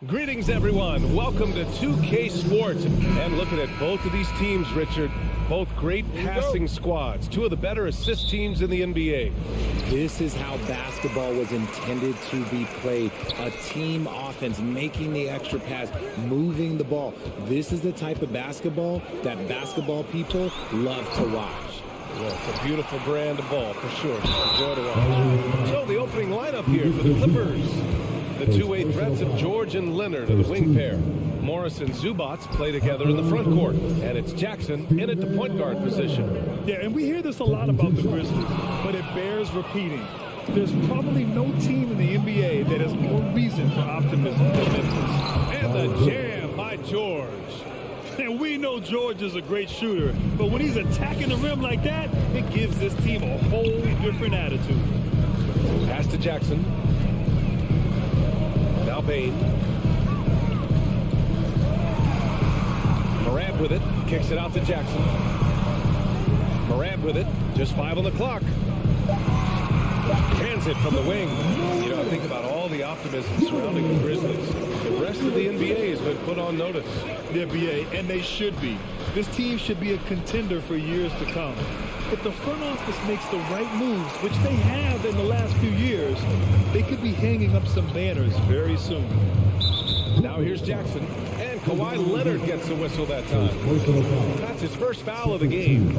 Greetings, everyone. Welcome to 2K Sports. And looking at both of these teams, Richard, both great passing squads, two of the better assist teams in the NBA. This is how basketball was intended to be played. A team offense, making the extra pass, moving the ball. This is the type of basketball that basketball people love to watch. Well, it's a beautiful brand of ball, for sure. Enjoy to watch. So the opening lineup here for the Clippers. The two-way threats of George and Leonard are the wing pair. Morris and Zubac play together in the front court. And it's Jackson in at the point guard position. Yeah, and we hear this a lot about the Grizzlies, but it bears repeating. There's probably no team in the NBA that has more reason for optimism than Memphis. And the jam by George. And we know George is a great shooter, but when he's attacking the rim like that, it gives this team a whole different attitude. Pass to Jackson. Now Bain. Morant with it. Kicks it out to Jackson. Morant with it. Just 5 on the clock. Hands it from the wing. You know, I think about all the optimism surrounding the Grizzlies. The rest of the NBA has been put on notice. The NBA, and they should be. This team should be a contender for years to come. If the front office makes the right moves, which they have in the last few years, they could be hanging up some banners very soon. Now here's Jackson, and Kawhi Leonard gets the whistle that time. That's his first foul of the game.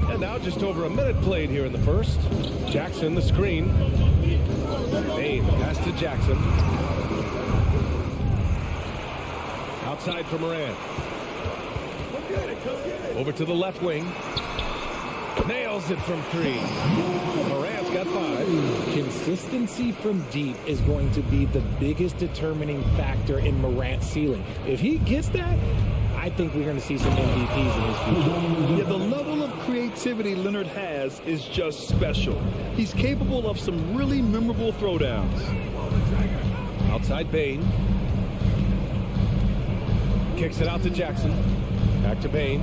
And now just over a minute played here in the first. Jackson, the screen. Bain, pass to Jackson. Outside for Morant. Over to the left wing. Nails it from 3. Morant's got 5. Consistency from deep is going to be the biggest determining factor in Morant's ceiling. If he gets that, I think we're going to see some MVPs in his future. Yeah, the level of creativity Leonard has is just special. He's capable of some really memorable throwdowns. Outside Bain. Kicks it out to Jackson. Back to Bain.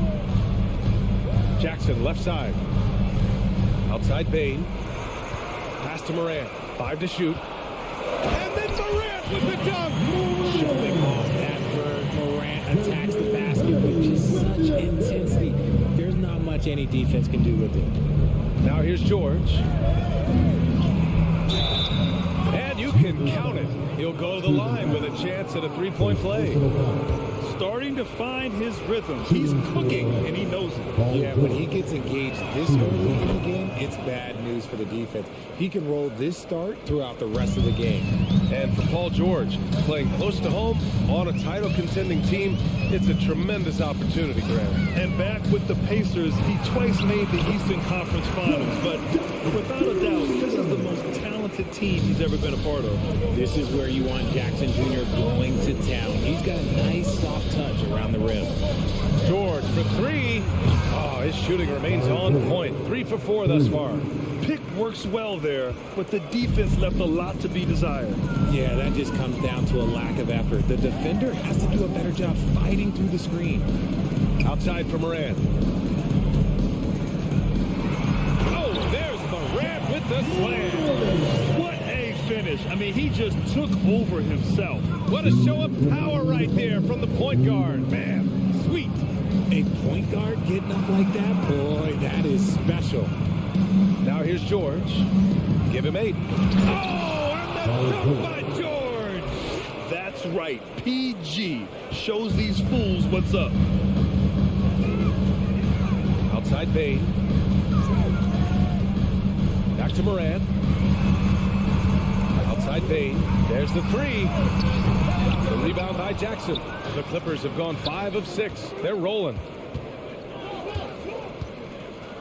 Jackson, left side. Outside Bain. Pass to Morant. 5 to shoot. And then Morant with the dunk. Showing off that verve, Morant attacks the basket with just such intensity. There's not much any defense can do with it. Now here's George. And you can count it. He'll go to the line with a chance at a three-point play. Starting to find his rhythm. He's cooking, and he knows it. Yeah, when he gets engaged this early in the game, it's bad news for the defense. He can roll this start throughout the rest of the game. And for Paul George, playing close to home on a title-contending team, it's a tremendous opportunity, Graham. And back with the Pacers, he twice made the Eastern Conference Finals. But without a doubt, this is the most talented team he's ever been a part of. This is where you want Jackson Jr. going to town. He's got a nice soft touch around the rim. George for 3. Oh, his shooting remains on point. 3 for 4 thus far. Pick works well there, but the defense left a lot to be desired. Yeah, that just comes down to a lack of effort. The defender has to do a better job fighting through the screen. Outside for Morant. Oh, there's Morant with the slam. What a finish. I mean, he just took over himself. What a show of power right there from the point guard. Man, sweet. A point guard getting up like that? Boy, that is special. Now here's George. Give him 8. Oh, and the dunk by George. That's right. PG shows these fools what's up. Outside Bain. Back to Morant. Outside Bain. There's the 3. The rebound by Jackson. The Clippers have gone 5 of 6. They're rolling.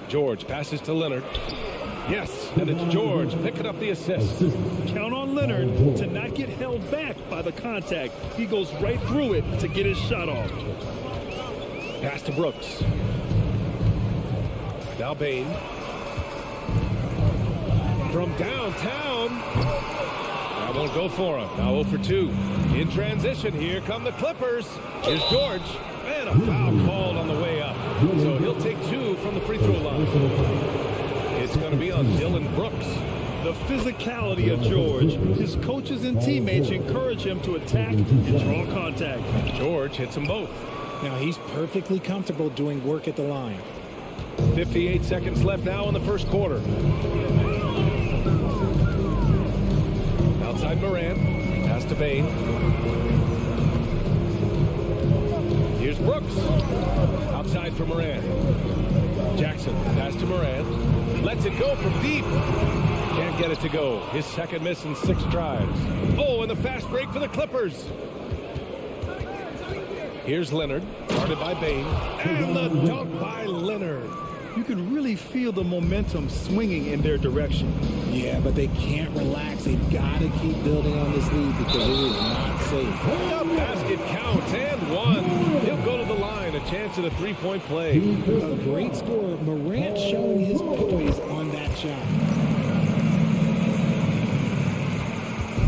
George passes to Leonard. Yes, and it's George picking up the assist. Count on Leonard to not get held back by the contact. He goes right through it to get his shot off. Pass to Brooks. Now Bain. From downtown. That won't go for him. Now 0 for 2. In transition, here come the Clippers. Here's George. And a foul called on the way up. So he'll take 2 from the free throw line. It's going to be on Dylan Brooks. The physicality of George. His coaches and teammates encourage him to attack and draw contact. George hits them both. Now he's perfectly comfortable doing work at the line. 58 seconds left now in the first quarter. Outside Morant. Pass to Bain. Here's Brooks. Outside for Morant. Jackson. Pass to Morant. Lets it go from deep. Can't get it to go. His second miss in 6 tries. Oh, and the fast break for the Clippers. Here's Leonard. Guarded by Bain. And the dunk by Leonard. You can really feel the momentum swinging in their direction. Yeah, but they can't relax. They've got to keep building on this lead because it is not safe. The basket counts and one. He'll go to the line. A chance at a three-point play. A great scorer. Morant showing his poise on that shot.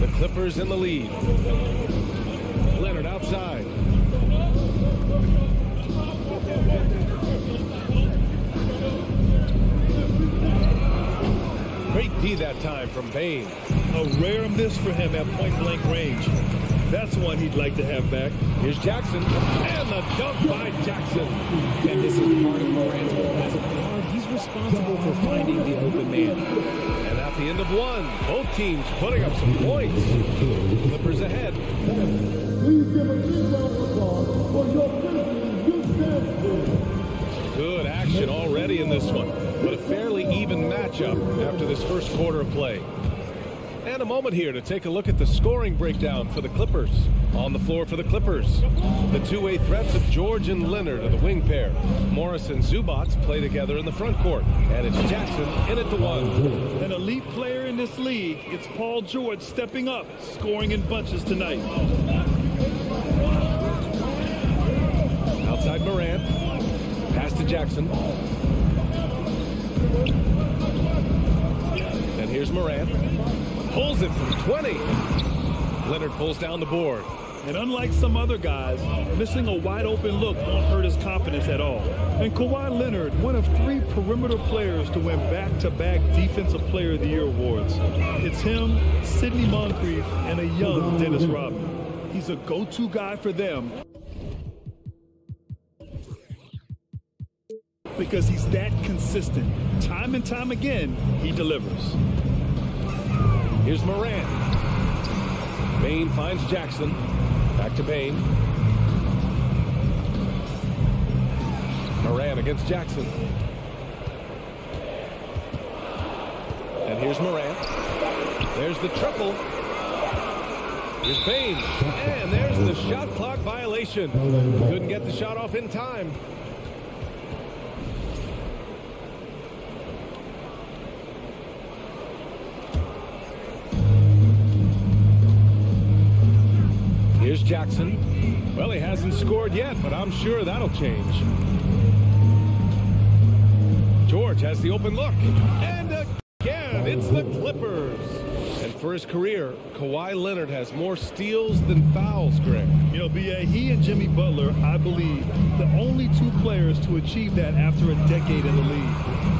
The Clippers in the lead. Leonard outside. Great D that time from Bain. A rare miss for him at point-blank range. That's one he'd like to have back. Here's Jackson. And the dunk by Jackson. And this is part of Morant's role as a guard. He's responsible for finding the open man. And at the end of one, both teams putting up some points. Clippers ahead. Please give a big round of applause for your Grizzlies. Good action already in this one, but a fairly even matchup after this first quarter of play. And a moment here to take a look at the scoring breakdown for the Clippers. On the floor for the Clippers, the two-way threats of George and Leonard are the wing pair. Morris and Zubac play together in the front court, and it's Jackson in at the one. An elite player in this league, it's Paul George stepping up, scoring in bunches tonight. Outside Morant. Pass to Jackson. And here's Morant. Pulls it from 20. Leonard pulls down the board. And unlike some other guys, missing a wide-open look won't hurt his confidence at all. And Kawhi Leonard, one of 3 perimeter players to win back-to-back Defensive Player of the Year awards. It's him, Sidney Moncrief, and a young Dennis Rodman. He's a go-to guy for them because he's that consistent. Time and time again, he delivers. Here's Morant. Bain finds Jackson. Back to Bain. Morant against Jackson. And here's Morant. There's the triple. Here's Bain. And there's the shot clock violation. Couldn't get the shot off in time. Here's Jackson. Well, he hasn't scored yet, but I'm sure that'll change. George has the open look. And again, it's the Clippers. And for his career, Kawhi Leonard has more steals than fouls, Greg. You know, B.A., he and Jimmy Butler, I believe, the only 2 players to achieve that after a decade in the league.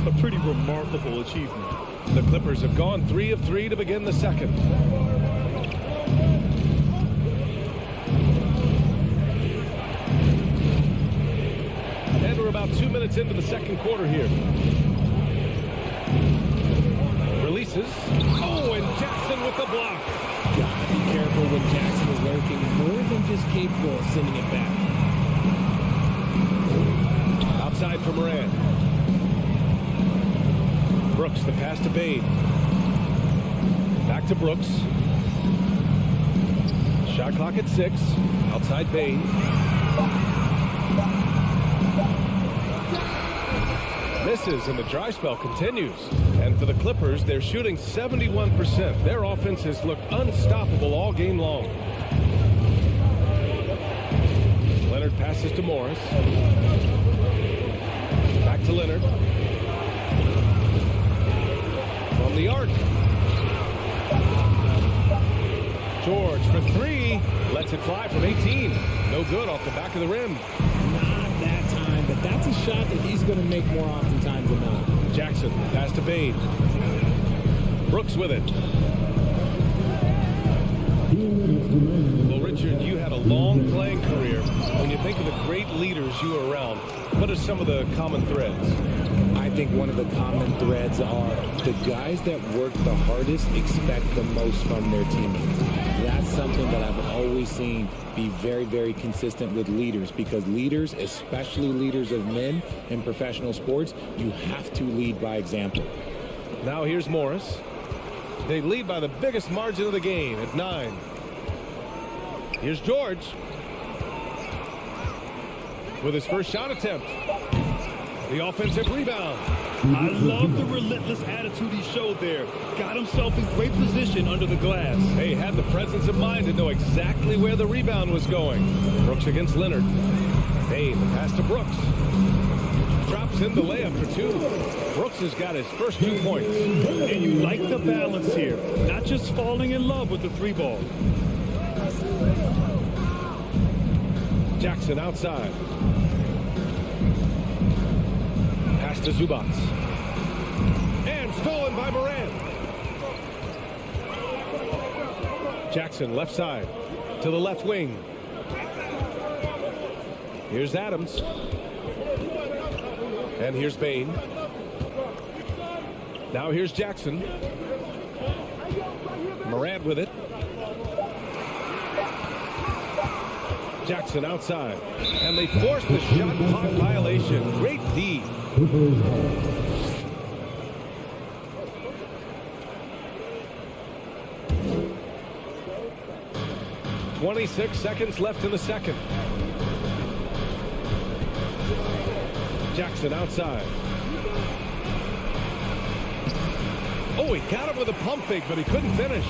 A pretty remarkable achievement. The Clippers have gone 3 of 3 to begin the second. And we're about 2 minutes into the second quarter here. Releases. Oh, and Jackson with the block. Gotta be careful when Jackson is lurking, more than just capable of sending it back. Outside for Morant. Brooks, the pass to Bain. Back to Brooks. Shot clock at 6. Outside Bain. Misses, and the dry spell continues. And for the Clippers, they're shooting 71%. Their offense has looked unstoppable all game long. Leonard passes to Morris. Back to Leonard. From the arc. George for 3. Lets it fly from 18. No good off the back of the rim. Not that time, but that's a shot that he's going to make more oftentimes than not. Jackson, pass to Bain. Brooks with it. Well, Richard, you had a long playing career. When you think of the great leaders you were around, what are some of the common threads? I think one of the common threads are the guys that work the hardest expect the most from their teammates. That's something that I've always seen be very, very consistent with leaders, because leaders, especially leaders of men in professional sports, you have to lead by example. Now here's Morris. They lead by the biggest margin of the game at 9. Here's George with his first shot attempt. The offensive rebound. I love the relentless attitude he showed there. Got himself in great position under the glass. He had the presence of mind to know exactly where the rebound was going. Brooks against Leonard. Bain, the pass to Brooks. Drops in the layup for 2. Brooks has got his first 2 points. And you like the balance here. Not just falling in love with the 3-ball. Jackson outside. Pass to Zubats. And stolen by Morant. Jackson left side to the left wing. Here's Adams. And here's Bain. Now here's Jackson. Morant with it. Jackson outside. And they force the shot clock violation. Great D. 26 seconds left in the second. Jackson outside. Oh, he got him with a pump fake, but he couldn't finish.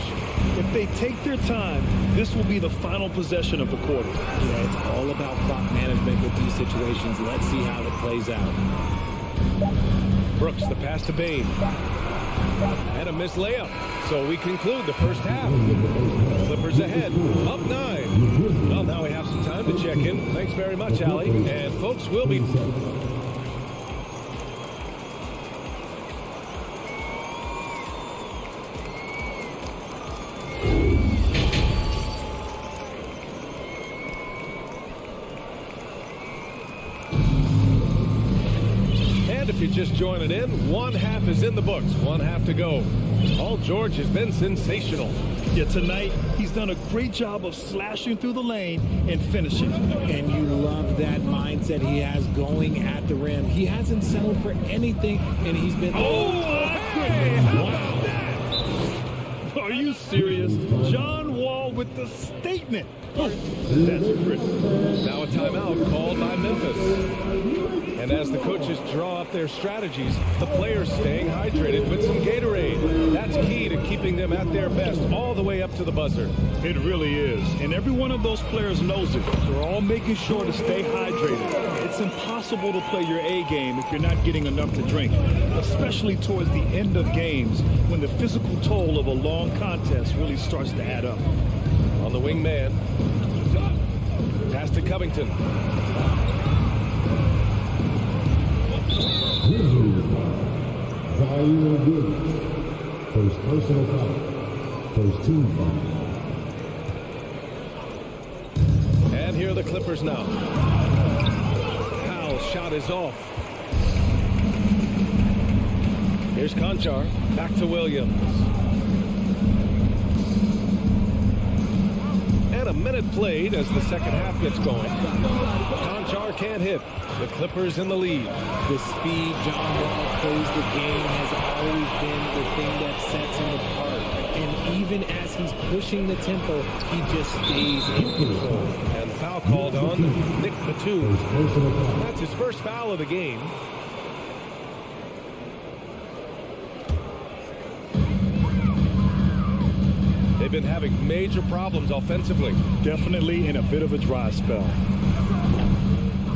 If they take their time, this will be the final possession of the quarter. Yeah, it's all about clock management with these situations. Let's see how it plays out. Brooks, the pass to Bain. And a missed layup. So we conclude the first half. Clippers ahead, up 9. Well, now we have some time to check in. Thanks very much, Allie. And folks, we'll be... If you're just joining in, one half is in the books, one half to go. Paul George has been sensational. Yeah, tonight he's done a great job of slashing through the lane and finishing. And you love that mindset he has going at the rim. He hasn't settled for anything, and he's been... Oh, hey, how about that? Are you serious? John Wall with the statement. Oh, that's pretty. Now a timeout called by Memphis. And as the coaches draw up their strategies, the players staying hydrated with some Gatorade. That's key to keeping them at their best all the way up to the buzzer. It really is. And every one of those players knows it. They're all making sure to stay hydrated. It's impossible to play your A game if you're not getting enough to drink, especially towards the end of games when the physical toll of a long contest really starts to add up. On the wing man. Pass to Covington. Value of good. First personal foul. First team foul. And here are the Clippers now. Powell's shot is off. Here's Conchar. Back to Williams. And a minute played as the second half gets going. Conchar can't hit. The Clippers in the lead. The speed John Wall plays the game has always been the thing that sets him apart. And even as he's pushing the tempo, he just stays in control. And the foul called on Nick Batum. That's his first foul of the game. They've been having major problems offensively. Definitely in a bit of a dry spell.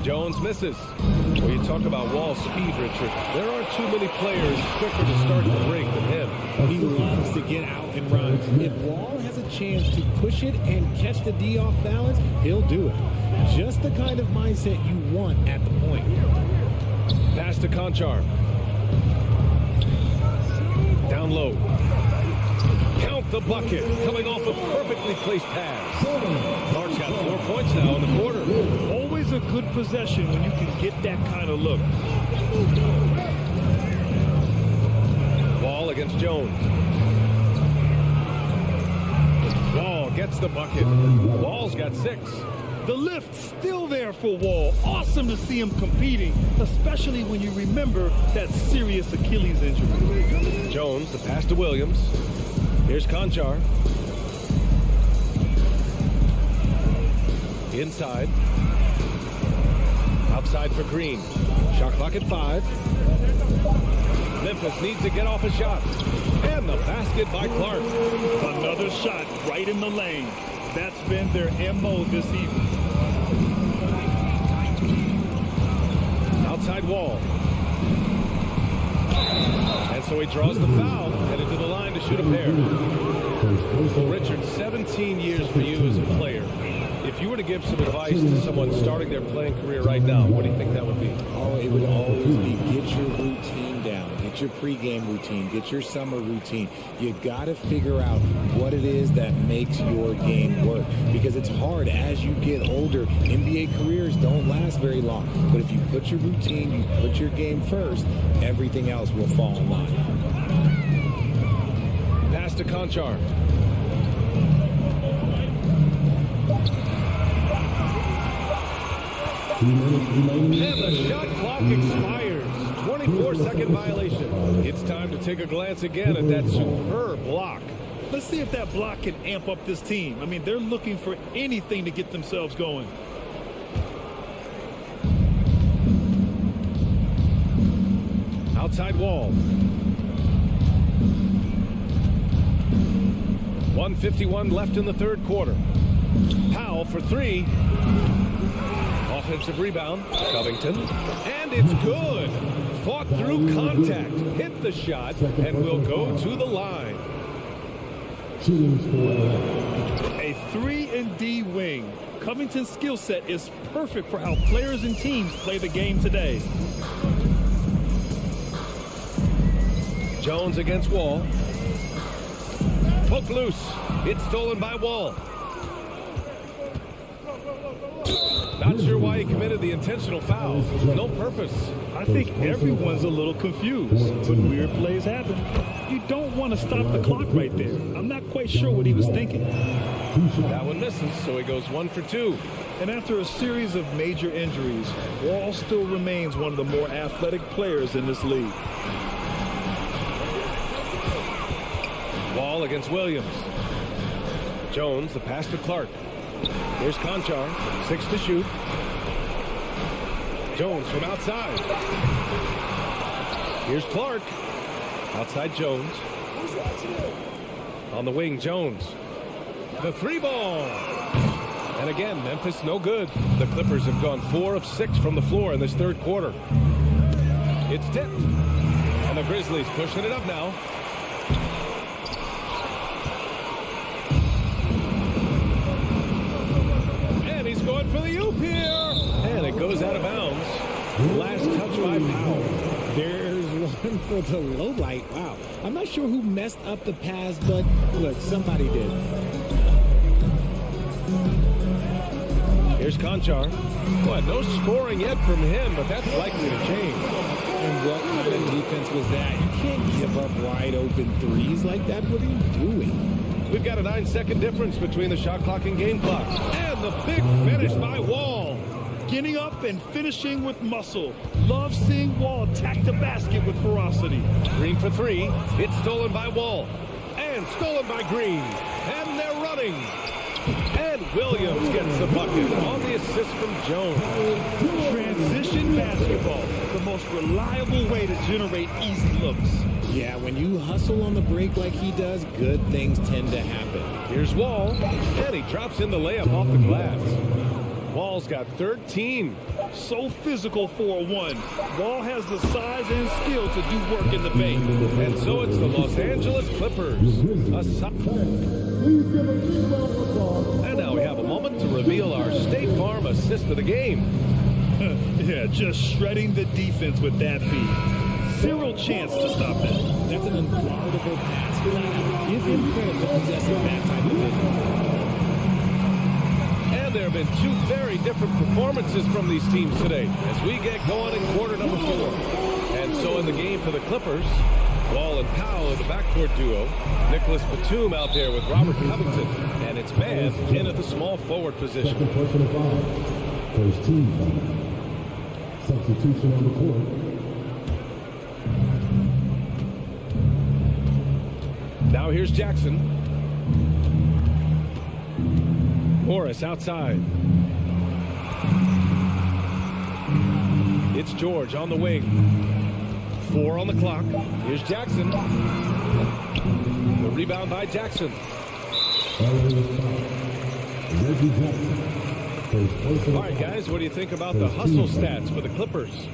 Jones misses. Well, you talk about Wall's speed, Richard. There aren't too many players quicker to start the break than him. He loves to get out and run. If Wall has a chance to push it and catch the D off balance, he'll do it. Just the kind of mindset you want at the point. Pass to Conchar. Down low. the bucket, coming off a perfectly placed pass. Clark's got 4 points now in the quarter. Always a good possession when you can get that kind of look. Wall against Jones. Wall gets the bucket. Wall's got 6. The lift still there for Wall. Awesome to see him competing, especially when you remember that serious Achilles injury. Jones, the pass to Williams. Here's Conchar. Inside. Outside for Green. Shot clock at 5. Memphis needs to get off a shot. And the basket by Clark. Another shot right in the lane. That's been their MO this evening. Outside Wall. And so he draws the foul, headed to the line to shoot a pair. Well, Richard, 17 years for you as a player. If you were to give some advice to someone starting their playing career right now, what do you think that would be? Oh, it would always be get your routine down. Get your pregame routine. Get your summer routine. You got to figure out what it is that makes your game work. Because it's hard as you get older. NBA careers don't last very long. But if you put your routine, you put your game first, everything else will fall in line. Pass to Conchar. And the shot clock expires. 24-second violation. It's time to take a glance again at that superb block. Let's see if that block can amp up this team. I mean, they're looking for anything to get themselves going. Outside Wall. 1:51 left in the third quarter. Powell for 3. Offensive rebound, Covington, and it's good. Fought through contact, hit the shot, and will go to the line. A 3-and-D wing. Covington's skill set is perfect for how players and teams play the game today. Jones against Wall. Poke loose. It's stolen by Wall. Not sure why he committed the intentional foul. No purpose. I think everyone's a little confused, but weird plays happen. You don't want to stop the clock right there. I'm not quite sure what he was thinking. That one misses, so he goes 1 for 2. And after a series of major injuries, Wall still remains one of the more athletic players in this league. Wall against Williams. Jones, the pass to Clark. Here's Conchar, 6 to shoot. Jones from outside. Here's Clark. Outside Jones. On the wing, Jones. The 3-ball. And again, Memphis no good. The Clippers have gone 4 of 6 from the floor in this third quarter. It's tipped. And the Grizzlies pushing it up now. Going for the oop here, and it goes out of bounds. Last touch by Powell. There's one for the low light. Wow. I'm not sure who messed up the pass, but look, somebody did. Here's Conchar. Well, no scoring yet from him, but that's likely to change. And what kind of defense was that? You can't give up wide open threes like that. What are you doing? We've got a 9-second difference between the shot clock and game clock. And the big finish by Wall. Getting up and finishing with muscle. Love seeing Wall attack the basket with ferocity. Green for 3. It's stolen by Wall. And stolen by Green. And they're running. And Williams gets the bucket on the assist from Jones. Transition basketball. The most reliable way to generate easy looks. Yeah, when you hustle on the break like he does, good things tend to happen. Here's Wall, and he drops in the layup off the glass. Wall's got 13. So physical for a 1. Wall has the size and skill to do work in the paint. And so it's the Los Angeles Clippers. And now we have a moment to reveal our State Farm assist of the game. Yeah, just shredding the defense with that feed. zero chance to stop that. That's an unguardable pass. Give him credit for possessing that type of vision. And there have been two very different performances from these teams today as we get going in quarter number 4. And so in the game for the Clippers, Wall and Powell are the backcourt duo. Nicholas Batum out there with Robert Covington. And it's man in at the small forward position. Second personal foul. First team foul. Substitution on the court. Now here's Jackson. Morris outside. It's George on the wing. 4 on the clock. Here's Jackson. The rebound by Jackson. Reggie Jackson. First personal All right, guys, what do you think about the hustle stats for the Clippers?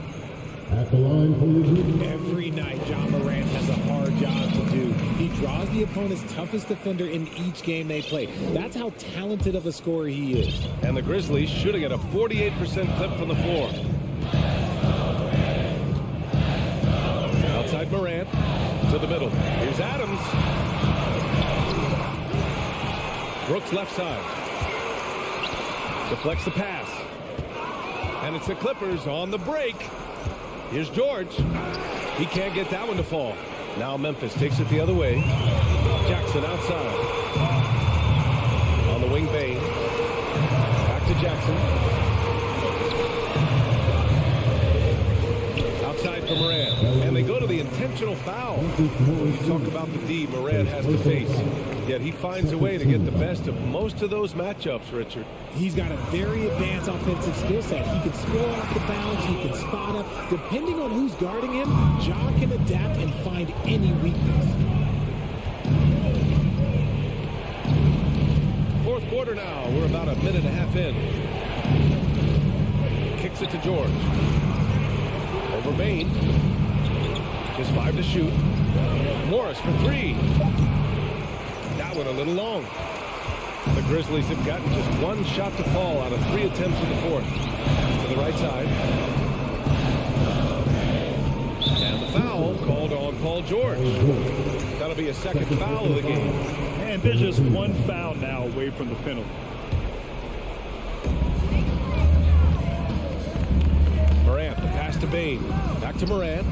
at the line from the group. Every night, John Morant has a hard job to do. He draws the opponent's toughest defender in each game they play. That's how talented of a scorer he is. And the Grizzlies shooting at a 48% clip from the floor. Outside Morant to the middle. Here's Adams. Brooks left side. Deflects the pass. And it's the Clippers on the break. Here's George. He can't get that one to fall. Now Memphis takes it the other way. Jackson outside. On the wing, Bain. Back to Jackson. Outside for Morant. And they go to the intentional foul. You talk about the D Morant has to face. Yet he finds a way to get the best of most of those matchups, Richard. He's got a very advanced offensive skill set. He can score off the bounce. He can spot up. Depending on who's guarding him, Ja can adapt and find any weakness. Fourth quarter now. We're about a minute and a half in. Kicks it to George. Over Bain. Just 5 to shoot. Morris for 3. That one a little long. The Grizzlies have gotten just one shot to fall out of 3 attempts in the fourth. To the right side. And the foul called on Paul George. That'll be a second foul of the game. And there's just one foul now away from the penalty. Morant, the pass to Bain. Back to Morant.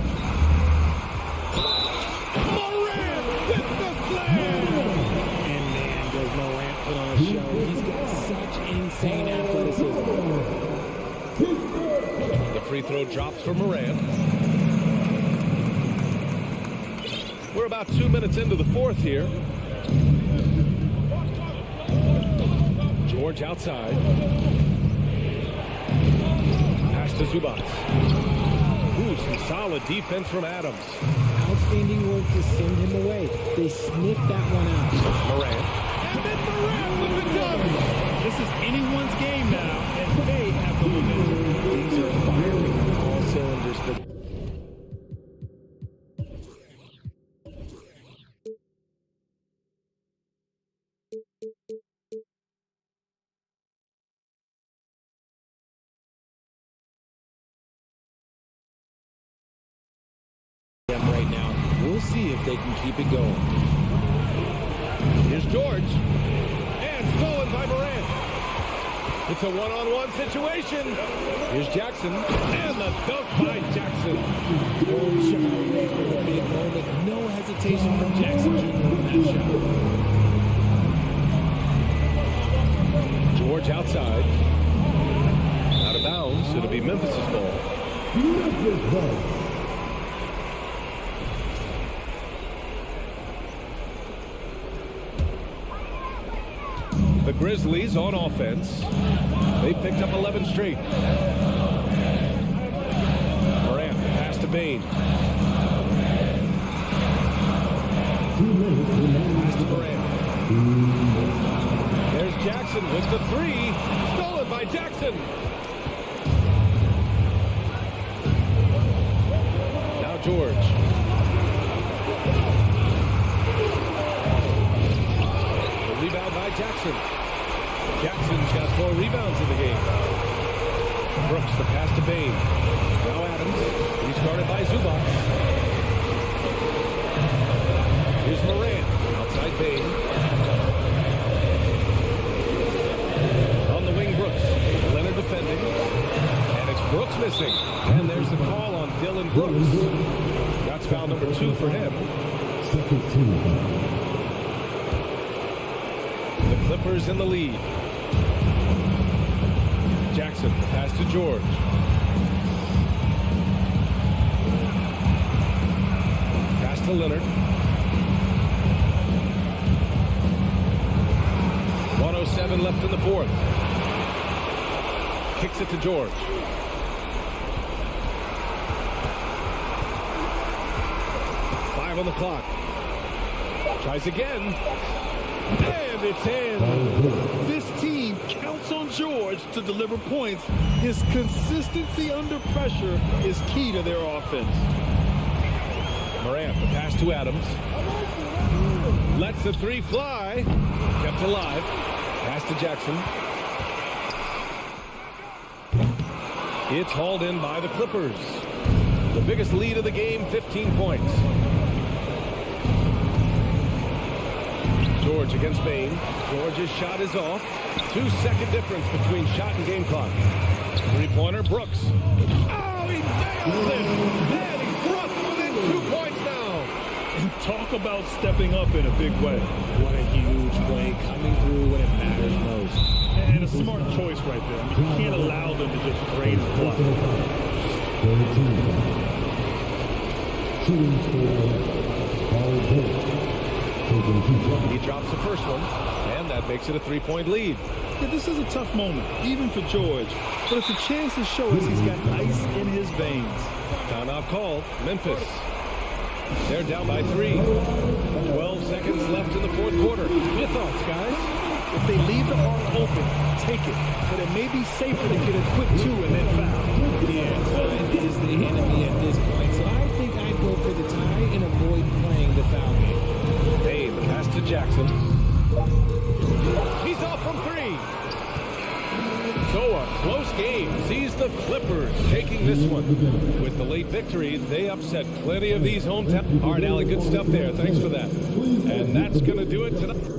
Morant with the slam! And man, does Morant put on a show. He's got such insane athleticism. The free throw drops for Morant. We're about 2 minutes into the fourth here. George outside. Pass to Zubats. Ooh, some solid defense from Adams. Outstanding work to send him away. They sniffed that one out. Morant. And then Morant with the dunk. This is anyone's game now, and they have the momentum. Things are firing on all cylinders for them right now. We'll see if they can keep it going. Here's George. And stolen by Morant. It's a one-on-one situation. Here's Jackson. And the dunk by Jackson. One shot away from the big moment. No hesitation from Jackson Jr. on that shot. George outside. Out of bounds. It'll be Memphis' ball. Memphis ball. The Grizzlies on offense. They picked up 11 straight. Morant, the pass to Bain. Pass to Morant. There's Jackson with the 3. Stolen by Jackson. Now George. The rebound by Jackson. Jackson's got 4 rebounds in the game. Brooks, the pass to Bain. Now Adams. He's guarded by Zubac. Here's Moran. Outside Bain. On the wing, Brooks. Leonard defending. And it's Brooks missing. And there's the call on Dylan Brooks. That's foul number 2 for him. Second team foul. The Clippers in the lead. Jackson, pass to George. Pass to Leonard. 1:07 left in the fourth. Kicks it to George. On the clock. Tries again. And it's in. This team counts on George to deliver points. His consistency under pressure is key to their offense. Morant, the pass to Adams. Lets the 3 fly. Kept alive. Pass to Jackson. It's hauled in by the Clippers. The biggest lead of the game, 15 points. George against Bain. George's shot is off. 2-second difference between shot and game clock. Three-pointer, Brooks. Oh, he nailed it! And he's Brooks within 2 points now. And talk about stepping up in a big way. What a huge play coming through when it matters most. And a smart choice right there. I mean, you can't allow them to just drain the clock. Third team foul. Shooting for Paul George. He drops the first one, and that makes it a 3-point lead. Yeah, this is a tough moment, even for George, but it's a chance to show us he's got ice in his veins. Timeout called. Memphis. They're down by 3. 12 seconds left in the fourth quarter. Your thoughts, guys? If they leave the arc open, take it. But it may be safer to get a quick 2 and then foul. Yeah, time is the enemy at this point, so I think I'd go for the tie and avoid playing the foul game. Bain, the pass to Jackson. He's off from 3. So a close game sees the Clippers taking this one. With the late victory, they upset plenty of these hometown. All right, Allie, good stuff there. Thanks for that. And that's going to do it tonight.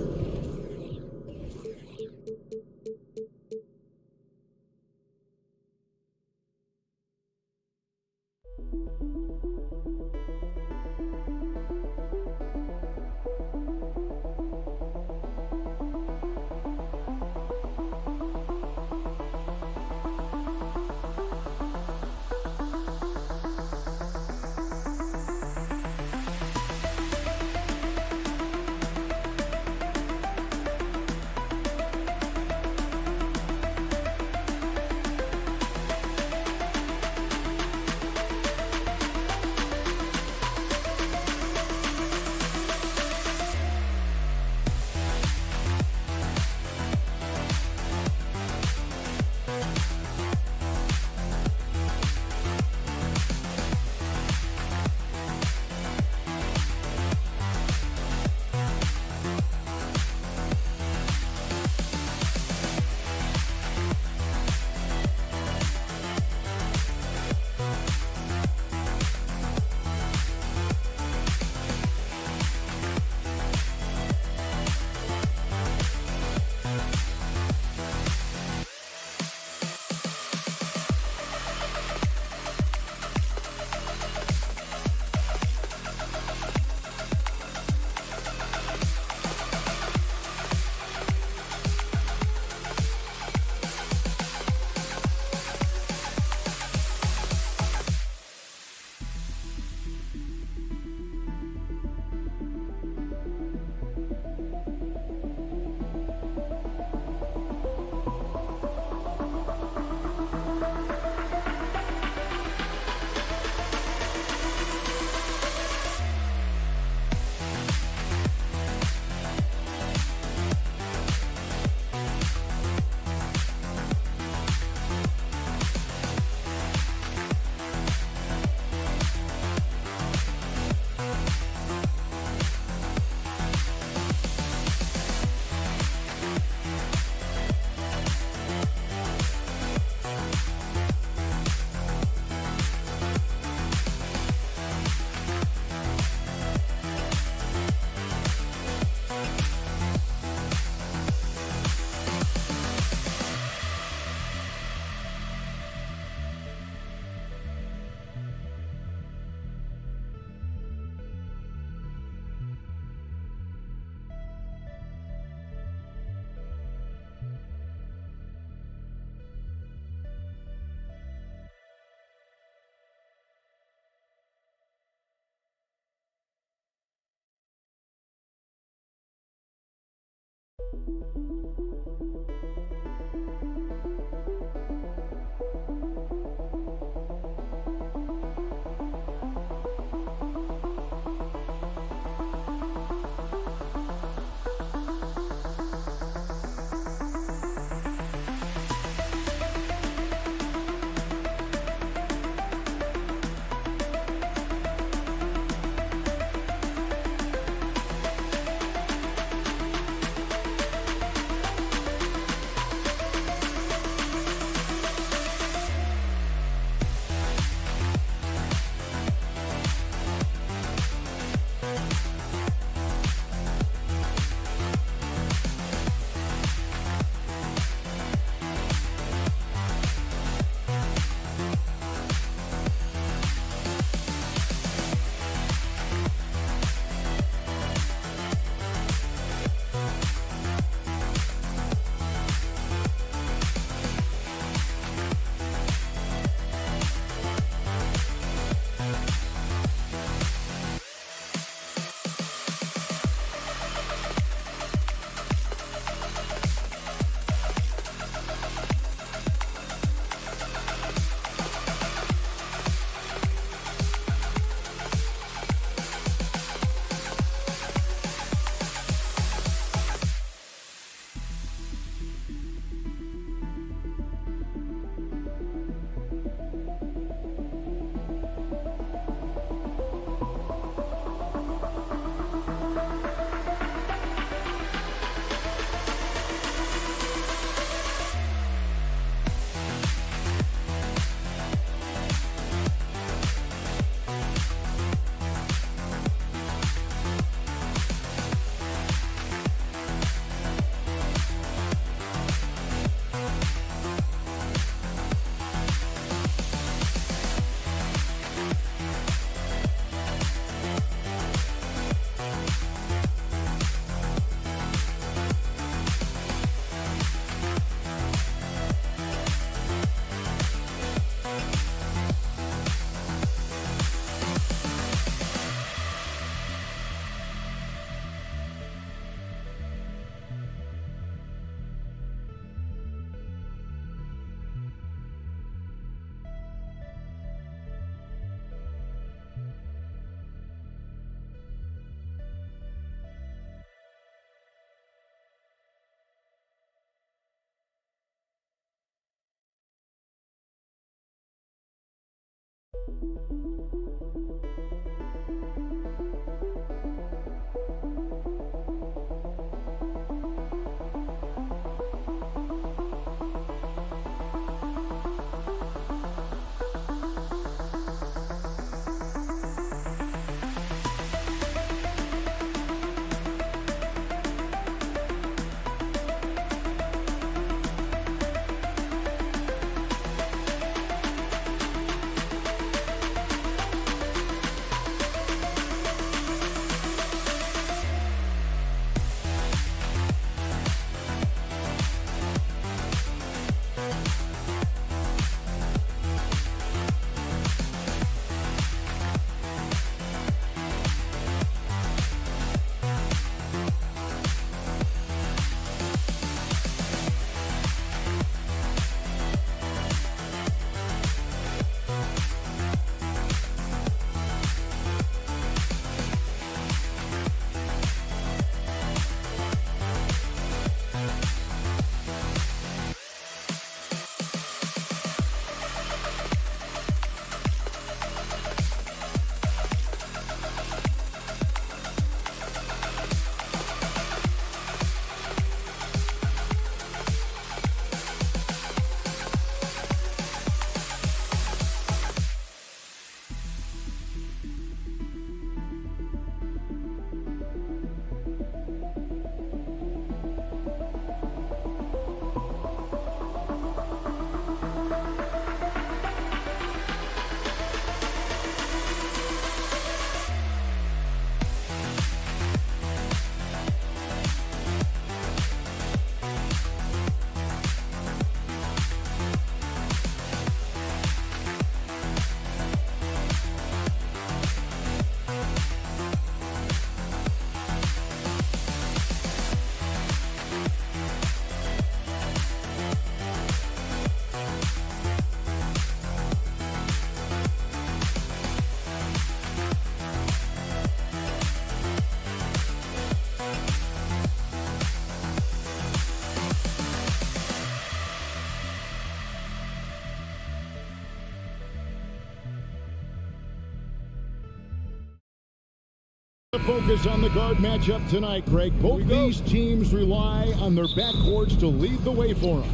focus on the guard matchup tonight, Greg. Both these teams rely on their backcourts to lead the way for them.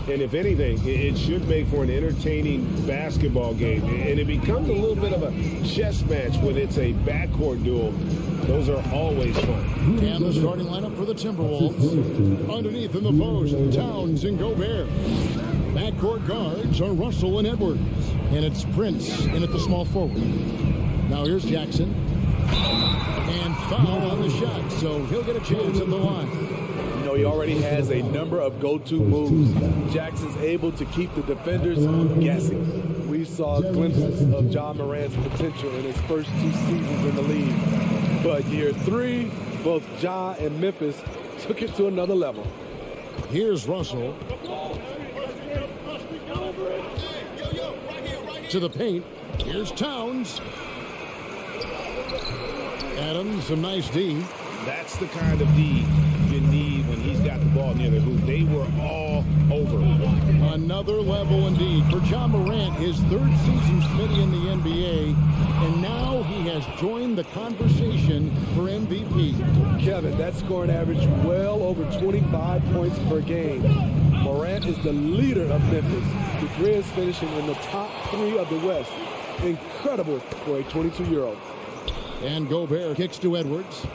And if anything, it should make for an entertaining basketball game. And it becomes a little bit of a chess match when it's a backcourt duel. Those are always fun. And the starting lineup for the Timberwolves. Underneath in the post, Towns and Gobert. Backcourt guards are Russell and Edwards. And it's Prince in at the small forward. Now here's Jackson. And foul on the shot, so he'll get a chance at the line. You know, he already has a number of go-to moves. Jackson's able to keep the defenders guessing. We saw glimpses of John Morant's potential in his first 2 seasons in the league. But year 3, both Ja and Memphis took it to another level. Here's Russell. To the paint. Here's Towns. Adams, some nice D. That's the kind of D you need when he's got the ball near the hoop. They were all over. Another level indeed for John Morant, his 3rd season Spydi in the NBA, and now he has joined the conversation for MVP. Kevin, that scoring average well over 25 points per game. Morant is the leader of Memphis. The Grizz finishing in the top 3 of the West. Incredible for a 22-year-old. And Gobert kicks to Edwards.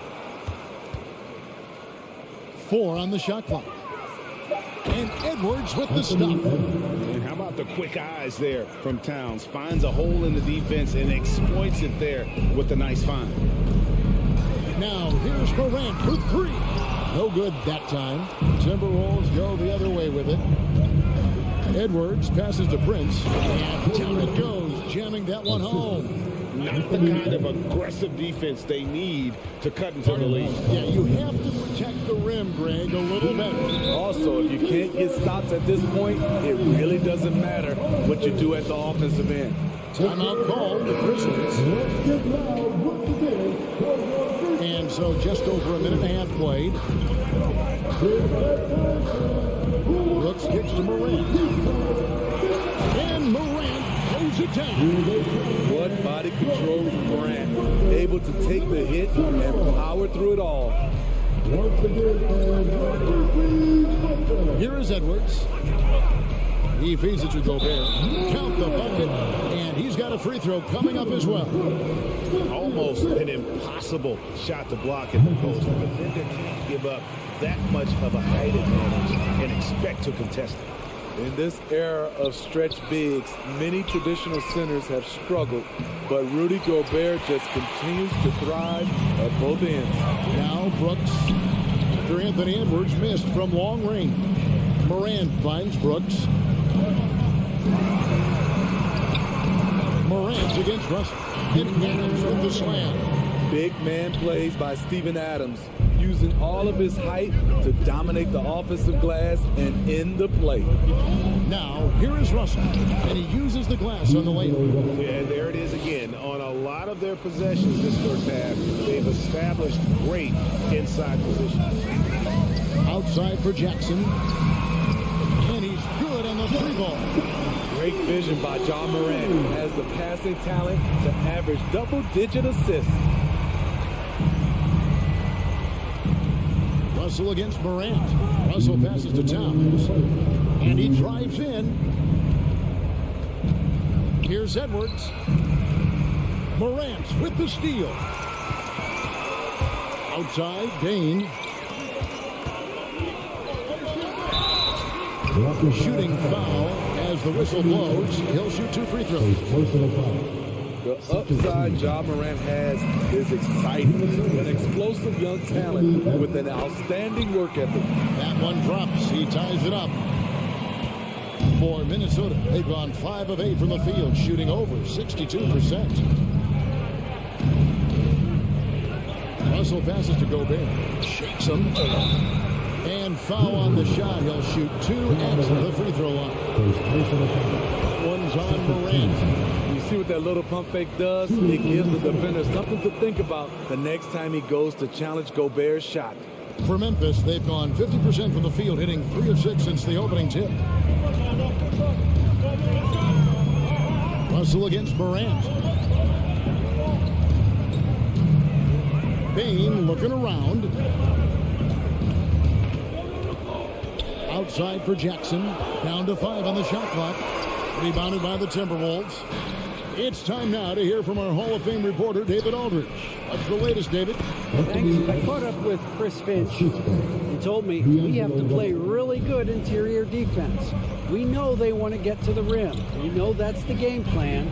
4 on the shot clock. And Edwards with the stop. And how about the quick eyes there from Towns? Finds a hole in the defense and exploits it there with a nice find. Now here's Morant for 3. No good that time. Timberwolves go the other way with it. Edwards passes to Prince. And down it goes, jamming that one home. Not the kind of aggressive defense they need to cut into the lead. Yeah, you have to protect the rim, Greg, a little better. Also, if you can't get stops at this point, it really doesn't matter what you do at the offensive end. Timeout called the Grizzlies. And so just over a minute and a half played. Brooks kicks to Morant. And Morant throws it down. What body control from Morant. Able to take the hit and power through it all. Here is Edwards. He feeds it to Gobert. Count the bucket. And he's got a free throw coming up as well. Almost an impossible shot to block in the post. The defender can't give up that much of a height advantage and expect to contest it. In this era of stretch bigs, many traditional centers have struggled, but Rudy Gobert just continues to thrive at both ends. Now Brooks. After Anthony Edwards missed from long range. Morant finds Brooks. Morant against Russell. Hitting Adams with the slam. Big man plays by Steven Adams, using all of his height to dominate the offensive glass and end the play. Now, here is Russell, and he uses the glass on the layup. Yeah, there it is again. On a lot of their possessions this first half, they've established great inside positions. Outside for Jackson. And he's good on the 3-ball. Great vision by John Morant, who has the passing talent to average double-digit assists. Russell against Morant. Russell passes to Towns. And he drives in. Here's Edwards. Morant with the steal. Outside, Dane. Shooting foul as the whistle blows. He'll shoot 2 free throws. The upside John Morant has is exciting. An explosive young talent with an outstanding work ethic. That one drops. He ties it up. For Minnesota, they've gone 5 of 8 from the field, shooting over 62%. Russell passes to Gobert. Shakes him. And foul on the shot. He'll shoot 2 at the free throw line. One's on Morant. You see what that little pump fake does? It gives the defender something to think about the next time he goes to challenge Gobert's shot. For Memphis, they've gone 50% from the field, hitting 3 of 6 since the opening tip. Russell against Morant. Bain looking around. Outside for Jackson. Down to 5 on the shot clock. Rebounded by the Timberwolves. It's time now to hear from our Hall of Fame reporter, David Aldridge. What's the latest, David? Thanks. I caught up with Chris Finch. He told me we have to play really good interior defense. We know they want to get to the rim. We know that's the game plan.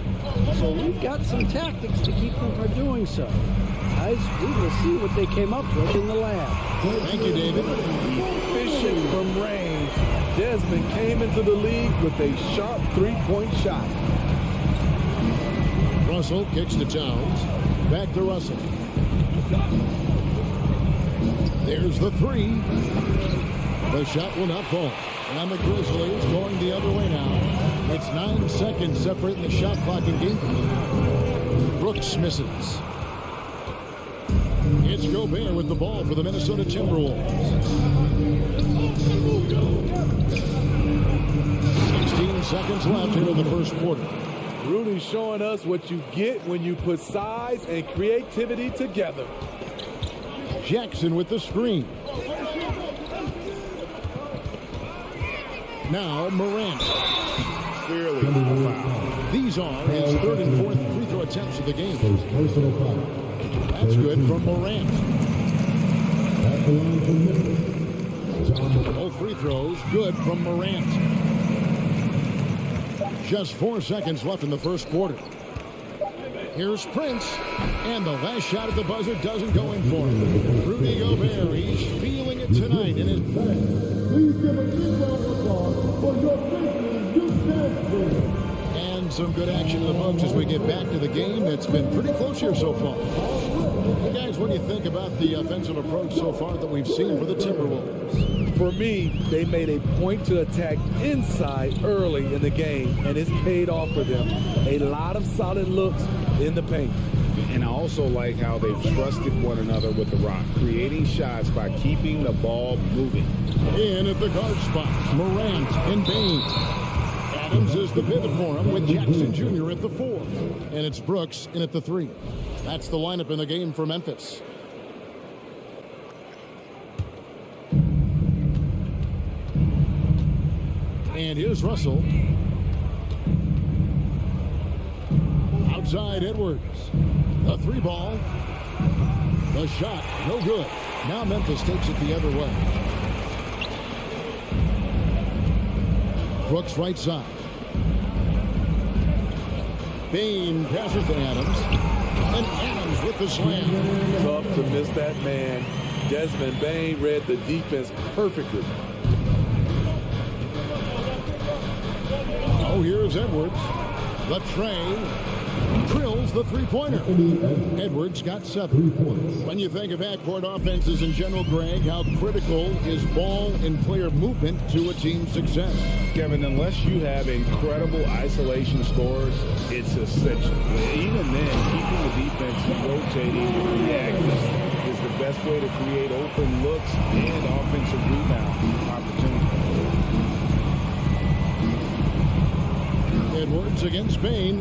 So we've got some tactics to keep them from doing so. Guys, we will see what they came up with in the lab. Thank you, David. Efficient from range. Desmond came into the league with a sharp three-point shot. Russell kicks to Towns. Back to Russell. There's the 3. The shot will not fall. And the Grizzlies going the other way now. It's 9 seconds separating the shot clock and game time. Brooks misses. It's Gobert with the ball for the Minnesota Timberwolves. 16 seconds left here in the first quarter. Rudy's showing us what you get when you put size and creativity together. Jackson with the screen. Now Morant. Clearly a foul. These are his 3rd and 4th free throw attempts of the game. Personal foul. That's good from Morant. At the line from Memphis. Both free throws good from Morant. Just 4 seconds left in the first quarter. Here's Prince. And the last shot at the buzzer doesn't go in for him. Rudy Gobert, he's feeling it tonight. Please give a big round of applause for your Grizzlies youth dance team. And some good action in the bunch as we get back to the game. It's been pretty close here so far. Hey guys, what do you think about the offensive approach so far that we've seen for the Timberwolves? For me, they made a point to attack inside early in the game, and it's paid off for them. A lot of solid looks in the paint. And I also like how they've trusted one another with the rock, creating shots by keeping the ball moving. In at the guard spot, Morant and Bain. Adams is the pivot for him with Jackson Jr. at the 4. And it's Brooks in at the 3. That's the lineup in the game for Memphis. And here's Russell. Outside Edwards. The 3 ball. The shot, no good. Now Memphis takes it the other way. Brooks right side. Bain passes to Adams. And Adams with the slam. Tough to miss that man. Desmond Bain read the defense perfectly. Oh, here's Edwards. The train drills the 3-pointer. Edwards got 7. 3 points. When you think of backcourt offenses in general, Greg, how critical is ball and player movement to a team's success? Kevin, unless you have incredible isolation scores, it's essential. Even then, keeping the defense rotating and reacting is the best way to create open looks and offensive rebound opportunities. Edwards against Bain.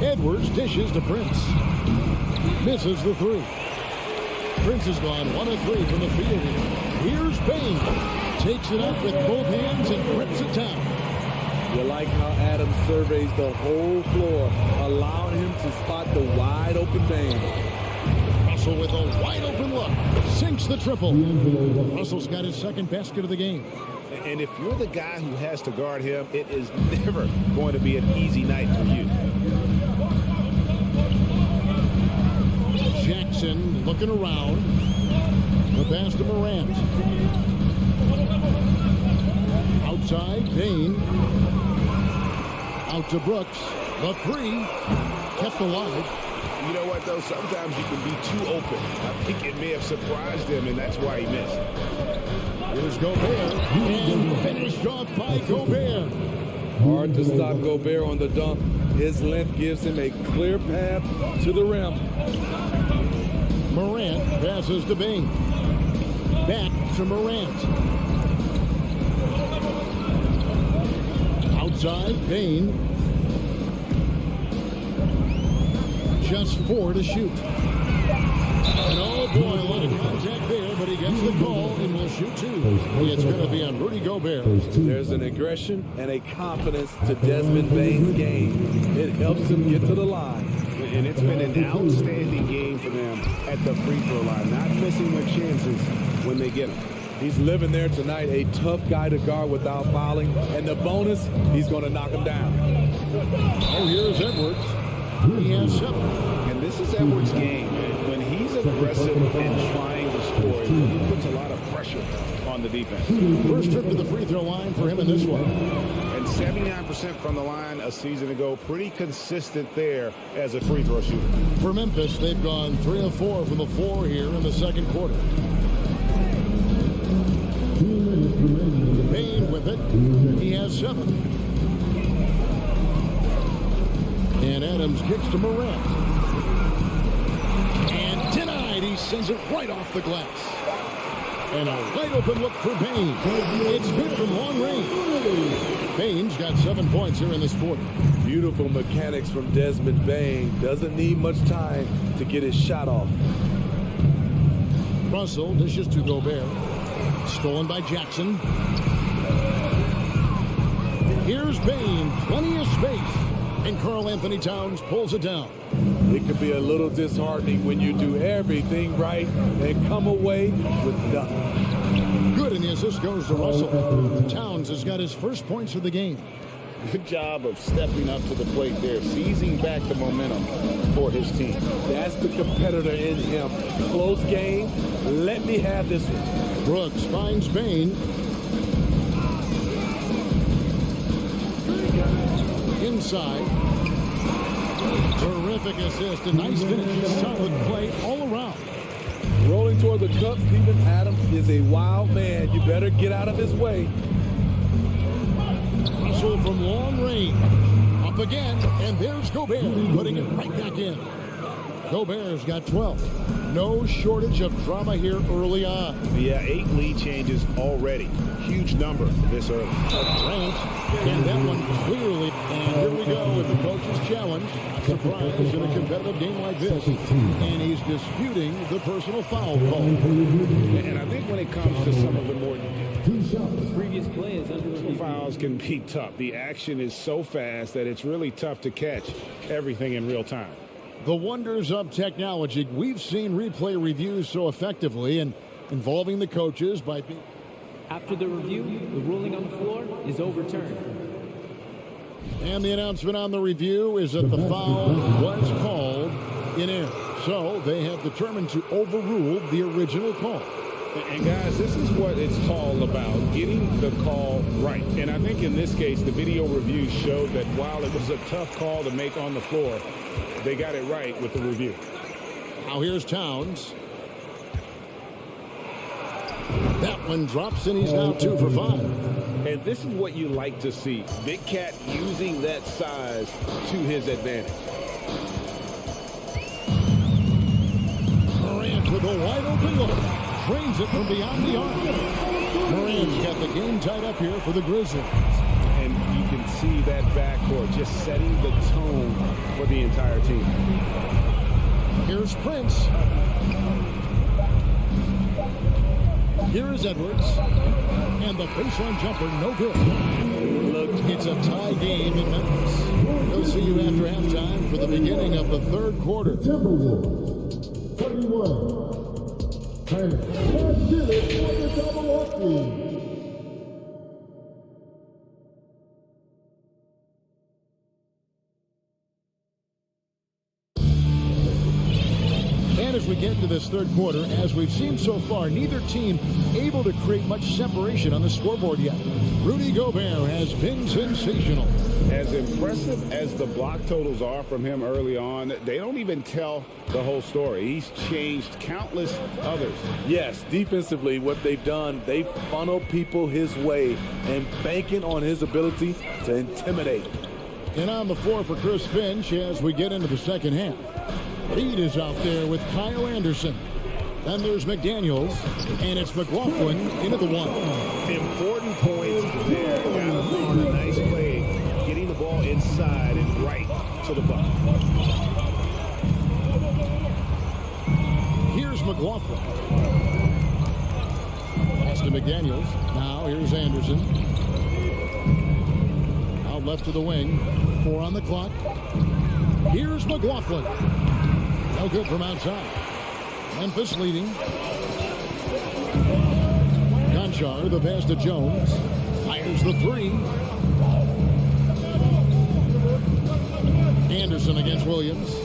Edwards dishes to Prince. Misses the 3. Prince has gone 1 of 3 from the field. Here's Bain. Takes it up with both hands and rips it down. You like how Adams surveys the whole floor, allowing him to spot the wide open Bain. Russell with a wide open look. Sinks the triple. Russell's got his 2nd basket of the game. And if you're the guy who has to guard him, it is never going to be an easy night for you. Jackson looking around. The pass to Morant. Outside, Bain. Out to Brooks. The 3. Kept alive. You know what, though? Sometimes you can be too open. I think it may have surprised him, and that's why he missed. Here's Gobert. And finished off by Gobert. Hard to stop Gobert on the dunk. His length gives him a clear path to the rim. Morant passes to Bain. Back to Morant. Outside, Bain. Just 4 to shoot. And oh boy, a lot of contact there, but he gets the call and will shoot two. It's going to be on Rudy Gobert. There's an aggression and a confidence to Desmond Bane's game. It helps him get to the line. And it's been an outstanding game for them at the free throw line, not missing their chances when they get them. He's living there tonight, a tough guy to guard without fouling. And the bonus, he's going to knock him down. Oh, here's Edwards. He has 7. And this is Edwards' game. When he's aggressive and trying to score, he puts a lot of pressure on the defense. First trip to the free throw line for him in this one. And 79% from the line a season ago. Pretty consistent there as a free throw shooter. For Memphis, they've gone 3 of 4 from the floor here in the second quarter. Bane with it. He has 7. And Adams kicks to Morant. And denied. He sends it right off the glass. And a wide open look for Bane. It's good from long range. Bane's got 7 points here in this quarter. Beautiful mechanics from Desmond Bane. Doesn't need much time to get his shot off. Russell dishes to Gobert. Stolen by Jackson. Here's Bane. Plenty of space. And Karl Anthony Towns pulls it down. It could be a little disheartening when you do everything right and come away with nothing. Good, and the assist goes to Russell. Towns has got his first points of the game. Good job of stepping up to the plate there, seizing back the momentum for his team. That's the competitor in him. Close game. Let me have this one. Brooks finds Bane. Inside. Terrific assist. A nice finish. Solid play all around. Rolling toward the cup, Steven Adams is a wild man. You better get out of his way. Russell from long range. Up again, and there's Gobert putting it right back in. Gobert's got 12. No shortage of drama here early on. Yeah, 8 lead changes already. Huge number this early. Grant, and that one clearly. And here we go with the coach's challenge. Surprise in a competitive game like this. And he's disputing the personal foul call. And I think when it comes to some of the more Previous play is under fouls can be tough. The action is so fast that it's really tough to catch everything in real time. The wonders of technology. We've seen replay reviews so effectively and involving the coaches by being... After the review, the ruling on the floor is overturned. And the announcement on the review is that the foul was called in error. So they have determined to overrule the original call. And guys, this is what it's all about, getting the call right. And I think in this case, the video review showed that while it was a tough call to make on the floor, they got it right with the review. Now here's Towns. That one drops and he's now 2 for 5. And this is what you like to see. Big Cat using that size to his advantage. Morant with a wide open look. Drains it from beyond the arc. Morant's got the game tied up here for the Grizzlies. And you can see that backcourt just setting the tone for the entire team. Here's Prince. Here is Edwards. And the baseline jumper, no good. Look, it's a tie game in Memphis. We'll see you after halftime for the beginning of the third quarter. Timberwolves, 31. And that did it for the double upgrade. And as we get into this third quarter, as we've seen so far, neither team able to create much separation on the scoreboard yet. Rudy Gobert has been sensational. As impressive as the block totals are from him early on, they don't even tell the whole story. He's changed countless others. Yes, defensively, what they've done, they funnel people his way and banking on his ability to intimidate. And on the floor for Chris Finch as we get into the second half. Reed is out there with Kyle Anderson. Then there's McDaniels, and it's McLaughlin into the one. Important points there. Got him on a nice play, getting the ball inside and right to the bucket. McLaughlin. Pass to McDaniels. Now here's Anderson. Out left to the wing. 4 on the clock. Here's McLaughlin. No good from outside. Memphis leading. Conchar, the pass to Jones. Fires the 3. Anderson against Williams.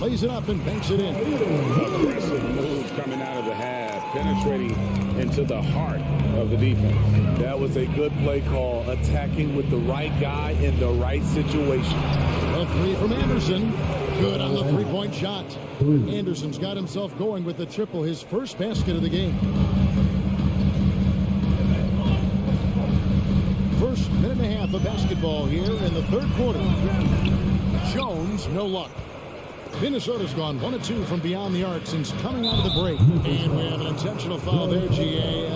Lays it up and banks it in. Aggressive moves coming out of the half, penetrating into the heart of the defense. That was a good play call, attacking with the right guy in the right situation. A 3 from Anderson. Good on the 3-point shot. Anderson's got himself going with the triple, his first basket of the game. First minute and a half of basketball here in the third quarter. Jones, no luck. Minnesota's gone 1 of 2 from beyond the arc since coming out of the break. And we have an intentional foul there, GA.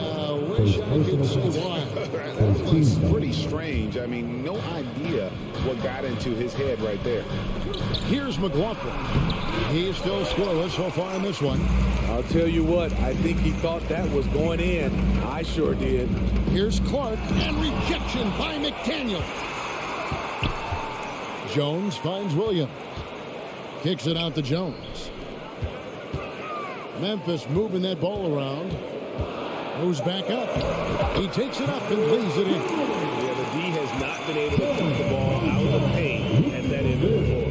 Wish I could say why. That was pretty strange. I mean, no idea what got into his head right there. Here's McLaughlin. He's still scoreless so far in this one. I'll tell you what, I think he thought that was going in. I sure did. Here's Clark, and rejection by McDaniel. Jones finds Williams. Kicks it out to Jones. Memphis moving that ball around. Moves back up. He takes it up and lays it in. Yeah, the D has not been able to keep the ball out of the paint at that end of the floor.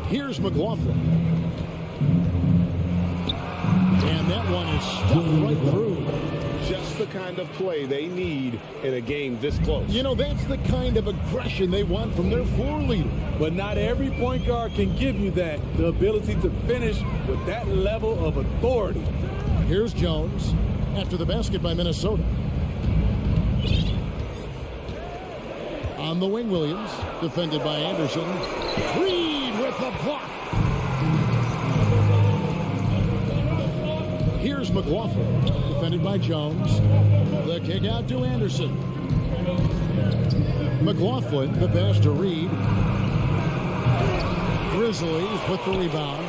Here's McLaughlin. And that one is stuffed right through. Just the kind of play they need in a game this close. You know, that's the kind of aggression they want from their floor leader. But not every point guard can give you that, the ability to finish with that level of authority. Here's Jones after the basket by Minnesota. On the wing, Williams, defended by Anderson. Reed with the block. Here's McLaughlin, defended by Jones. The kick out to Anderson. McLaughlin, the pass to Reed. Grizzlies with the rebound.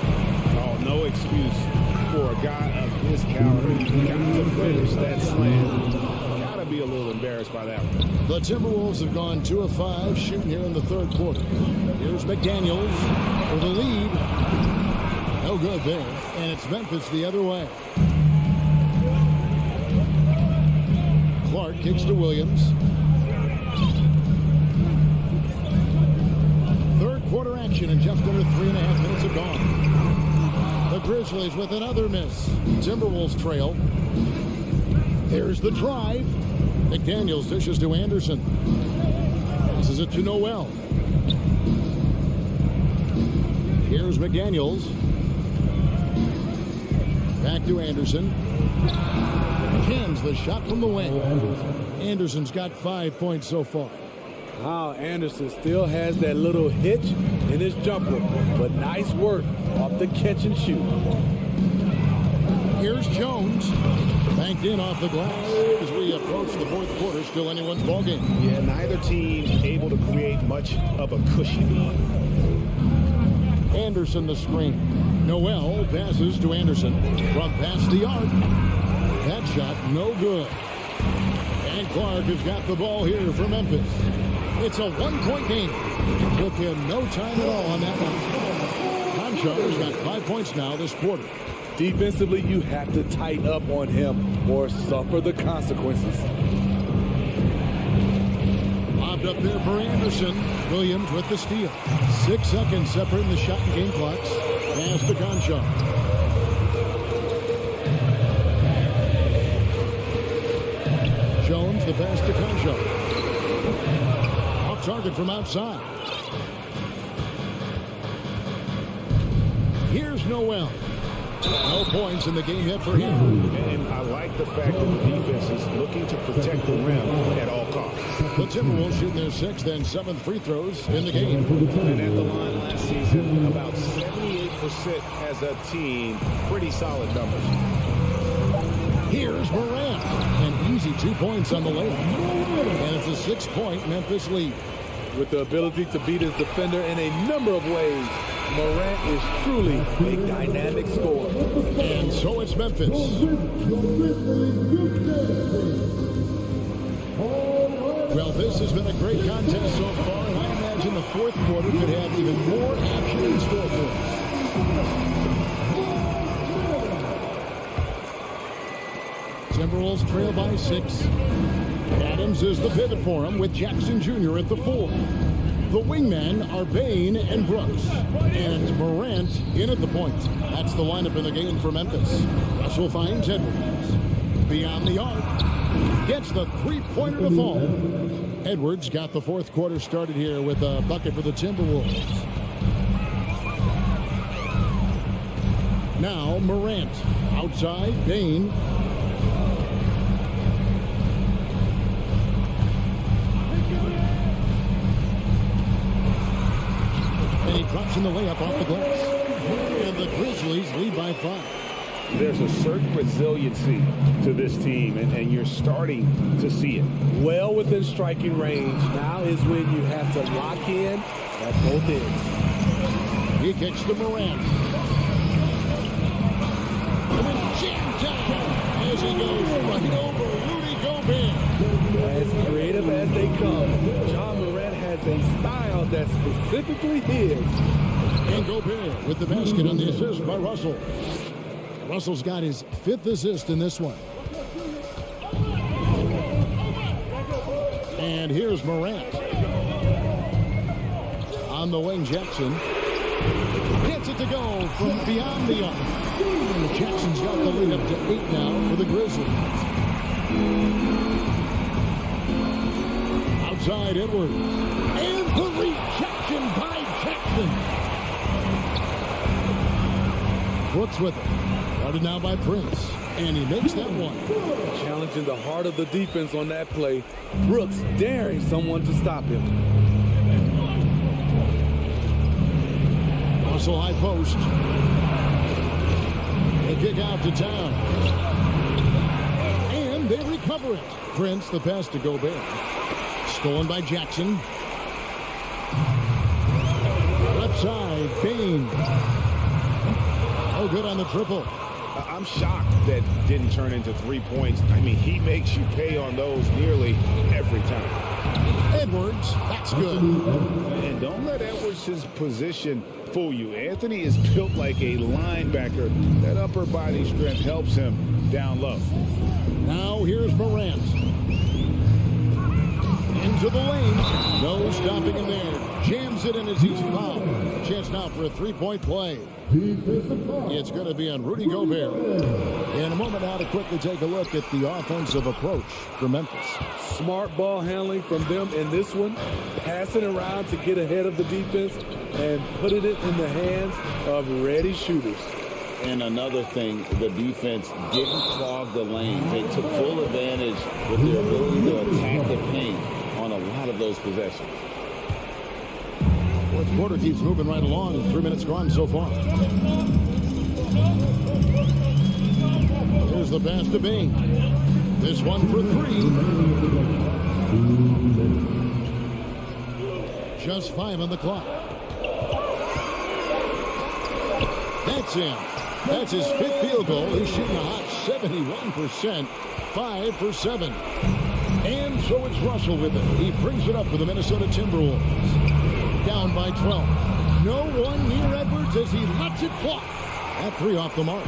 Oh, no excuse for a guy of his caliber. Got to finish that slam. Got to be a little embarrassed by that one. The Timberwolves have gone 2 of 5 shooting here in the third quarter. Here's McDaniels for the lead. No good there. And it's Memphis the other way. Clark kicks to Williams. Third quarter action in just under 3.5 minutes of gone. The Grizzlies with another miss. Timberwolves trail. There's the drive. McDaniels dishes to Anderson. Passes it to Noel. Here's McDaniels. Back to Anderson. Cans the shot from the wing. Anderson's got 5 points so far. Wow, Anderson still has that little hitch in his jumper, but nice work off the catch and shoot. Here's Jones. Banked in off the glass as we approach the fourth quarter. Still anyone's ballgame. Yeah, neither team able to create much of a cushion. Anderson the screen. Noel passes to Anderson from past the arc. That shot no good. And Clark has got the ball here for Memphis. It's a 1-point game. Took him no time at all on that one. Conchar's got 5 points now this quarter. Defensively, you have to tighten up on him or suffer the consequences. Lobbed up there for Anderson. Williams with the steal. 6 seconds separating the shot and game clocks. Pass to Conchar. Jones, the pass to Conchar. Off target from outside. Here's Noel. No points in the game yet for him. And I like the fact that the defense is looking to protect the rim at all costs. The Timberwolves shooting their 6th and 7th free throws in the game. And at the line last season, about 78% as a team. Pretty solid numbers. Here's Morant. An easy 2 points on the layup. And it's a 6-point Memphis lead. With the ability to beat his defender in a number of ways, Morant is truly a dynamic scorer. And so it's Memphis. Well, this has been a great contest so far, and I imagine the fourth quarter could have even more action in store for us. Timberwolves trail by 6. Adams is the pivot for him with Jackson Jr. at the 4. The wingmen are Bain and Brooks. And Morant in at the point. That's the lineup in the game for Memphis. Russell finds Edwards. Beyond the arc. Gets the three-pointer to fall. Edwards got the fourth quarter started here with a bucket for the Timberwolves. Now Morant. Outside, Bain. And he drops in the layup off the glass. And the Grizzlies lead by 5. There's a certain resiliency to this team, and you're starting to see it. Well within striking range. Now is when you have to lock in at both ends. He kicks to Morant. And then jammed down as he goes right over Rudy Gobert. As creative as they come, John Morant has a style that's specifically his. And Gobert with the basket on the assist by Russell. Russell's got his 5th assist in this one. And here's Morant. On the wing, Jackson. Gets it to go from beyond the arc. And Jackson's got the lead up to 8 now for the Grizzlies. Outside Edwards. And the rejection by Jackson. Brooks with it. Guarded now by Prince. And he makes that one. Challenging the heart of the defense on that play. Brooks daring someone to stop him. Russell high post. They kick out to Town. And they recover it. Prince, the pass to Gobert. Stolen by Jackson. Left side, Bain. Oh, good on the triple. I'm shocked that didn't turn into 3 points. I mean, he makes you pay on those nearly every time. Edwards, that's good. And don't let Edwards' position fool you. Anthony is built like a linebacker. That upper body strength helps him down low. Now here's Morant. Into the lane. No stopping him there. Jams it in as he's fouled. Chance now for a three-point play. It's going to be on Rudy Gobert. In a moment now to quickly take a look at the offensive approach for Memphis. Smart ball handling from them in this one. Passing around to get ahead of the defense and putting it in the hands of ready shooters. And another thing, the defense didn't clog the lanes. They took full advantage with their ability to attack the paint on a lot of those possessions. Fourth quarter keeps moving right along. 3 minutes gone so far. Here's the pass to Bain. This one for 3. Just 5 on the clock. That's in. That's his 5th field goal. He's shooting a hot 71%. 5 for 7. And so it's Russell with it. He brings it up for the Minnesota Timberwolves. Down by 12. No one near Edwards as he lets it fly. That 3 off the mark.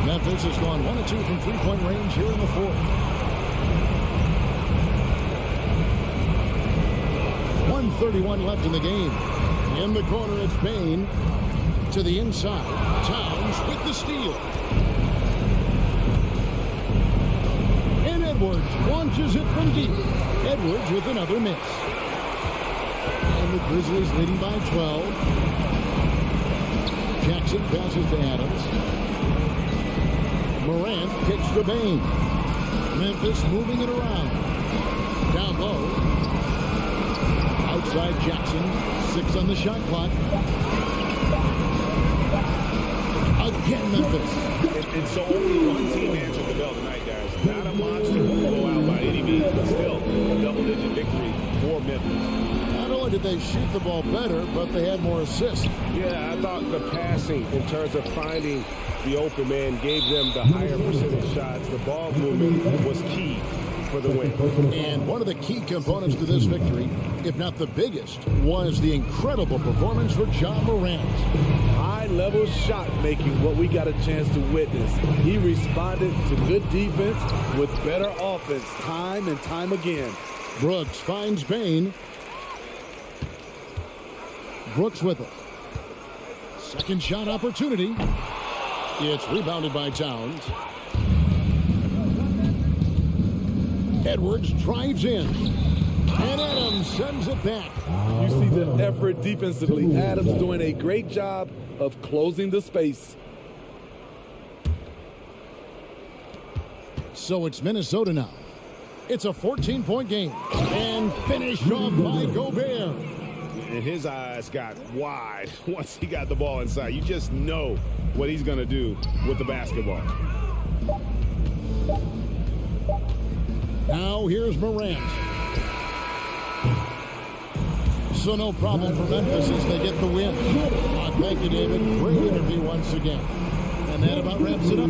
Memphis has gone 1 of 2 from three-point range here in the 4th. 1:31 left in the game. In the corner, it's Bain. To the inside. Towns with the steal. And Edwards launches it from deep. Edwards with another miss. And the Grizzlies leading by 12. Jackson passes to Adams. Morant kicks to Bain. Memphis moving it around. Down low. Outside Jackson. 6 on the shot clock. Again, Memphis. And so only one team answered the bell tonight, guys. Not a monster blowout by any means, but still a double-digit victory for Memphis. Not only did did they shoot the ball better, but they had more assists. Yeah, I thought the passing in terms of finding the open man gave them the higher percentage shots. The ball movement was key for the win. And one of the key components to this victory, if not the biggest, was the incredible performance for Ja Morant. High-level shot making, what we got a chance to witness. He responded to good defense with better offense time and time again. Brooks finds Bain. Brooks with it. Second shot opportunity. It's rebounded by Towns. Edwards drives in. And Adams sends it back. You see the effort defensively. Adams doing a great job of closing the space. So it's Minnesota now. It's a 14-point game. And finished off by Gobert. And his eyes got wide once he got the ball inside. You just know what he's going to do with the basketball. Now here's Morant. So no problem for Memphis as they get the win. Thank you, David. Great interview once again. And that about wraps it up.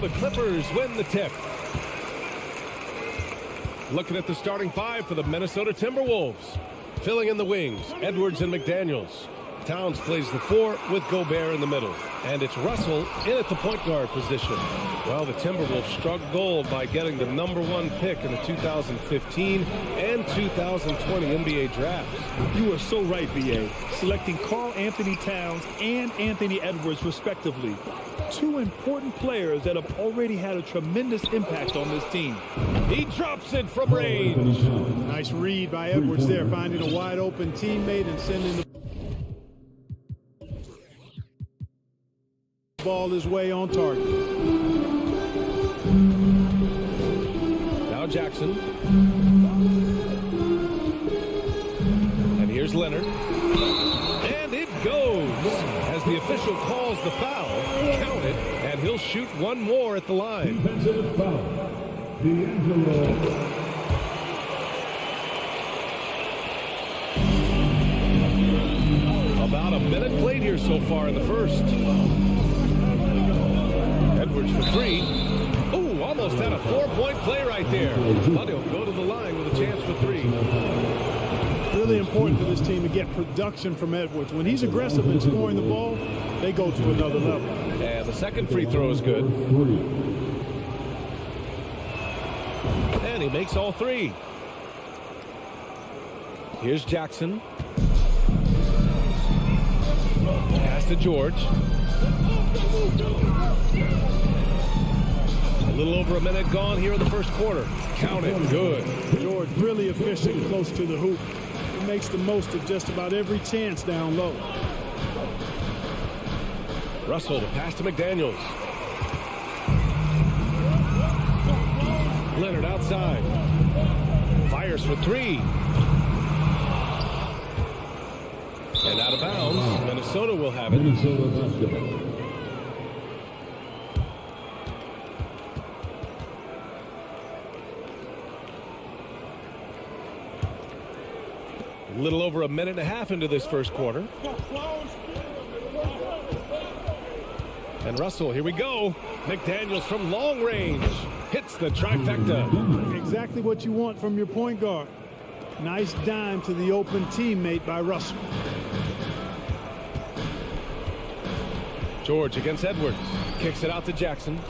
The Clippers win the tip. Looking at the starting five for the Minnesota Timberwolves. Filling in the wings, Edwards and McDaniels. Towns plays the four with Gobert in the middle. And it's Russell in at the point guard position. Well, the Timberwolves struck gold by getting the #1 pick in the 2015 and 2020 NBA drafts. You are so right, B.A. Selecting Karl Anthony Towns and Anthony Edwards, respectively. Two important players that have already had a tremendous impact on this team. He drops it from range. Nice read by Edwards there, finding a wide open teammate and sending the ball his way on target. Now Jackson. And here's Leonard. And it goes. As the official calls the foul, count it, and he'll shoot one more at the line. Defensive foul. About a minute played here so far in the first. Edwards for three. Ooh, almost had a 4-point play right there. But he'll go to the line with a chance for three. Really important for this team to get production from Edwards. When he's aggressive in scoring the ball, they go to another level. And the second free throw is good. And he makes all three. Here's Jackson. Pass to George. A little over a minute gone here in the first quarter. Count it. Good. George really efficient close to the hoop. He makes the most of just about every chance down low. Russell, the pass to McDaniels. Leonard outside. Fires for three. And out of bounds. Minnesota will have it. Minnesota basketball. A little over a minute and a half into this first quarter. And Russell, here we go. McDaniels from long range. Hits the trifecta. Exactly what you want from your point guard. Nice dime to the open teammate by Russell. George against Edwards. Kicks it out to Jackson.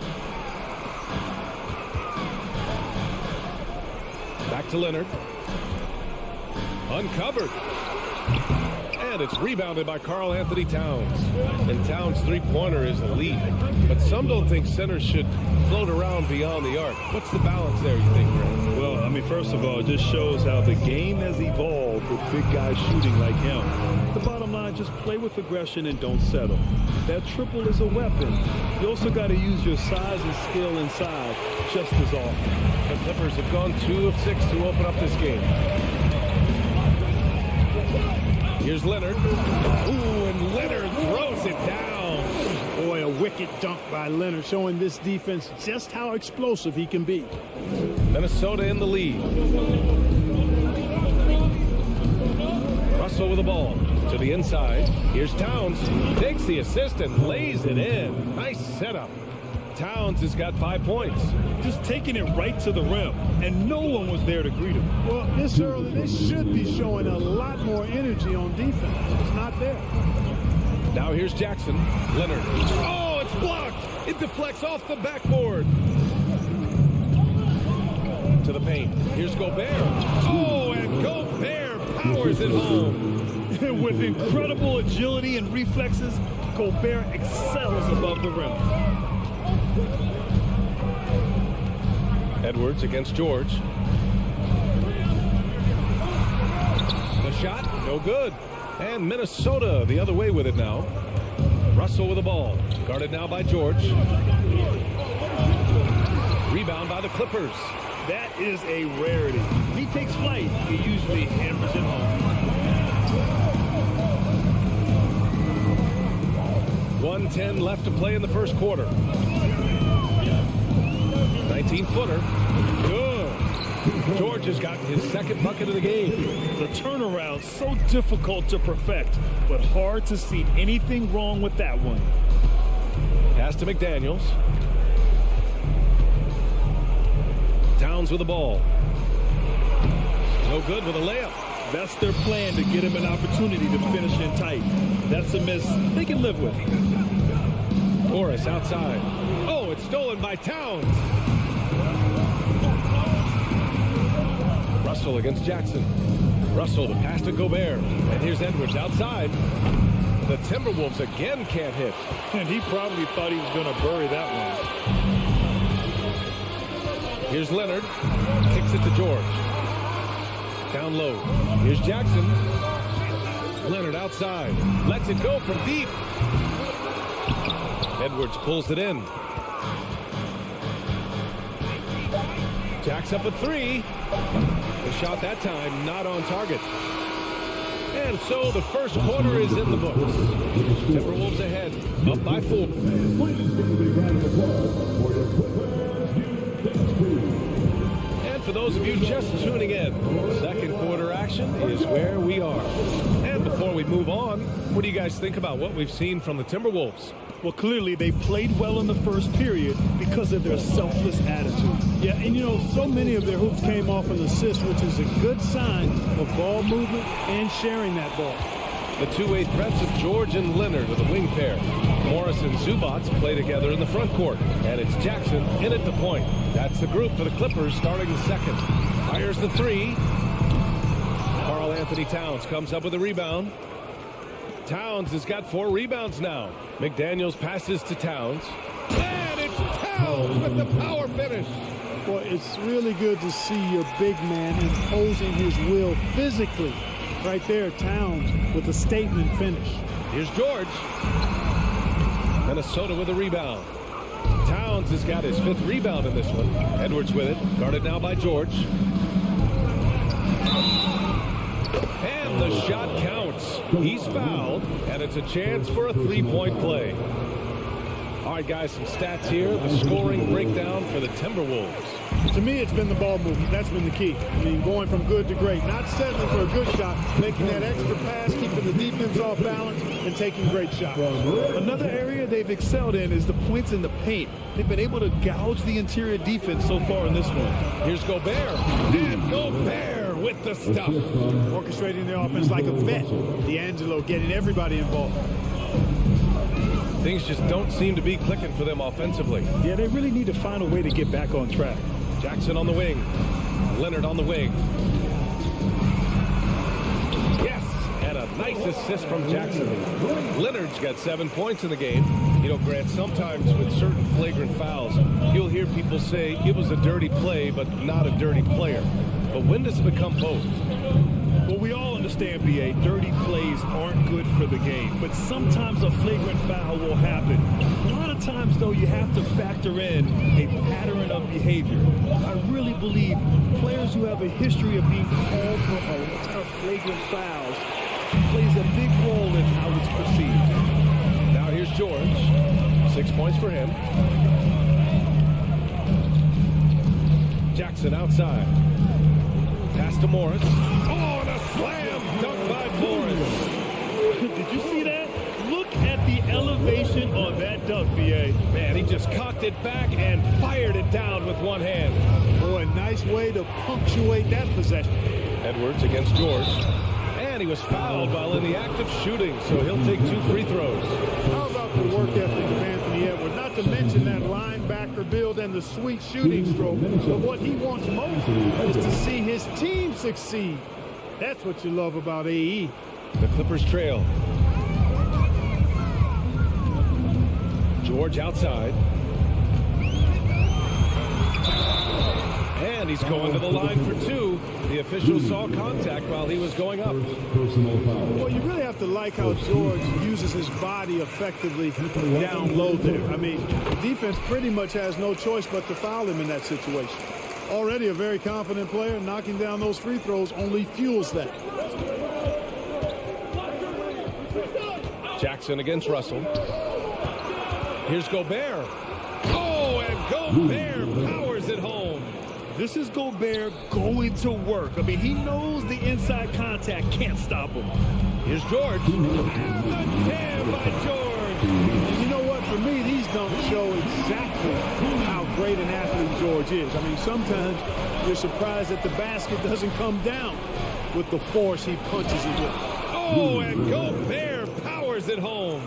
Back to Leonard. Uncovered. And it's rebounded by Karl Anthony Towns. And Towns' three-pointer is elite. But some don't think centers should float around beyond the arc. What's the balance there, you think, Grant? Well, I mean, first of all, it just shows how the game has evolved with big guys shooting like him. The bottom line, just play with aggression and don't settle. That triple is a weapon. You also got to use your size and skill inside just as often. The Clippers have gone 2 of 6 to open up this game. Here's Leonard. Ooh, and Leonard throws it down. Boy, a wicked dunk by Leonard, showing this defense just how explosive he can be. Minnesota in the lead. Russell with the ball to the inside. Here's Towns. Takes the assist and lays it in. Nice setup. Towns has got 5 points. Just taking it right to the rim, and no one was there to greet him. Well, this early, they should be showing a lot more energy on defense. It's not there. Now here's Jackson. Leonard. Oh, it's blocked. It deflects off the backboard. To the paint. Here's Gobert. Oh, and Gobert powers it home. With incredible agility and reflexes, Gobert excels above the rim. Edwards against George. The shot, no good. And Minnesota the other way with it now. Russell with the ball. Guarded now by George. Rebound by the Clippers. That is a rarity. He takes flight. He usually hammers it home. 1:10 left to play in the first quarter. 19-footer. Good. George has got his second bucket of the game. The turnaround so difficult to perfect, but hard to see anything wrong with that one. Pass to McDaniels. Towns with the ball. No good with a layup. That's their plan, to get him an opportunity to finish in tight. That's a miss they can live with. Morris outside. Oh, it's stolen by Towns. Russell against Jackson. Russell, the pass to Gobert. And here's Edwards outside. The Timberwolves again can't hit. And he probably thought he was going to bury that one. Here's Leonard. Kicks it to George. Down low. Here's Jackson. Leonard outside. Lets it go from deep. Edwards pulls it in. Jacks up a three. The shot that time not on target. And so the first quarter is in the books. Timberwolves ahead, up by 4. for those of you just tuning in. Second quarter action is where we are. And before we move on, what do you guys think about what we've seen from the Timberwolves? Well, clearly they played well in the first period because of their selfless attitude. Yeah, and you know, so many of their hoops came off an assist, which is a good sign of ball movement and sharing that ball. The two-way threats of George and Leonard are the wing pair. Morris and Zubats play together in the front court. And it's Jackson in at the point. That's the group for the Clippers starting the second. Fires the three. Karl Anthony Towns comes up with a rebound. Towns has got 4 rebounds now. McDaniels passes to Towns. And it's Towns with the power finish. Boy, it's really good to see your big man imposing his will physically. Right there, Towns with a statement finish. Here's George. Minnesota with a rebound. Towns has got his 5th rebound in this one. Edwards with it. Guarded now by George. And the shot counts. He's fouled, and it's a chance for a 3-point play. All right, guys, some stats here. The scoring breakdown for the Timberwolves. To me, it's been the ball movement. That's been the key. I mean, going from good to great. Not settling for a good shot, making that extra pass, keeping the defense off balance, and taking great shots. Another area they've excelled in is the points in the paint. They've been able to gouge the interior defense so far in this one. Here's Gobert. And Gobert with the stuff. Orchestrating the offense like a vet. D'Angelo getting everybody involved. Things just don't seem to be clicking for them offensively. Yeah, they really need to find a way to get back on track. Jackson on the wing. Leonard on the wing. Yes, and a nice assist from Jackson. Leonard's got 7 points in the game. You know, Grant, sometimes with certain flagrant fouls, you'll hear people say it was a dirty play, but not a dirty player. But when does it become both? Well, we all understand, B.A., dirty plays aren't good for the game, but sometimes a flagrant foul will happen. A lot of times, though, you have to factor in a pattern of behavior. I really believe players who have a history of being called for a lot of flagrant fouls plays a big role in how it's perceived. Now here's George. 6 points for him. Jackson outside. Pass to Morris. Oh, and a slam dunk by Morris. Did you see that? Look at the elevation on that dunk, B.A. Man, he just cocked it back and fired it down with one hand. Boy, nice way to punctuate that possession. Edwards against George. And he was fouled while in the act of shooting, so he'll take 2 free throws. How about the work ethic of Anthony Edwards? Not to mention that linebacker build and the sweet shooting stroke. But what he wants most is to see his team succeed. That's what you love about AE. The Clippers trail. George outside. And he's going to the line for 2. The official saw contact while he was going up. Well, you really have to like how George uses his body effectively down low there. I mean, the defense pretty much has no choice but to foul him in that situation. Already a very confident player, knocking down those free throws only fuels that. Jackson against Russell. Here's Gobert. Oh, and Gobert powers it home. This is Gobert going to work. I mean, he knows the inside contact can't stop him. Here's George. And the jam by George. And you know what? For me, these dunks show exactly how great an athlete George is. I mean, sometimes you're surprised that the basket doesn't come down with the force he punches it with. Oh, and Gobert powers it home.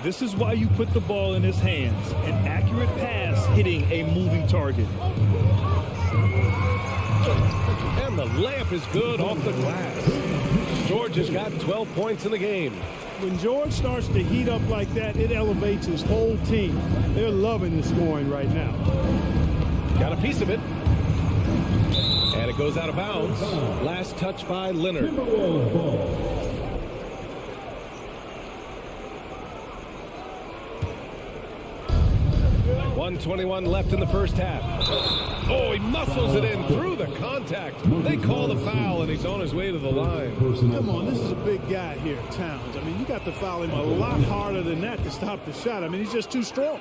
This is why you put the ball in his hands. An accurate pass hitting a moving target. And the layup is good off the glass. George has got 12 points in the game. When George starts to heat up like that, it elevates his whole team. They're loving the scoring right now. Got a piece of it. And it goes out of bounds. Last touch by Leonard. 1:21 left in the first half. Oh, he muscles it in through the contact. They call the foul, and he's on his way to the line. Come on, this is a big guy here, Towns. I mean, you got to foul him a lot harder than that to stop the shot. I mean, he's just too strong.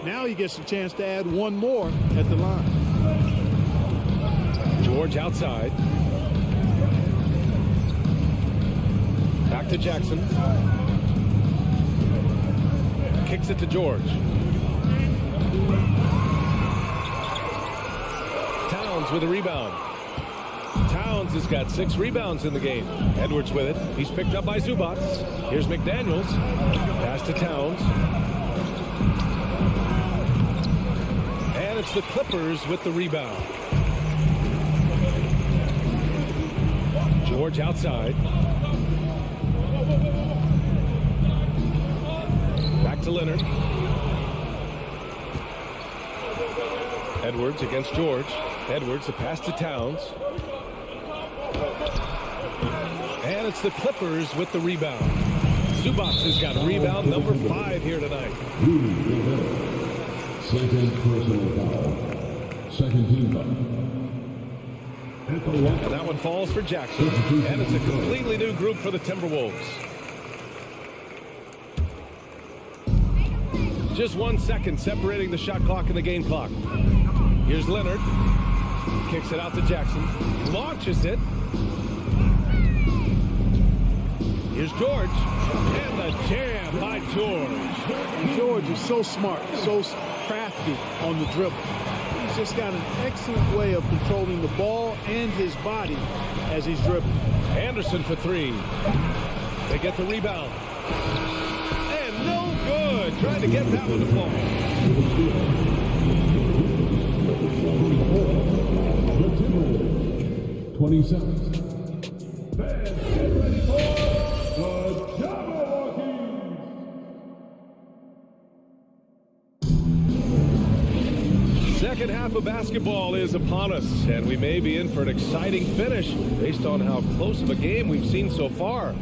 Now he gets a chance to add one more at the line. George outside. Back to Jackson. Kicks it to George. Towns with a rebound. Towns has got 6 rebounds in the game. Edwards with it. He's picked up by Zubats. Here's McDaniels. Pass to Towns. And it's the Clippers with the rebound. George outside. Back to Leonard. Edwards against George. Edwards, a pass to Towns. And it's the Clippers with the rebound. Zubats has got rebound number 5 here tonight. Second personal foul. Second team foul. And that one falls for Jackson. And it's a completely new group for the Timberwolves. Just 1 second separating the shot clock and the game clock. Here's Leonard. Kicks it out to Jackson. Launches it. Here's George. And the jam by George. George is so smart, so crafty on the dribble. He's just got an excellent way of controlling the ball and his body as he's dribbling. Anderson for 3. They get the rebound. And no good. Trying to get that one to fall. The Timberwolves, 27. Get ready for the Jabberwockies. Second half of basketball is upon us, and we may be in for an exciting finish based on how close of a game we've seen so far.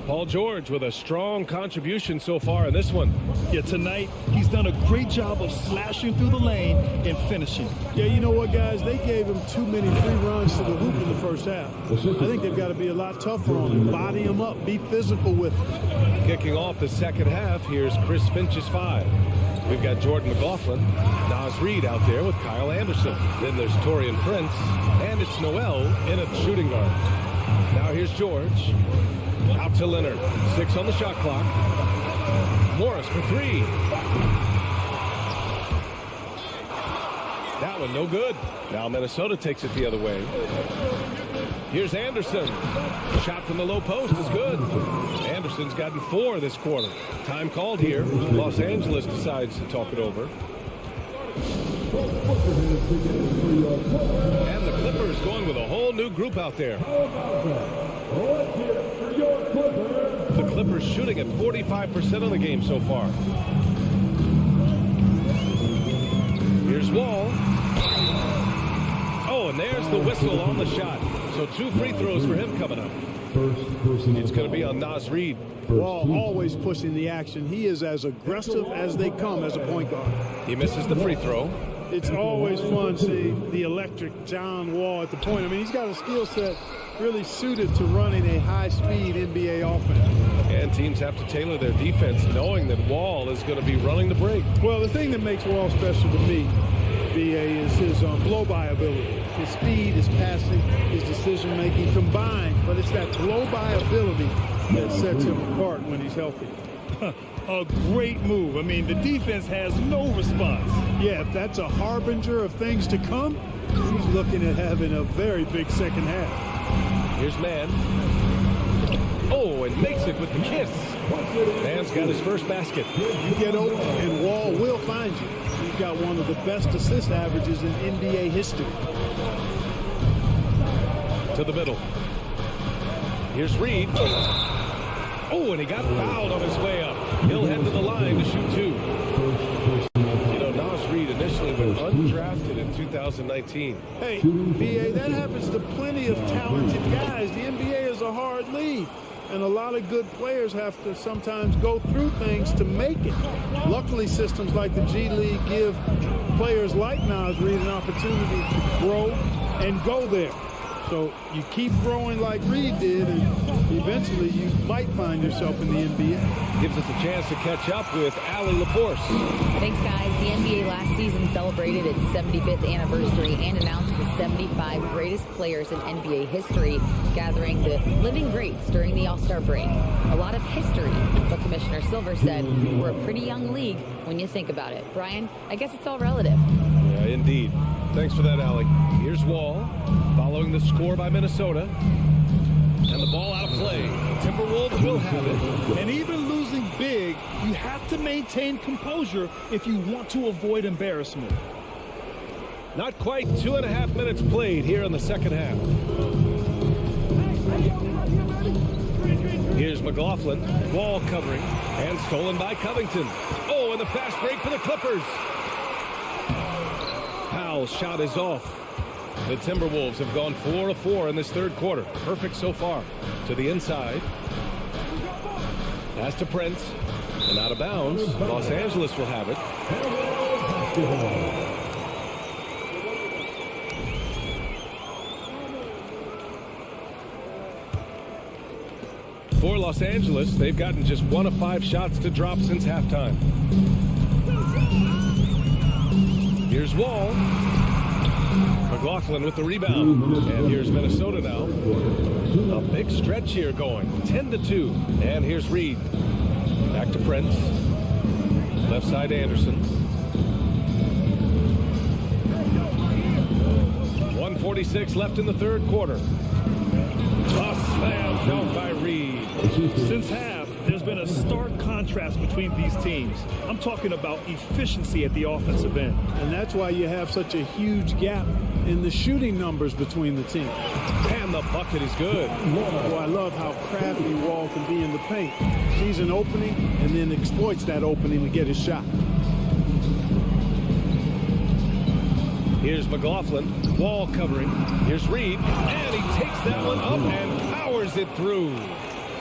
Paul George with a strong contribution so far in this one. Yeah, tonight he's done a great job of slashing through the lane and finishing. Yeah, you know what, guys? They gave him too many free runs to the hoop in the first half. I think they've got to be a lot tougher on him. Body him up. Be physical with him. Kicking off the second half, here's Chris Finch's 5. We've got Jordan McLaughlin, Nas Reed out there with Kyle Anderson. Then there's Torian Prince, and it's Noel in a shooting guard. Now here's George. Out to Leonard. 6 on the shot clock. Morris for 3. That one no good. Now Minnesota takes it the other way. Here's Anderson. Shot from the low post is good. Anderson's gotten 4 this quarter. Time called here. Los Angeles decides to talk it over. And the Clippers going with a whole new group out there. The Clippers shooting at 45% of the game so far. Here's Wall. Oh, and there's the whistle on the shot. So 2 free throws for him coming up. It's going to be on Nas Reed. Wall always pushing the action. He is as aggressive as they come as a point guard. He misses the free throw. It's always fun seeing the electric John Wall at the point. I mean, he's got a skill set really suited to running a high-speed NBA offense. And teams have to tailor their defense knowing that Wall is going to be running the break. Well, the thing that makes Wall special to me, BA, is his blow-by ability. His speed, his passing, his decision-making combined. But it's that blow-by ability that sets him apart when he's healthy. A great move. I mean, the defense has no response. Yeah, if that's a harbinger of things to come, he's looking at having a very big second half. Here's Mann. Oh, and makes it with the kiss. Mann's got his first basket. You get open, and Wall will find you. He's got one of the best assist averages in NBA history. To the middle. Here's Reed. Oh, and he got fouled on his way up. He'll head to the line to shoot 2. You know, Nas Reed initially went undrafted in 2019. Hey, BA, that happens to plenty of talented guys. The NBA is a hard league, and a lot of good players have to sometimes go through things to make it. Luckily, systems like the G League give players like Nas Reed an opportunity to grow and go there. So you keep growing like Reed did, and eventually you might find yourself in the NBA. Gives us a chance to catch up with Allie LaForce. Thanks, guys. The NBA last season celebrated its 75th anniversary and announced the 75 greatest players in NBA history, gathering the living greats during the All-Star break. A lot of history, but Commissioner Silver said we're a pretty young league when you think about it. Brian, I guess it's all relative. Yeah, indeed. Thanks for that, Allie. Here's Wall, following the score by Minnesota. And the ball out of play. Timberwolves will have it. And even losing big, you have to maintain composure if you want to avoid embarrassment. Not quite 2.5 minutes played here in the second half. Here's McLaughlin, Wall covering, and stolen by Covington. Oh, and the fast break for the Clippers. Powell's shot is off. The Timberwolves have gone 4 of 4 in this third quarter. Perfect so far. To the inside. Pass to Prince. And out of bounds. Los Angeles will have it. For Los Angeles, they've gotten just 1 of 5 shots to drop since halftime. Here's Wall. McLaughlin with the rebound. And here's Minnesota now. A big stretch here going. 10-2. And here's Reed. Back to Prince. Left side Anderson. 1:46 left in the third quarter. Toss slam dunk by Reed. Since half, there's been a stark contrast between these teams. I'm talking about efficiency at the offensive end. And that's why you have such a huge gap in the shooting numbers between the teams. And the bucket is good. Oh, I love how crafty Wall can be in the paint. Sees an opening and then exploits that opening to get his shot. Here's McLaughlin. Wall covering. Here's Reed. And he takes that one up and powers it through.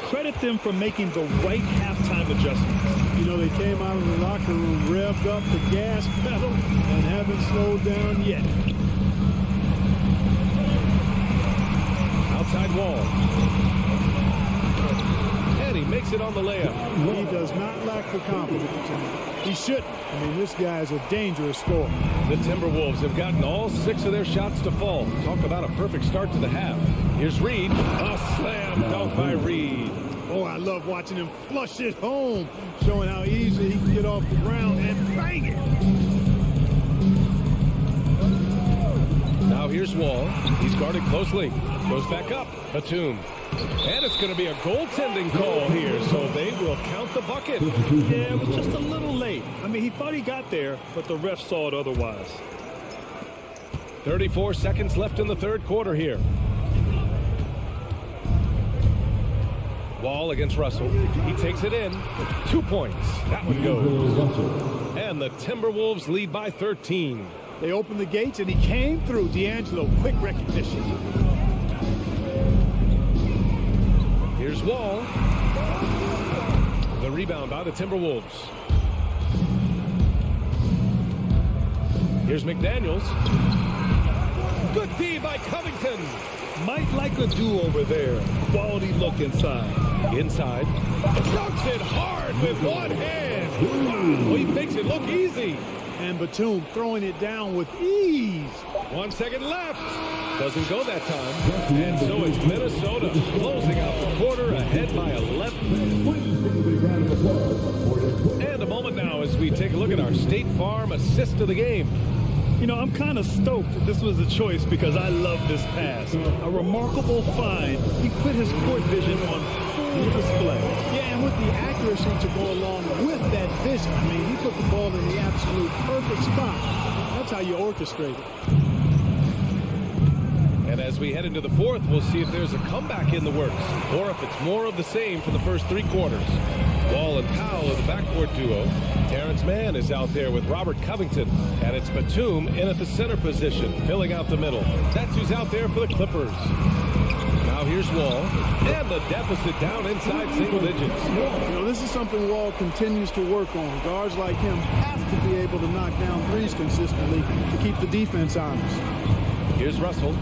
Credit them for making the right halftime adjustments. You know, they came out of the locker room, revved up the gas pedal, and haven't slowed down yet. Outside Wall. And he makes it on the layup. He does not lack the confidence. He shouldn't. I mean, this guy is a dangerous scorer. The Timberwolves have gotten all 6 of their shots to fall. Talk about a perfect start to the half. Here's Reed. A slam dunk by Reed. Oh, I love watching him flush it home, showing how easy he can get off the ground and bang it. Now here's Wall. He's guarded closely. Goes back up. Batum. And it's going to be a goaltending call here, so they will count the bucket. Yeah, it was just a little late. I mean, he thought he got there, but the ref saw it otherwise. 34 seconds left in the third quarter here. Wall against Russell. He takes it in. 2 points. That one goes. And the Timberwolves lead by 13. They opened the gates, and he came through. D'Angelo, quick recognition. Here's Wall. The rebound by the Timberwolves. Here's McDaniels. Good D by Covington. Might like a do-over there. Quality look inside. Inside. Dunks it hard with one hand. Wow, he makes it look easy. And Batum throwing it down with ease. 1 second left. Doesn't go that time. And so it's Minnesota closing out the quarter ahead by 11. And a moment now as we take a look at our State Farm assist of the game. You know, I'm kind of stoked that this was a choice because I love this pass. A remarkable find. He put his court vision on full display. Yeah, and with the accuracy to go along with that vision. I mean, he put the ball in the absolute perfect spot. That's how you orchestrate it. And as we head into the fourth, we'll see if there's a comeback in the works or if it's more of the same for the first 3 quarters. Wall and Powell are the backcourt duo. Terrence Mann is out there with Robert Covington. And it's Batum in at the center position, filling out the middle. That's who's out there for the Clippers. Now here's Wall. And the deficit down inside single digits. You know, this is something Wall continues to work on. Guards like him have to be able to knock down threes consistently to keep the defense honest. Here's Russell.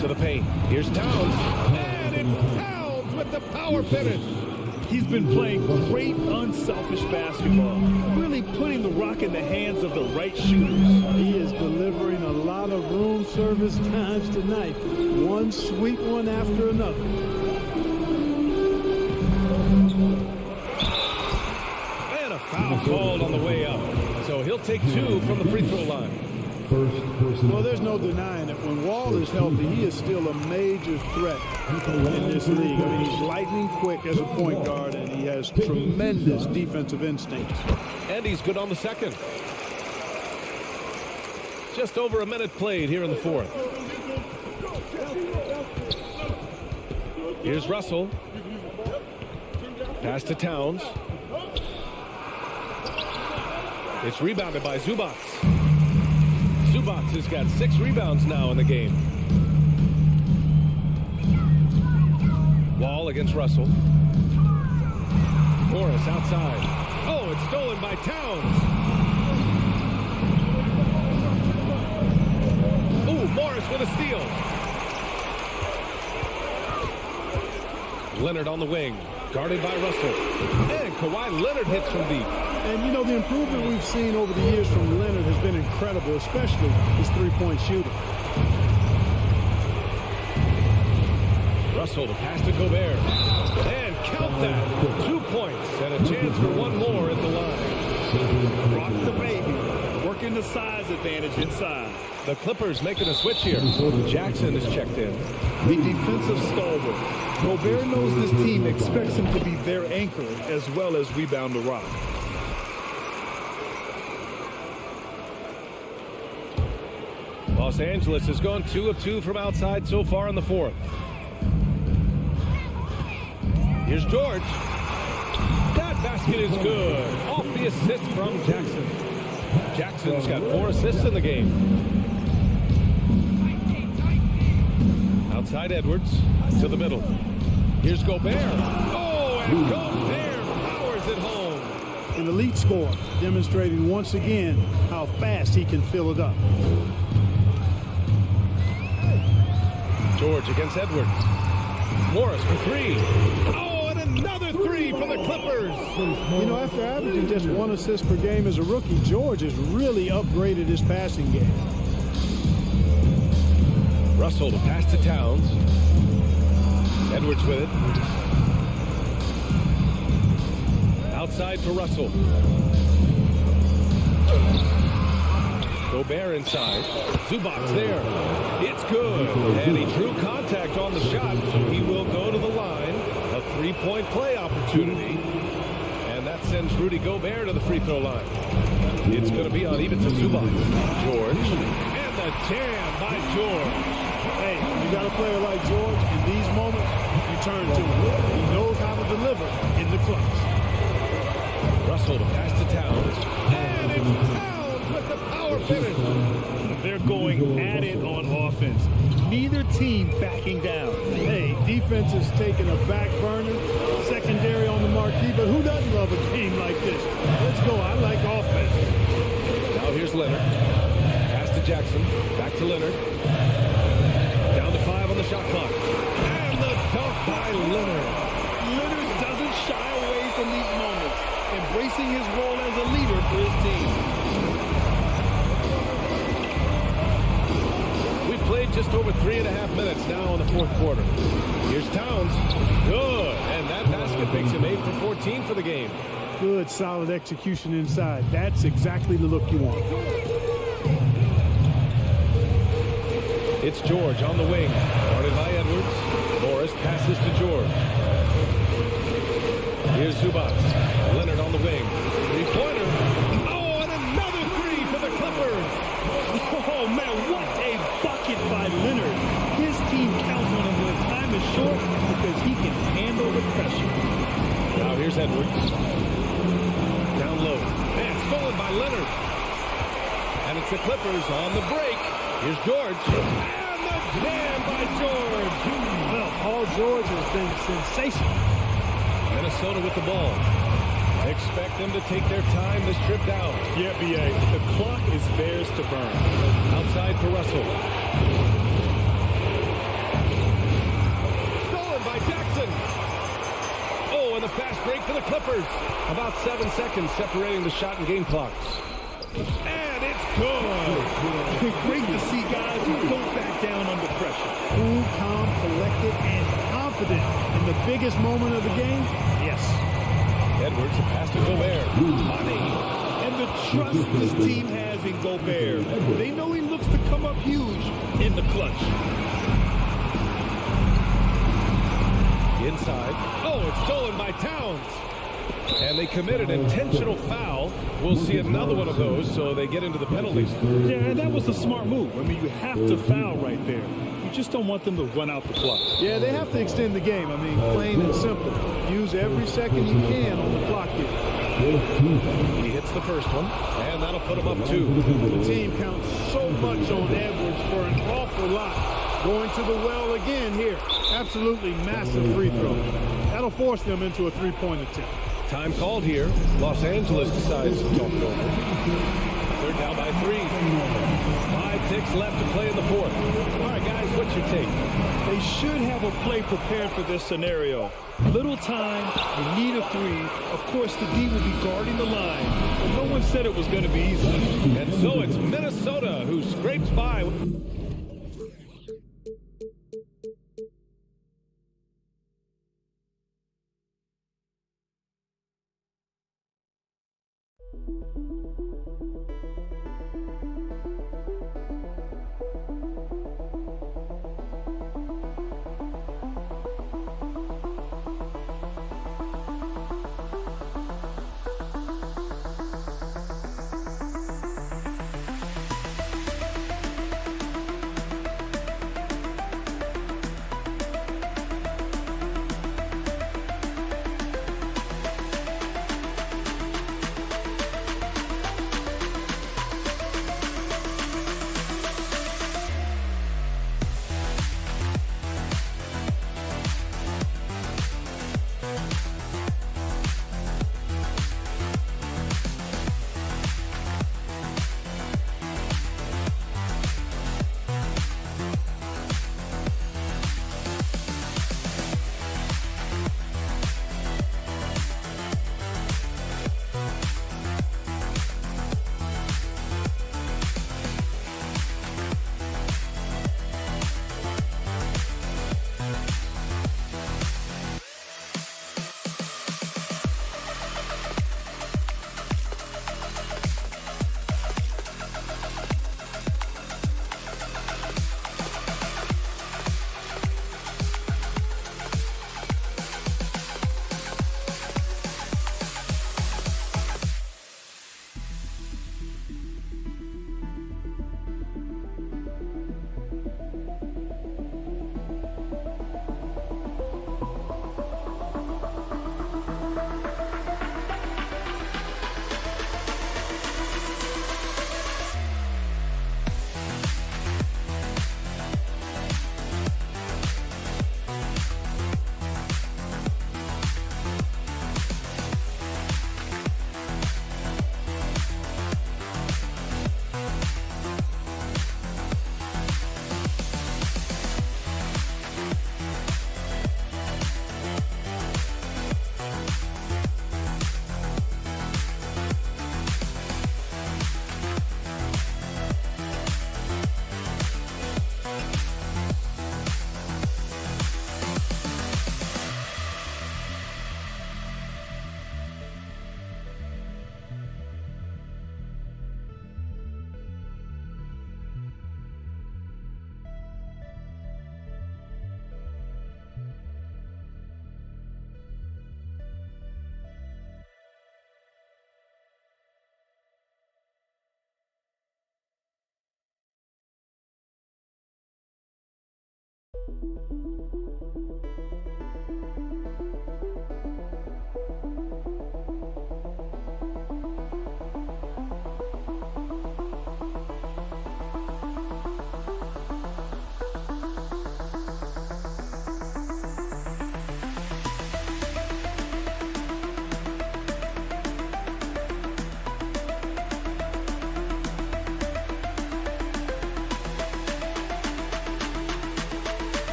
To the paint. Here's Towns. And it's Towns with the power finish. He's been playing great, unselfish basketball, really putting the rock in the hands of the right shooters. He is delivering a lot of room service times tonight. One sweet one after another. And a foul called on the way up. So he'll take 2 from the free throw line. Well, there's no denying it. When Wall is healthy, he is still a major threat in this league. I mean, he's lightning quick as a point guard, and he has tremendous defensive instincts. And he's good on the second. Just over a minute played here in the fourth. Here's Russell. Pass to Towns. It's rebounded by Zubats. Zubats has got 6 rebounds now in the game. Wall against Russell. Morris outside. Oh, it's stolen by Towns. Ooh, Morris with a steal. Leonard on the wing, guarded by Russell. And Kawhi Leonard hits from deep. And, you know, the improvement we've seen over the years from Leonard has been incredible, especially his three-point shooting. Russell to pass to Gobert. And count that. 2 points and a chance for one more at the line. Rock the baby. Working the size advantage inside. The Clippers making a switch here. Jackson is checked in. The defensive stalwart. Gobert knows this team expects him to be their anchor as well as rebound the rock. Los Angeles has gone 2 of 2 from outside so far in the fourth. Here's George. That basket is good. Off the assist from Jackson. Jackson's got 4 assists in the game. Outside Edwards to the middle. Here's Gobert. Oh, and Gobert powers it home. An elite scorer, demonstrating once again how fast he can fill it up. George against Edwards. Morris for 3. Oh, and another 3 for the Clippers. You know, after averaging just 1 assist per game as a rookie, George has really upgraded his passing game. Russell to pass to Towns. Edwards with it. Outside for Russell. Gobert inside. Zubats there. It's good. And he drew contact on the shot, so he will go to the line. A 3-point play opportunity. And that sends Rudy Gobert to the free throw line. It's going to be uneven to Zubats. George. And the jam by George. Hey, you got a player like George, in these moments, you turn to him. He knows how to deliver in the clutch. Russell to pass to Towns. And it's Towns with the power finish. They're going at it on offense. Neither team backing down. Hey, defense is taking a back burner, secondary on the marquee, but who doesn't love a game like this? Let's go. I like offense. Now here's Leonard. Pass to Jackson. Back to Leonard. Down to 5 on the shot clock. And the dunk by Leonard. Leonard doesn't shy away from these moments, embracing his role as a leader for his team. We've played just over 3.5 minutes now in the fourth quarter. Here's Towns. Good. And that basket makes him 8 for 14 for the game. Good, solid execution inside. That's exactly the look you want. It's George on the wing. Guarded by Edwards. Morris passes to George. Here's Zubats. Leonard on the wing. 3-pointer. Oh, and another 3 for the Clippers. Oh, man, what a bucket by Leonard. His team counts on him when time is short because he can handle the pressure. Now here's Edwards. Down low. Man, stolen by Leonard. And it's the Clippers on the break. Here's George. And the jam by George. Well, Paul George has been sensational. Minnesota with the ball. Expect them to take their time this trip down. Yeah, B.A. The clock is theirs to burn. Outside for Russell. break for the Clippers. About 7 seconds separating the shot and game clocks. And it's good. Great to see guys who don't back down under pressure. Cool, calm, collected, and confident in the biggest moment of the game. Yes. Edwards, a pass to Gobert. Money. And the trust this team has in Gobert. They know he looks to come up huge in the clutch. Inside. Oh, it's stolen by Towns. And they commit an intentional foul. We'll see another one of those, so they get into the penalties. Yeah, and that was a smart move. I mean, you have to foul right there. You just don't want them to run out the clock. Yeah, they have to extend the game. I mean, plain and simple. Use every second you can on the clock here. He hits the first one, and that'll put him up 2. The team counts so much on Edwards for an awful lot. Going to the well again here. Absolutely massive free throw. That'll force them into a three-point attempt. Time called here. Los Angeles decides to talk it over. They're down by 3. 5 ticks left to play in the fourth. All right, guys, what's your take? They should have a play prepared for this scenario. Little time, in need of 3. Of course, the D will be guarding the line. But no one said it was going to be easy. And so it's Minnesota who scrapes by.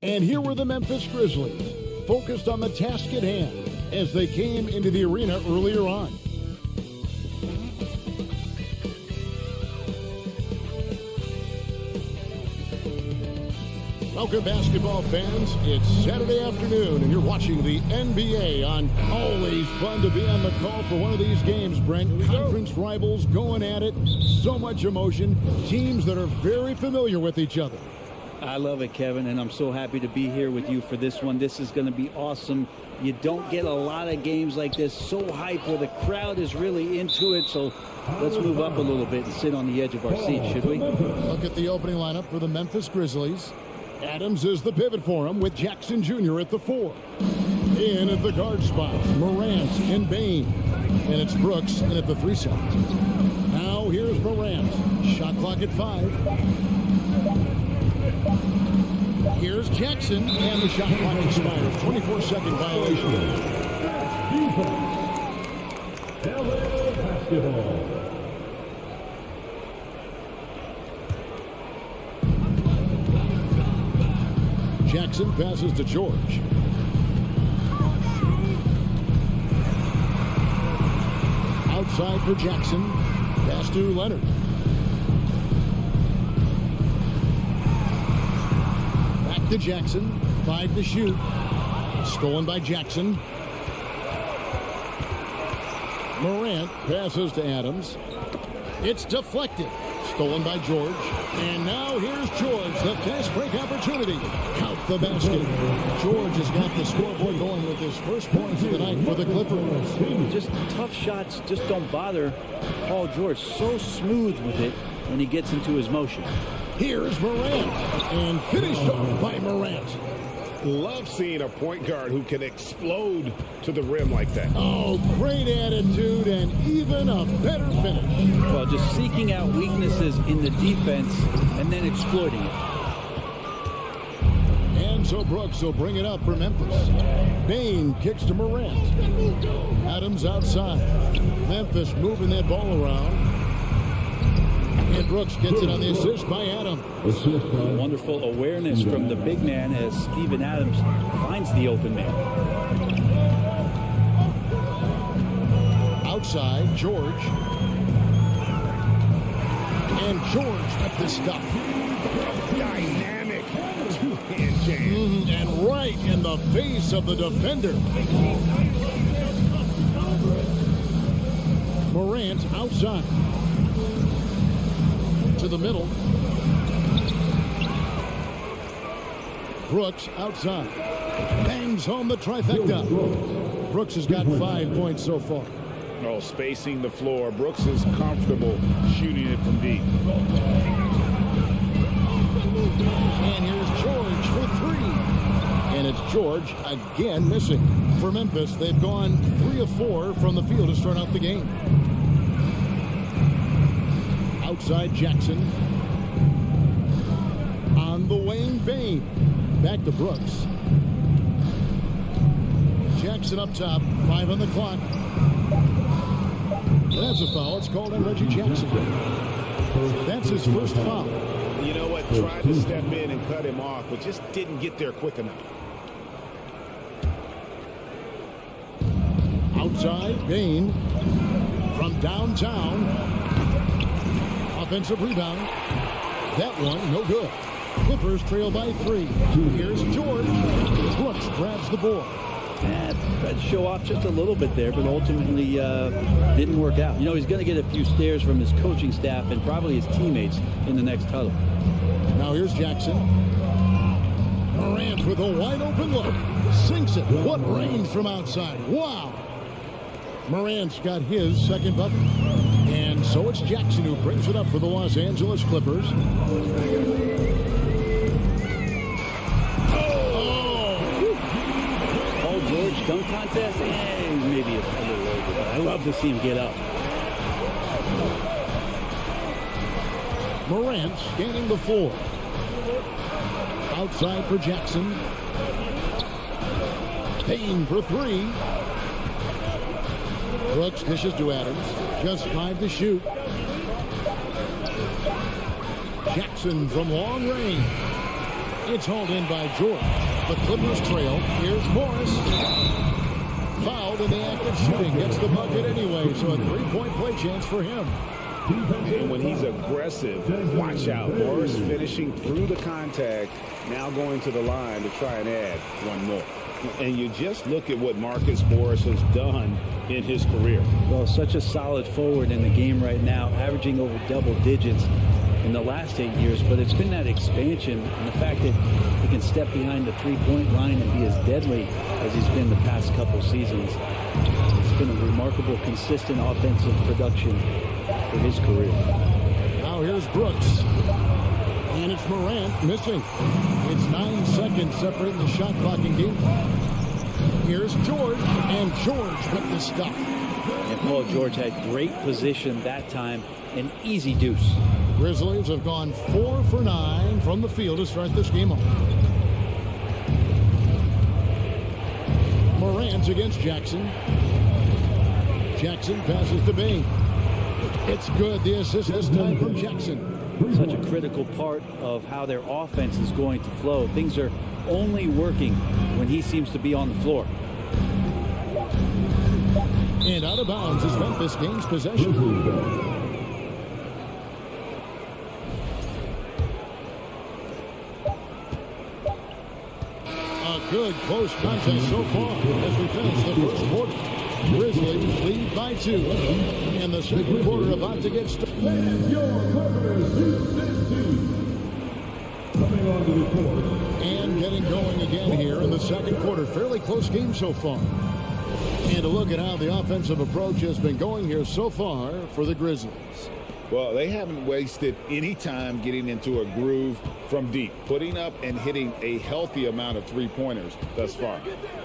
And here were the Memphis Grizzlies, focused on the task at hand as they came into the arena earlier on. Welcome, basketball fans. It's Saturday afternoon, and you're watching the NBA on. Always fun to be on the call for one of these games, Brent. Conference rivals going at it. So much emotion. Teams that are very familiar with each other. I love it, Kevin, and I'm so happy to be here with you for this one. This is going to be awesome. You don't get a lot of games like this, so hype, where the crowd is really into it. So let's move up a little bit and sit on the edge of our seat, should we? Look at the opening lineup for the Memphis Grizzlies. Adams is the pivot for him, with Jackson Jr. at the 4. In at the guard spots, Morant and Bain. And it's Brooks in at the 3 spot. Now here's Morant. Shot clock at 5. Here's Jackson, and the shot clock expires. 24-second violation. LA basketball. Jackson passes to George. Outside for Jackson. Pass to Leonard. Back to Jackson. 5 to shoot. Stolen by Jackson. Morant passes to Adams. It's deflected. Stolen by George. And now here's George, the fast break opportunity. Count the basket. George has got the scoreboard going with his first points of the night for the Clippers. Just tough shots just don't bother Paul George. So smooth with it when he gets into his motion. Here's Morant. And finished off by Morant. Love seeing a point guard who can explode to the rim like that. Oh, great attitude and even a better finish. Well, just seeking out weaknesses in the defense and then exploiting it. And And so Brooks will bring it up for Memphis. Bain kicks to Morant. Adams outside. Memphis moving that ball around. And Brooks gets it on the assist by Adam. Wonderful awareness from the big man as Steven Adams finds the open man. Outside, George. And George with the stuff. Dynamic two-hand jam. And right in the face of the defender. Morant outside. To the middle. Brooks outside. Bangs home the trifecta. Brooks has got 5 points so far. Oh, spacing the floor. Brooks is comfortable shooting it from deep. And here's George for three. And it's George again missing. For Memphis, they've gone 3 of 4 from the field to start out the game. Outside Jackson. On the wing, Bain. Back to Brooks. Jackson up top. 5 on the clock. And that's a foul. It's called on Reggie Jackson. That's his first foul. You know what? Tried to step in and cut him off, but just didn't get there quick enough. Outside, Bain. From downtown. Offensive rebound. That one, no good. Clippers trail by 3. Here's George. Brooks grabs the board. Tried to show off just a little bit there, but ultimately didn't work out. You know, he's going to get a few stares from his coaching staff and probably his teammates in the next huddle. Now here's Jackson. Morant with a wide open look. Sinks it. What range from outside. Wow. Morant's got his second bucket. And so it's Jackson who brings it up for the Los Angeles Clippers. George dunk contest, maybe a little over, but I love to see him get up. Morant scanning the floor. Outside for Jackson. Payne for 3. Brooks dishes to Adams. Just 5 to shoot. Jackson from long range. It's hauled in by George. The Clippers trail. Here's Morris. Fouled in the act of shooting. Gets the bucket anyway, so a 3-point play chance for him. And when he's aggressive, watch out. Morris finishing through the contact, now going to the line to try and add one more. And you just look at what Marcus Morris has done in his career. Well, such a solid forward in the game right now, averaging over double digits in the last 8 years, but it's been that expansion and the fact that he can step behind the three-point line and be as deadly as he's been the past couple seasons. It's been a remarkable, consistent offensive production for his career. Now here's Brooks. And it's Morant missing. It's 9 seconds separating the shot clock and game clock. Here's George, and George with the stuff. And Paul George had great position that time, an easy deuce. Grizzlies have gone 4 for 9 from the field to start this game off. Morant against Jackson. Jackson passes to Bain. It's good. The assist this time from Jackson. Such a critical part of how their offense is going to flow. Things are only working when he seems to be on the floor. And out of bounds as Memphis gains possession. A good close contest so far as we finish the first quarter. Grizzlies lead by 2. And the second quarter about to get started. And getting going again here in the second quarter. Fairly close game so far. And to look at how the offensive approach has been going here so far for the Grizzlies. Well, they haven't wasted any time getting into a groove from deep, putting up and hitting a healthy amount of three-pointers thus far.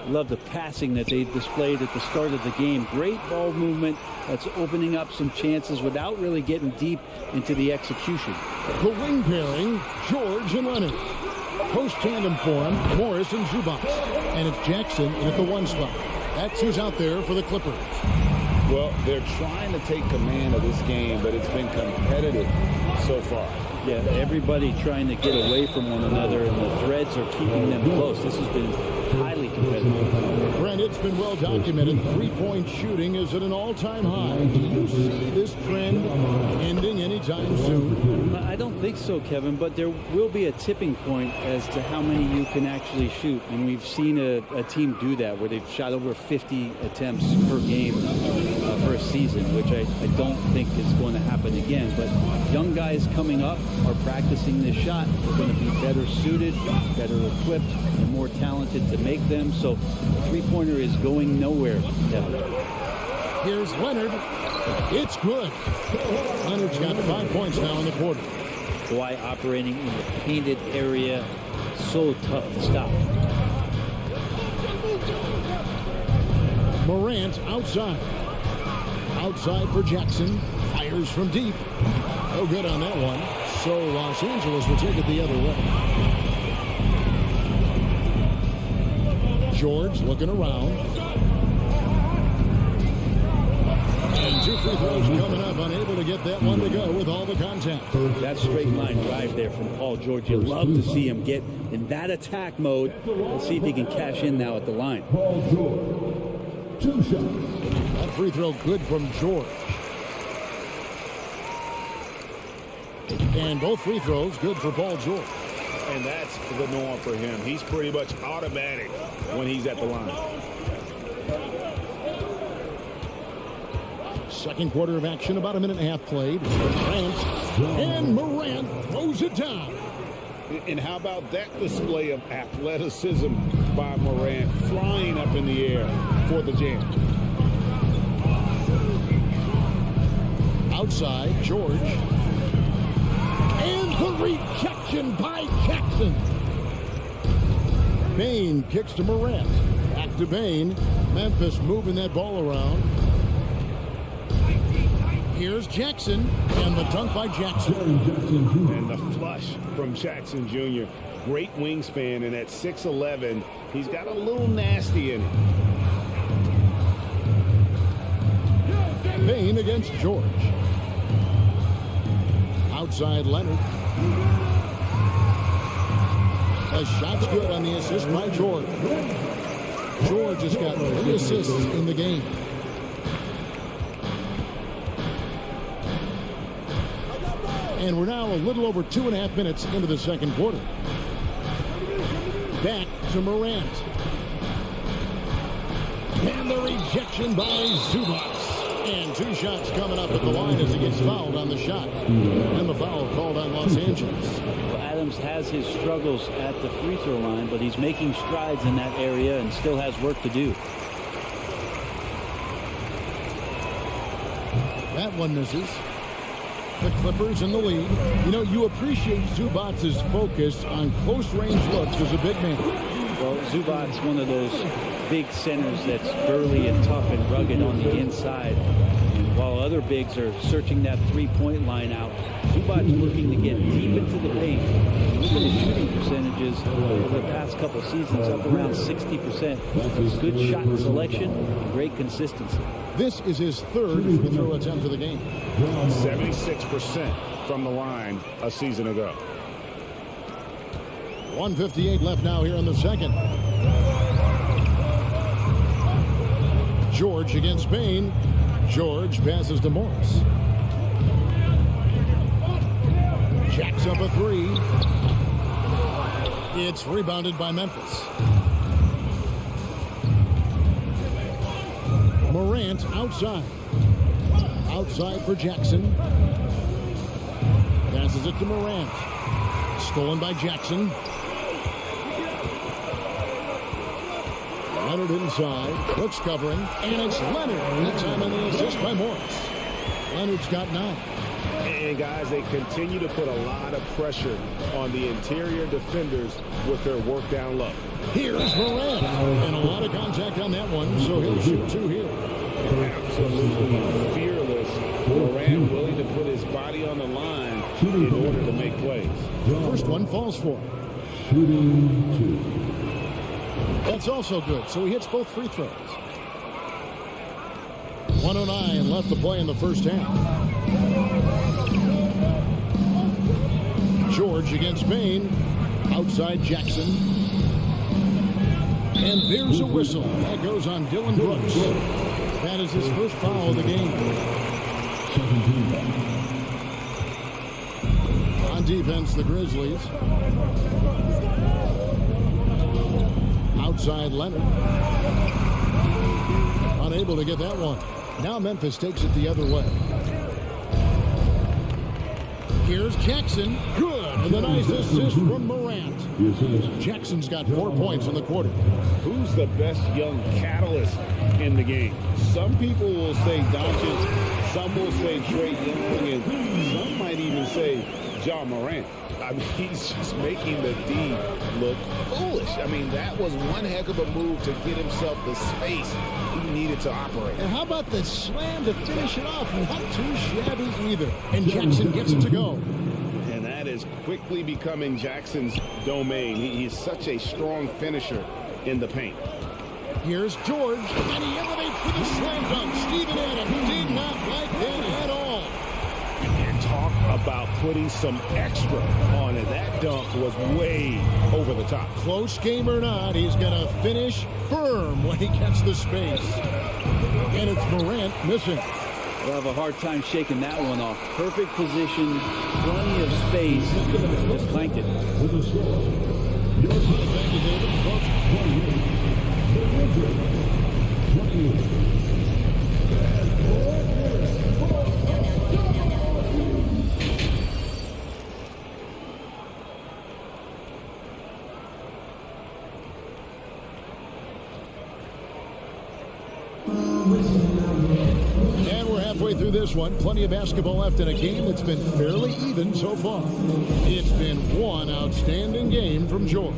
Love the passing that they displayed at the start of the game. Great ball movement that's opening up some chances without really getting deep into the execution. The wing pairing, George and Leonard. Post tandem for him, Morris and Zubac. And it's Jackson in at the 1 spot. That's who's out there for the Clippers. Well, they're trying to take command of this game, but it's been competitive so far. Yeah, everybody trying to get away from one another, and the threads are keeping them close. This has been highly competitive. Brent, it's been well documented. Three-point shooting is at an all-time high. Do you see this trend ending anytime soon? I don't think so, Kevin, but there will be a tipping point as to how many you can actually shoot. And we've seen a team do that, where they've shot over 50 attempts per game for a season, which I don't think is going to happen again. But young guys coming up are practicing this shot. They're going to be better suited, better equipped, and more talented to make them. So the three-pointer is going nowhere, Kevin. Here's Leonard. It's good. Leonard's got 5 points now in the quarter. Kawhi operating in the painted area. So tough to stop. Morant outside. Outside for Jackson. Fires from deep. No good on that one. So Los Angeles will take it the other way. George looking around. And 2 free throws coming up. Unable to get that one to go with all the contact. That straight line drive there from Paul George. You love to see him get in that attack mode. Let's see if he can cash in now at the line. Paul George. 2 shots. That free throw good from George. And both free throws good for Paul George. And that's the norm for him. He's pretty much automatic when he's at the line. Second quarter of action, about a minute and a half played. And Morant throws it down. And how about that display of athleticism by Morant, flying up in the air for the jam. Outside, George. And the rejection by Jackson. Bain kicks to Morant. Back to Bain. Memphis moving that ball around. Here's Jackson, and the dunk by Jackson. And the flush from Jackson Jr. Great wingspan, and at 6'11", he's got a little nasty in it. Bain against George. Outside Leonard. A shot's good on the assist by George. George has got 3 assists in the game. And we're now a little over 2.5 minutes into the second quarter. Back to Morant. And the rejection by Zubac. And 2 shots coming up at the line as he gets fouled on the shot. And the foul called on Los Angeles. Well, Adams has his struggles at the free throw line, but he's making strides in that area and still has work to do. That one misses. The Clippers in the lead. You know, you appreciate Zubac's focus on close-range looks as a big man. Well, Zubac's one of those big centers that's burly and tough and rugged on the inside. And while other bigs are searching that three-point line out, Zubac's working to get deep into the paint. Look at his shooting percentages over the past couple seasons, up around 60%. Good shot selection and great consistency. This is his 3rd free throw attempt of the game. 76% from the line a season ago. 1:58 left now here in the second. George against Bain. George passes to Morris. Jacks up a 3. It's rebounded by Memphis. Morant outside. Outside for Jackson. Passes it to Morant. Stolen by Jackson. Leonard inside. Looks covering. And it's Leonard. That time on the assist by Morris. Leonard's got 9. And guys, they continue to put a lot of pressure on the interior defenders with their work down low. Here's Morant. And a lot of contact on that one, so he'll shoot 2 here. Absolutely fearless. Morant willing to put his body on the line in order to make plays. First one falls for him. Shooting 2. That's also good, so he hits both free throws. 109 left to play in the first half. George against Payne. Outside Jackson. And there's a whistle. That goes on Dylan Brooks. That is his first foul of the game. 17. On defense, the Grizzlies. Outside Leonard. Unable to get that one. Now Memphis takes it the other way. Here's Jackson. Good. And a nice assist from Morant. Jackson's got 4 points in the quarter. Who's the best young catalyst in the game? Some people will say Doncic, some will say Trae Young, and some might even say Ja Morant. I mean, he's just making the D look foolish. I mean, that was one heck of a move to get himself the space he needed to operate. And how about the slam to finish it off? Not too shabby either. And Jackson gets it to go. And that is quickly becoming Jackson's domain. He's such a strong finisher in the paint. Here's George, and he elevates for the slam dunk. Steven Adams did not like that at all. And talk about putting some extra on it. That dunk was way over the top. Close game or not, he's going to finish firm when he gets the space. And it's Morant missing. We'll have a hard time shaking that one off. Perfect position, plenty of space. Just clanked it. With the score. Thank you, David. 28. And we're halfway through this one. Plenty of basketball left in a game that's been fairly even so far. It's been one outstanding game from George.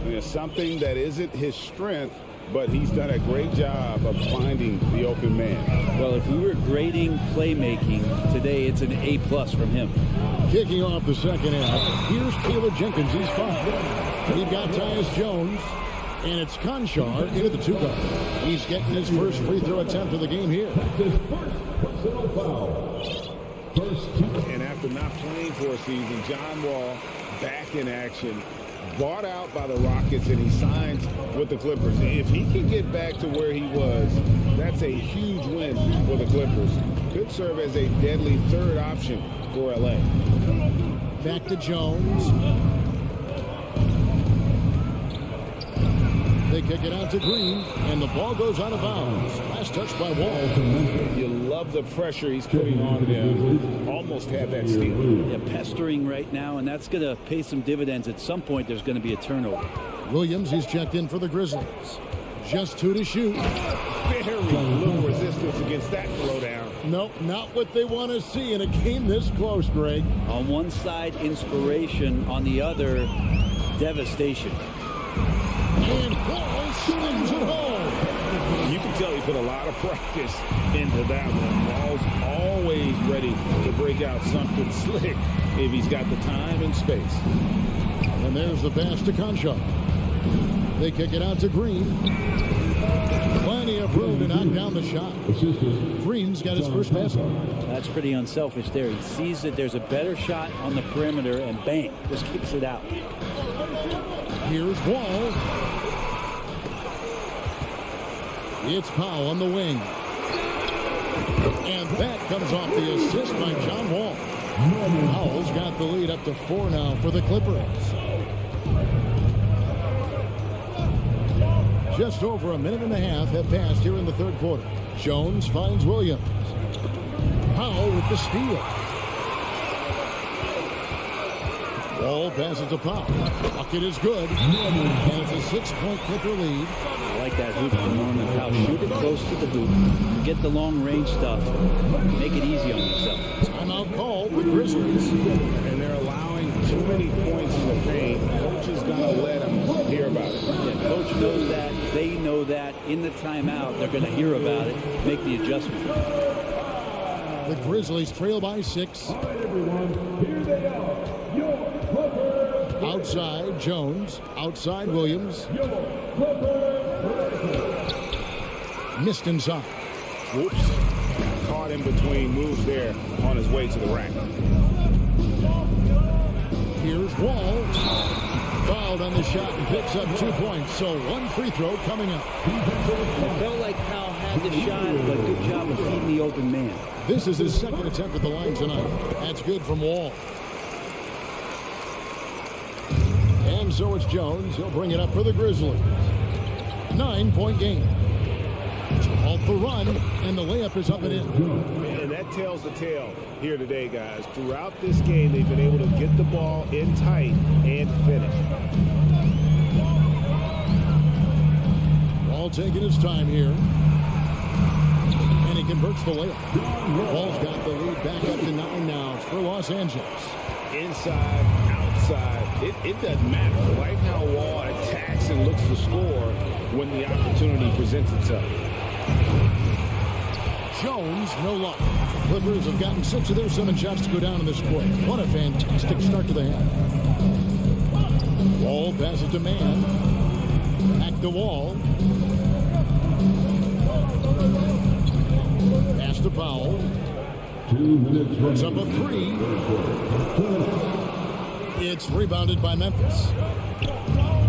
It's something that isn't his strength, but he's done a great job of finding the open man. Well, if we were grading playmaking today, it's an A+ from him. Kicking off the second half. Here's Caleb Jenkins. He's fouled. We've got Tyus Jones. And it's Conchar into the 2-guard. He's getting his first free throw attempt of the game here. His first personal foul. And after not playing for a season, John Wall back in action, bought out by the Rockets, and he signs with the Clippers. If he can get back to where he was, that's a huge win for the Clippers. Could serve as a deadly third option for LA. Back to Jones. They kick it out to Green, and the ball goes out of bounds. Last touch by Wall. You love the pressure he's putting on them. Almost had that steal. Yeah, pestering right now, and that's going to pay some dividends. At some point, there's going to be a turnover. Williams, he's checked in for the Grizzlies. Just 2 to shoot. Very little resistance against that throwdown. Nope, not what they want to see in a game this close, Greg. On one side, inspiration. On the other, devastation. And Wall slings it home. You can tell he put a lot of practice into that one. Wall's always ready to break out something slick if he's got the time and space. And there's the pass to Conchar. They kick it out to Green. Plenty of room to knock down the shot. Green's got his first basket. That's pretty unselfish there. He sees that there's a better shot on the perimeter, and bang, just kicks it out. Here's Wall. It's Powell on the wing. And that comes off the assist by John Wall. Powell's got the lead up to 4 now for the Clippers. Just over a minute and a half have passed here in the third quarter. Jones finds Williams. Powell with the steal. Wall passes to Powell. Bucket is good. And it's a 6-point Clipper lead. I like that hoop from Norman Powell. Shoot it close to the hoop. Get the long range stuff. Make it easy on yourself. Timeout call, the Grizzlies. And they're allowing too many points in the paint. Coach is going to let them hear about it. Yeah, coach knows that. They know that. In the timeout, they're going to hear about it. Make the adjustment. The Grizzlies trail by 6. All right, everyone. Here they are. Your Clippers Outside Jones. Outside Williams. Missed inside. Whoops. Got caught in between moves there on his way to the rack. Here's Wall. Fouled on the shot and picks up 2 points. So one free throw coming up. It felt like Powell had the shot, but good job of feeding the open man. This is his second attempt at the line tonight. That's good from Wall. And so it's Jones. He'll bring it up for the Grizzlies. 9-point game. Halt the run, and the layup is up and in. And that tells the tale here today, guys. Throughout this game, they've been able to get the ball in tight and finish. Wall taking his time here. And he converts the layup. Wall's got the lead back up to 9 now for Los Angeles. Inside, outside, it doesn't matter. I like how Wall attacks and looks to score when the opportunity presents itself. Jones, no luck. Clippers have gotten 6 of their 7 shots to go down in this quarter. What a fantastic start to the half. Wall passes to Man. Back to Wall. Pass to Powell. 2 minutes. Puts up a 3. It's rebounded by Memphis.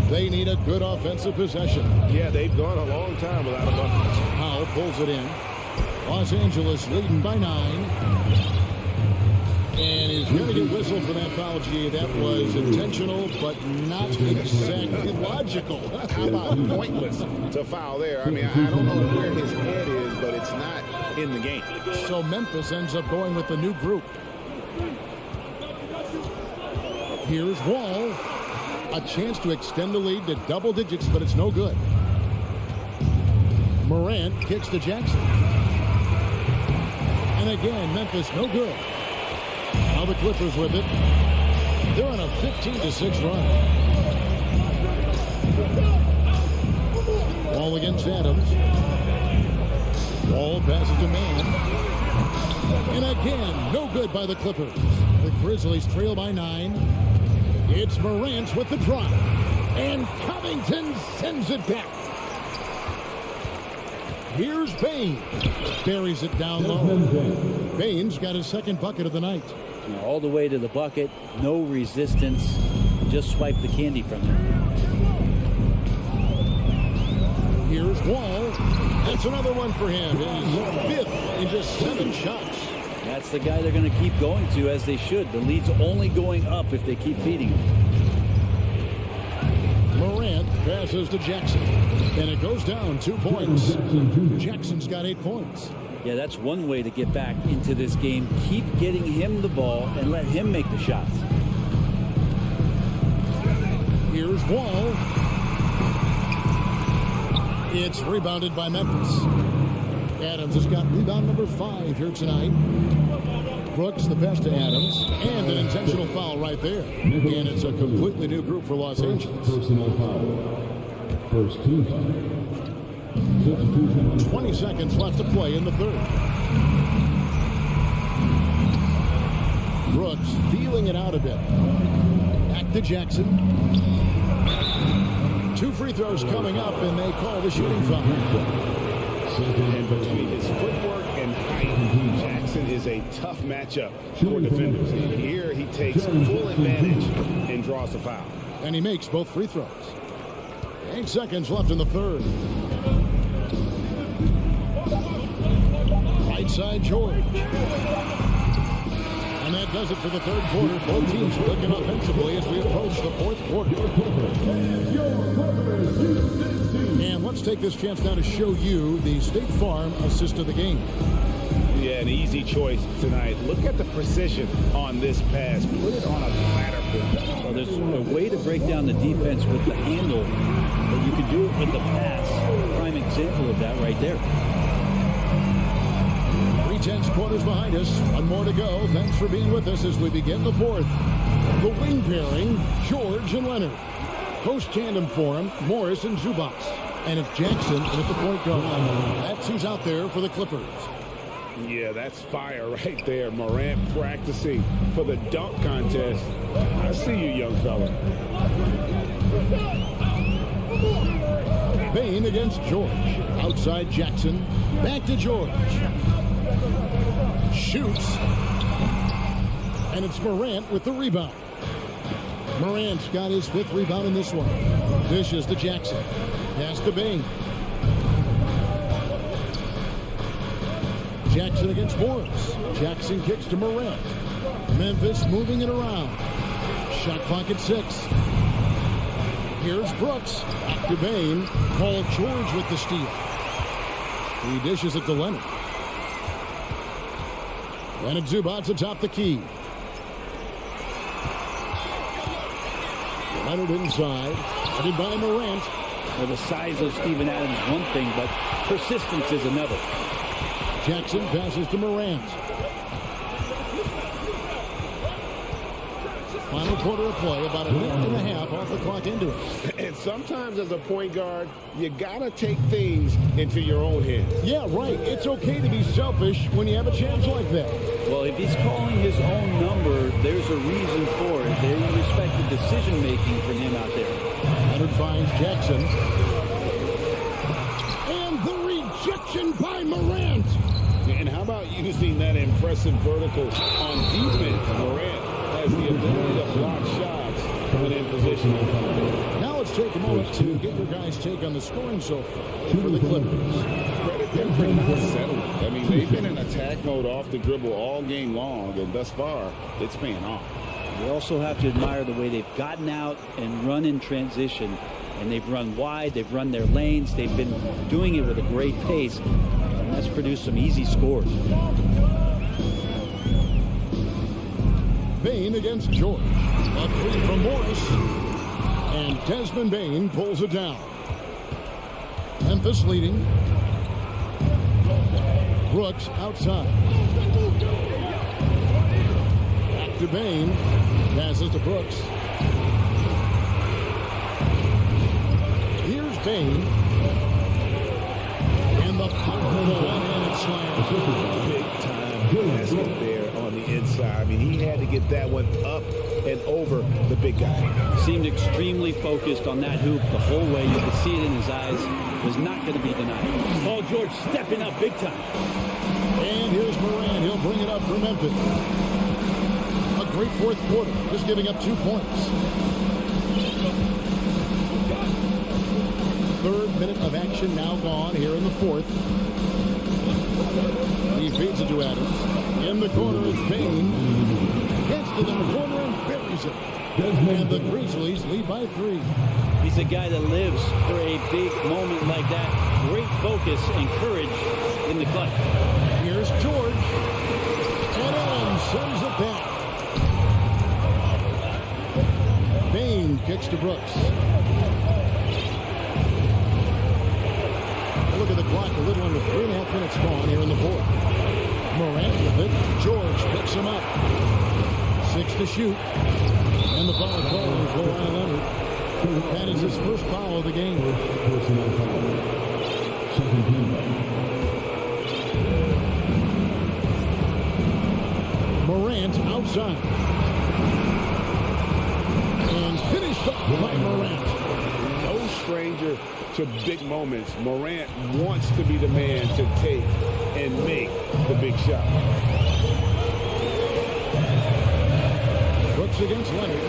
They need a good offensive possession. Yeah, they've gone a long time without a bucket. Powell pulls it in. Los Angeles leading by 9. And he's going to get whistled for that foul, G. That was intentional, but not exactly logical. How about pointless to foul there? I mean, I don't know where his head is, but it's not in the game. So Memphis ends up going with the new group. Here's Wall. A chance to extend the lead to double digits, but it's no good. Morant kicks to Jackson. And again, Memphis no good. Now the Clippers with it. They're on a 15-6 run. Wall against Adams. Wall passes to Man. And again, no good by the Clippers. The Grizzlies trail by 9. It's Morant with the drop. And Covington sends it back. Here's Bain. Buries it down low. Bain's got his second bucket of the night. All the way to the bucket. No resistance. Just swipe the candy from him. Here's Wall. That's another one for him. His 5th in just 7 shots. That's the guy they're going to keep going to, as they should. The lead's only going up if they keep feeding him. Morant passes to Jackson. And it goes down 2 points. Jackson's got 8 points. Yeah, that's one way to get back into this game. Keep getting him the ball and let him make the shots. Here's Wall. It's rebounded by Memphis. Adams has got rebound number 5 here tonight. Brooks the pass to Adams. And an intentional foul right there. And it's a completely new group for Los Angeles. Personal foul. First team foul. 20 seconds left to play in the third. Brooks feeling it out a bit. Back to Jackson. 2 free throws coming up, and they call the shooting foul. And between his footwork and height, Jackson is a tough matchup for defenders. Here he takes full advantage and draws the foul. And he makes both free throws. 8 seconds left in the third. Right side George. And that does it for the third quarter. Both teams looking offensively as we approach the fourth quarter. And let's take this chance now to show you the State Farm assist of the game. Yeah, an easy choice tonight. Look at the precision on this pass. Put it on a platter. Well, there's a way to break down the defense with the handle, but you can do it with the pass. Prime example of that right there. 3/10 quarters behind us. 1 more to go. Thanks for being with us as we begin the fourth. The wing pairing, George and Leonard. Post tandem for him, Morris and Zubac. And it's Jackson with the point guard. That's who's out there for the Clippers. Yeah, that's fire right there. Morant practicing for the dunk contest. I see you, young fella. Bane against George. Outside Jackson. Back to George. Shoots. And it's Morant with the rebound. Morant's got his 5th rebound in this one. Dishes to Jackson. Pass to Bane. Jackson against Morris. Jackson kicks to Morant. Memphis moving it around. Shot clock at 6. Here's Brooks. Back to Bane. Paul George with the steal. He dishes it to Leonard. Leonard Zubats atop the key. Leonard inside. Headed by Morant. Well, the size of Steven Adams is one thing, but persistence is another. Jackson passes to Morant. Final quarter of play, about a minute and a half off the clock into it. And sometimes as a point guard, you gotta take things into your own hands. Yeah, right. It's okay to be selfish when you have a chance like that. Well, if he's calling his own number, there's a reason for it. They respect the decision-making from him out there. Leonard finds Jackson. And the rejection by Morant. And how about using that impressive vertical on defense? Morant has the ability to block shots when in position. Now let's take a moment to get your guys' take on the scoring so far for the Clippers. Credit them for not settling. I mean, they've been in attack mode off the dribble all game long, and thus far, it's paying off. You also have to admire the way they've gotten out and run in transition. And they've run wide, they've run their lanes, they've been doing it with a great pace. And that's produced some easy scores. Bane against George. A 3 from Morris. And Desmond Bane pulls it down. Memphis leading. Brooks outside. Back to Bane. Passes to Brooks. Here's Bane. And the powerful one-handed slam. Big time basket there on the inside. I mean, he had to get that one up and over the big guy. Seemed extremely focused on that hoop the whole way. You could see it in his eyes. Was not going to be denied. Paul George stepping up big time. And here's Morant. He'll bring it up for Memphis. A great 4th quarter. Just giving up 2 points. 3rd minute of action now gone here in the 4th. He feeds it to Adams. In the corner is Bane. Gets to the corner and buries it. And the Grizzlies lead by 3. He's a guy that lives for a big moment like that. Great focus and courage in the clutch. Here's George. And Allen sends it back. Bane kicks to Brooks. Look at the clock, a little under 3.5 minutes gone here in the 4th. Morant with it. George picks him up. 6 to shoot. And the foul call is Kawhi Leonard. That is his first foul of the game. Morant outside. And finished up by Morant. No stranger to big moments. Morant wants to be the man to take and make the big shot. Brooks against Leonard.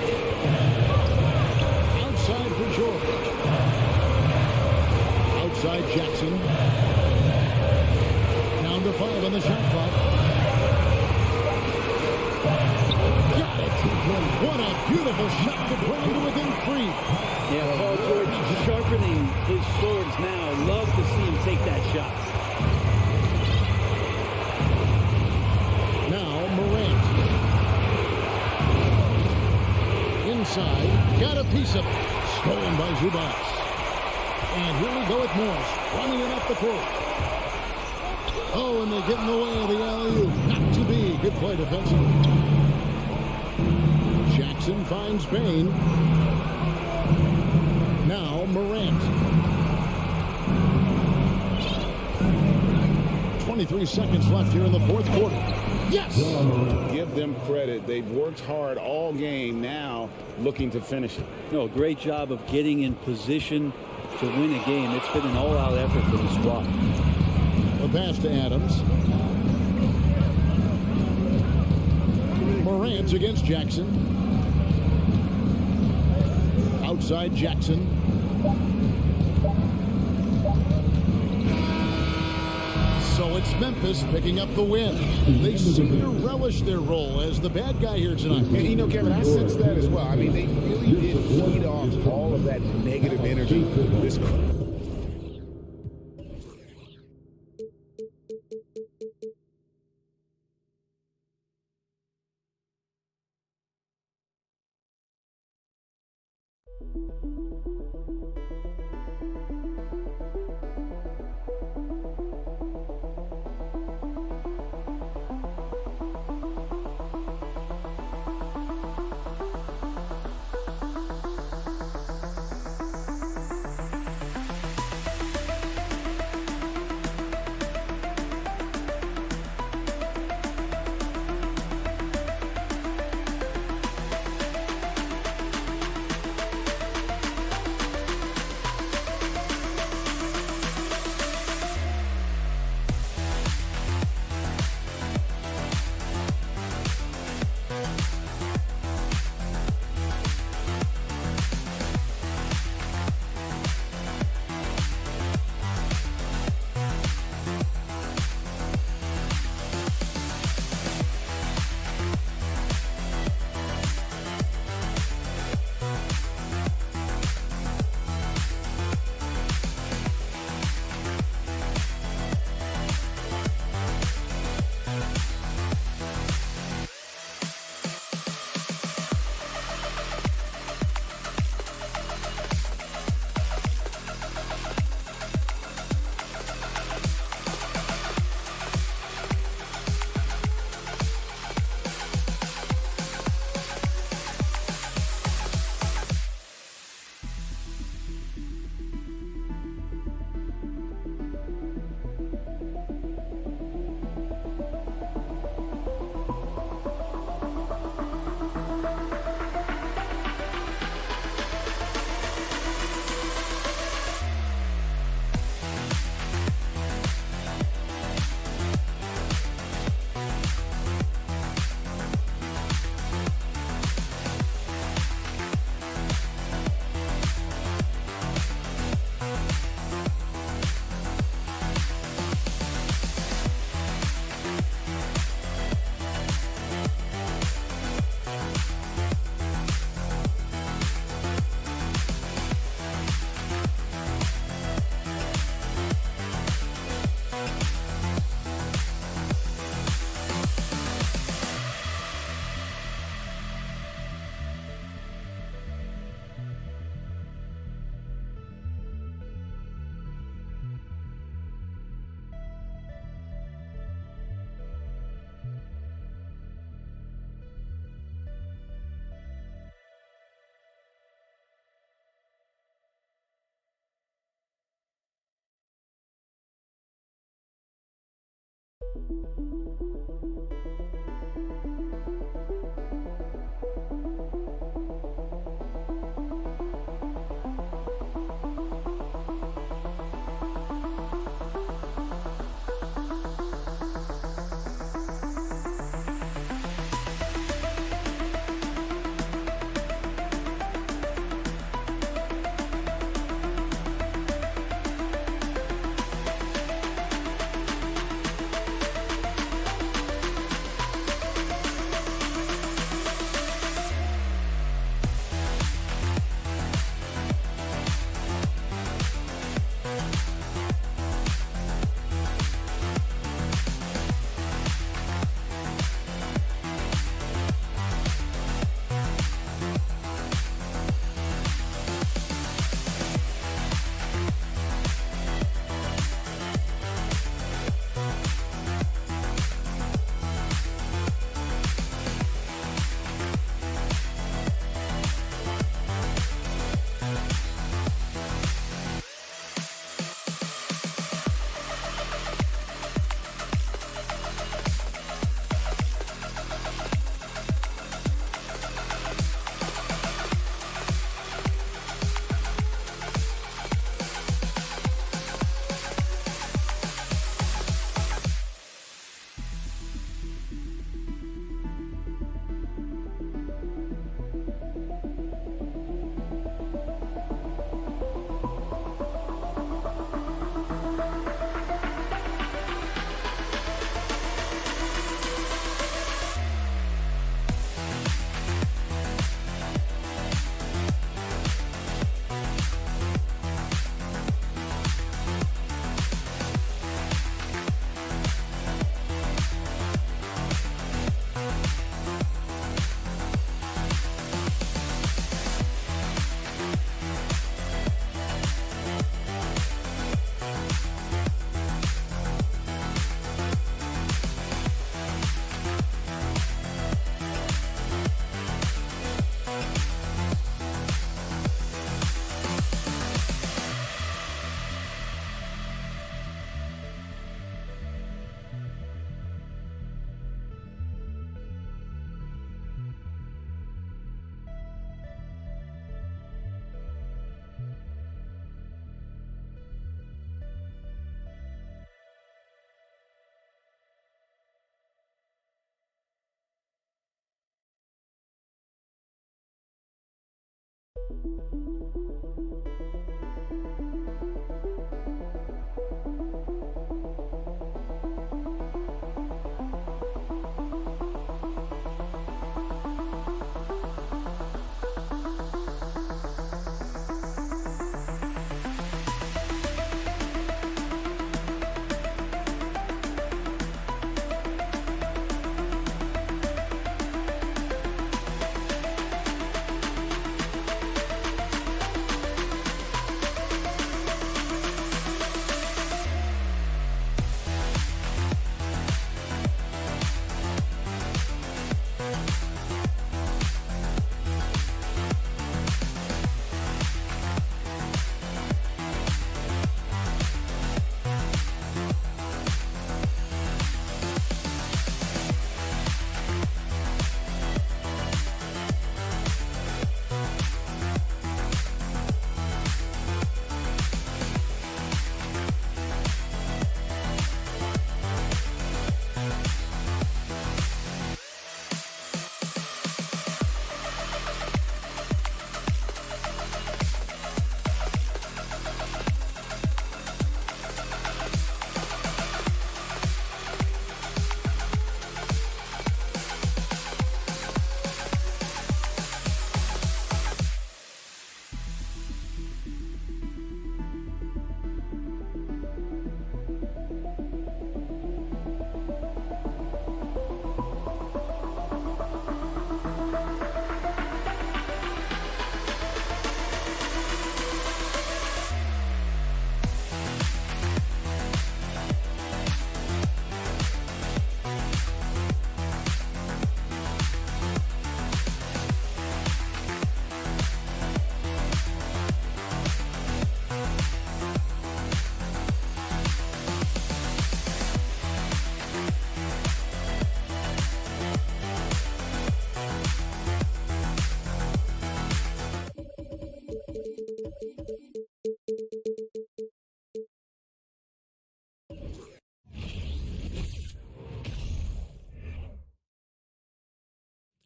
Outside for George. Outside Jackson. Down to 5 on the shot clock. Got it. What a beautiful shot to bring to within 3. Yeah, Paul George sharpening his swords now. Love to see him take that shot. Now Morant. Inside. Got a piece of it. Stolen by Zubats. And here we go with Morris. Running it up the court. Oh, and they get in the way of the alley-oop. Not to be. Good play defensively. Jackson finds Bane. Now Morant. 20 23 seconds left here in the fourth quarter. Yes! Give them credit. They've worked hard all game, now looking to finish it. No, great job of getting in position to win a game. It's been an all-out effort for the squad. The pass to Adams. Morant against Jackson. Outside Jackson. So it's Memphis picking up the win. They seem to relish their role as the bad guy here tonight. And, you know, Kevin, I sense that as well. I mean, they really did feed off all of that negative energy. This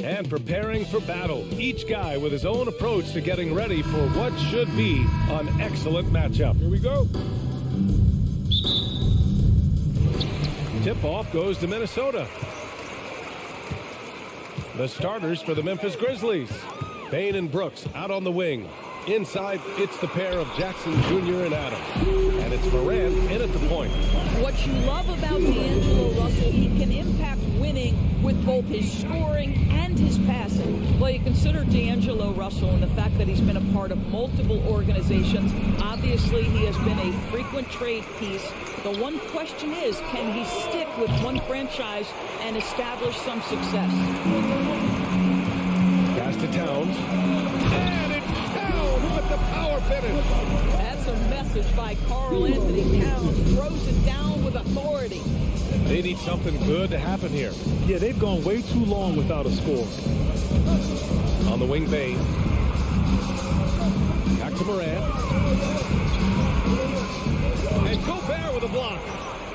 And preparing for battle, each guy with his own approach to getting ready for what should be an excellent matchup. Here we go. Tip-off goes to Minnesota. The starters for the Memphis Grizzlies. Bain and Brooks out on the wing. Inside, it's the pair of Jackson Jr. and Adams. And it's Morant in at the point. What you love about D'Angelo Russell, he can impact winning with both his scoring and his passing. Well, you consider D'Angelo Russell and the fact that he's been a part of multiple organizations. Obviously, he has been a frequent trade piece. The one question is, can he stick with one franchise and establish some success? Pass to Towns. And it's Towns with the power finish. That's a message by Karl Anthony Towns. Throws it down with authority. They need something good to happen here. Yeah, they've gone way too long without a score. On the wing, Bain. Back to Morant. And Gobert with a block.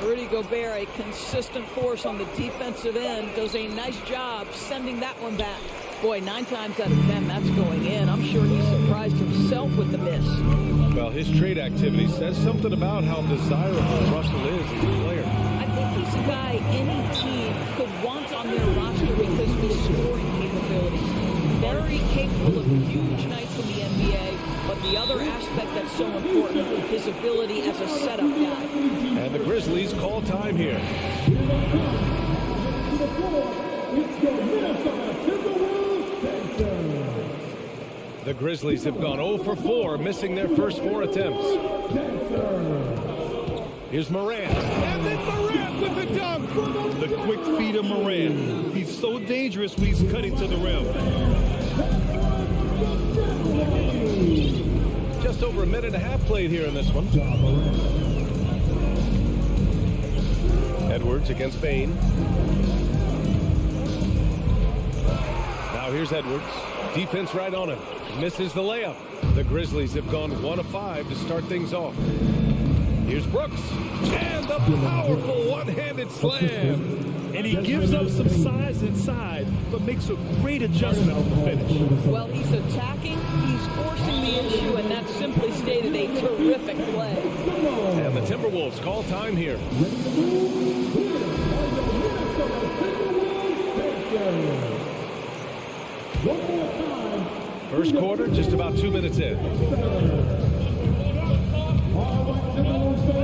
Rudy Gobert, a consistent force on the defensive end, does a nice job sending that one back. Boy, 9 times out of 10, that's going in. I'm sure he surprised himself with the miss. Well, his trade activity says something about how desirable Russell is as a player. I think he's a guy any team could want on their roster because of his scoring capabilities. Very capable of huge nights in the NBA, but the other aspect that's so important, his ability as a setup guy. And the Grizzlies call time here. The Grizzlies have gone 0 for 4, missing their first 4 attempts. Here's Morant. And then Morant with the dunk. The quick feet of Morant. He's so dangerous when he's cutting to the rim. Just over a minute and a half played here in this one. Edwards against Bain. Now here's Edwards. Defense right on him. Misses the layup. The Grizzlies have gone 1 of 5 to start things off. Here's Brooks. And the powerful one-handed slam. And he gives up some size inside, but makes a great adjustment on the finish. Well, he's attacking He's forcing the issue, and that's simply stated a terrific play. And the Timberwolves call time here. First quarter, just about 2 minutes in.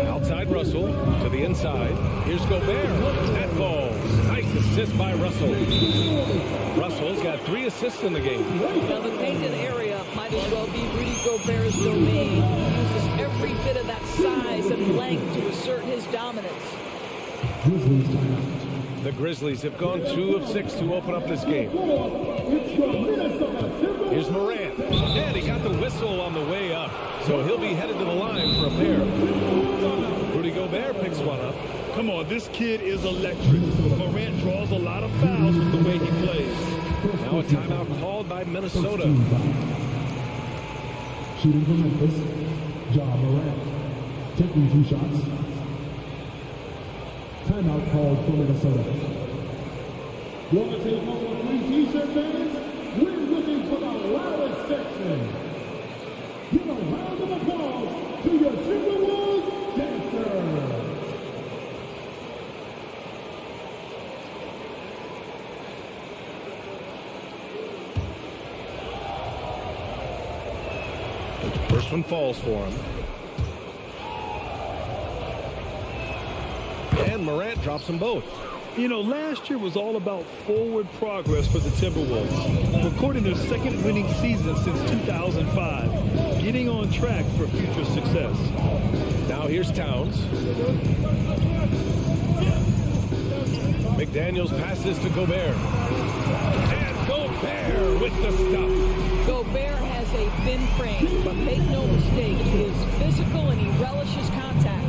Outside Russell to the inside. Here's Gobert. That falls. Nice assist by Russell. Russell's got 3 assists in the game. Now the painted area might as well be Rudy Gobert's domain. He uses every bit of that size and length to assert his dominance. The Grizzlies have gone 2 of 6 to open up this game. Here's Morant. And he got the whistle on the way up. So he'll be headed to the line for a pair. Rudy Gobert picks one up. Come on, this kid is electric. Morant draws a lot of fouls with the way he plays. Now a timeout called by Minnesota. Shooting from Memphis, Ja Morant. Taking 2 shots. Timeout called for Minnesota. Want to take home 3 t-shirt fans? We're looking for the loudest section. Give a round of applause to your Timberwolves dancers. First one falls for him. And Morant drops them both. You know, last year was all about forward progress for the Timberwolves, recording their 2nd winning season since 2005, getting on track for future success. Now here's Towns. McDaniels passes to Gobert. And Gobert with the stuff. Gobert has a thin frame, but make no mistake, he is physical and he relishes contact.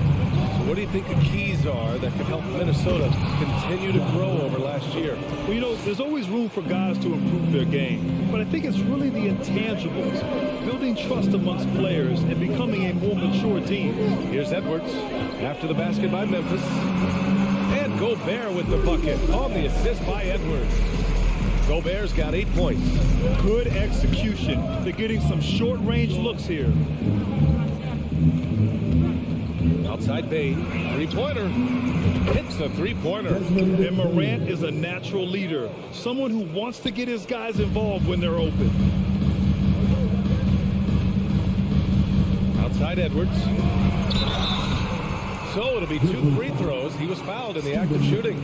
What do you think the keys are that could help Minnesota continue to grow over last year? Well, you know, there's always room for guys to improve their game, but I think it's really the intangibles, building trust amongst players and becoming a more mature team. Here's Edwards after the basket by Memphis. And Gobert with the bucket on the assist by Edwards. Gobert's got 8 points. Good execution. They're getting some short-range looks here. Outside Bain, 3-pointer. Hits a 3-pointer. And Morant is a natural leader, someone who wants to get his guys involved when they're open. Outside Edwards. So it'll be 2 free throws. He was fouled in the act of shooting.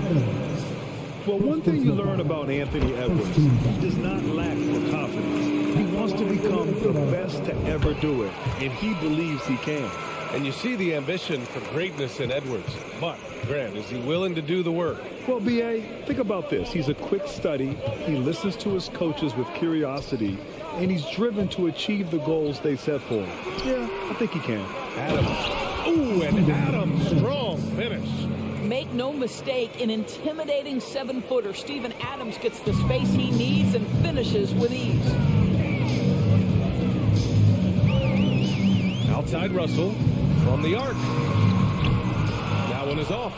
Well, one thing you learn about Anthony Edwards, he does not lack for confidence. He wants to become the best to ever do it, and he believes he can. And you see the ambition for greatness in Edwards. But, Grant, is he willing to do the work? Well, B.A., think about this. He's a quick study. He listens to his coaches with curiosity, and he's driven to achieve the goals they set for him. Yeah, I think he can. Adams. Ooh, and Adams, strong finish. Make no mistake, an intimidating 7-footer. Steven Adams gets the space he needs and finishes with ease. Outside Russell from the arc. That one is off.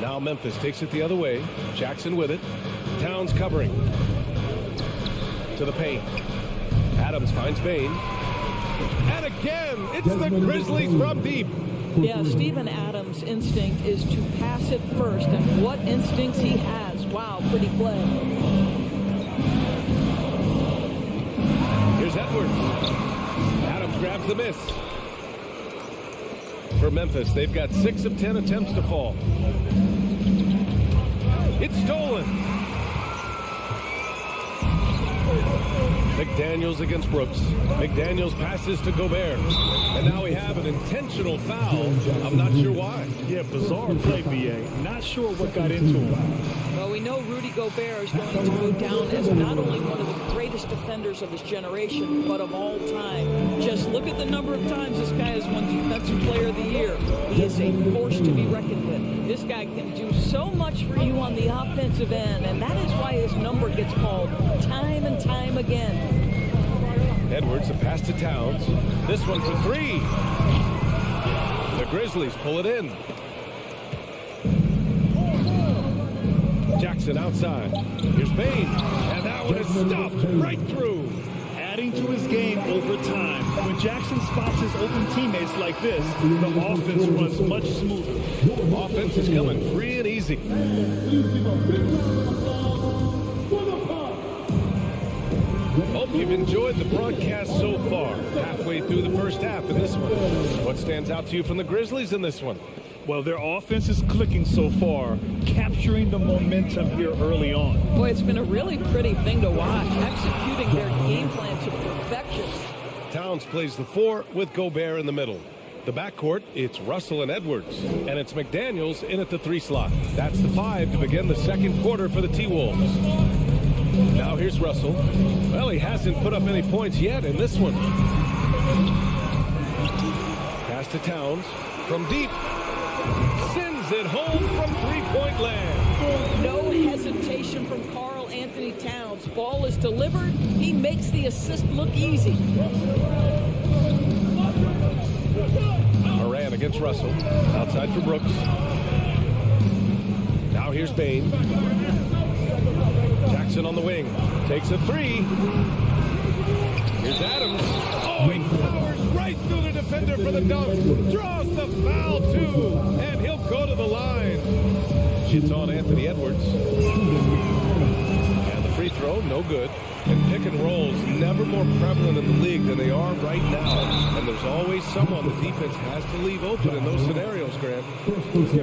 Now Memphis takes it the other way. Jackson with it. Towns covering. To the paint. Adams finds Bain. And again, it's the Grizzlies from deep. Yeah, Steven Adams' instinct is to pass it first, and what instincts he has. Wow, pretty play. Here's Edwards. Adams grabs the miss. For Memphis, they've got 6 of 10 attempts to fall. It's stolen. McDaniels against Brooks. McDaniels passes to Gobert. And now we have an intentional foul. I'm not sure why. Yeah, bizarre play, B.A. Not sure what got into him. Well, we know Rudy Gobert is going to go down as not only one of the greatest defenders of his generation, but of all time. Just look at the number of times this guy has won Defensive Player of the Year. He is a force to be reckoned with. This guy can do so much for you on the offensive end, and that is why his number gets called time and time again. Edwards, a pass to Towns. This one for 3. The Grizzlies pull it in. Jackson outside. Here's Bain. And that one is stuffed right through. adding to his game over time. When Jackson spots his open teammates like this, the offense runs much smoother. Offense is coming free and easy. Hope you've enjoyed the broadcast so far. Halfway through the first half in this one. What stands out to you from the Grizzlies in this one? Well, their offense is clicking so far, capturing the momentum here early on. Boy, it's been a really pretty thing to watch, executing their game plan to perfection. Towns plays the 4 with Gobert in the middle. The backcourt, it's Russell and Edwards. And it's McDaniels in at the 3 slot. That's the 5 to begin the second quarter for the T-Wolves. Now here's Russell. Well, he hasn't put up any points yet in this one. Pass to Towns from deep. Sends it home from three-point land. No hesitation from Karl Anthony Towns. Ball is delivered. He makes the assist look easy. Moran against Russell. Outside for Brooks. Now here's Bain. Jackson on the wing. Takes a 3. Here's Adams. Oh, he powers right through the defender for the dunk. Draws the foul, too. And he'll go to the line. Shits on Anthony Edwards. And the free throw, no good. And pick and rolls never more prevalent in the league than they are right now. And there's always someone the defense has to leave open in those scenarios, Grant.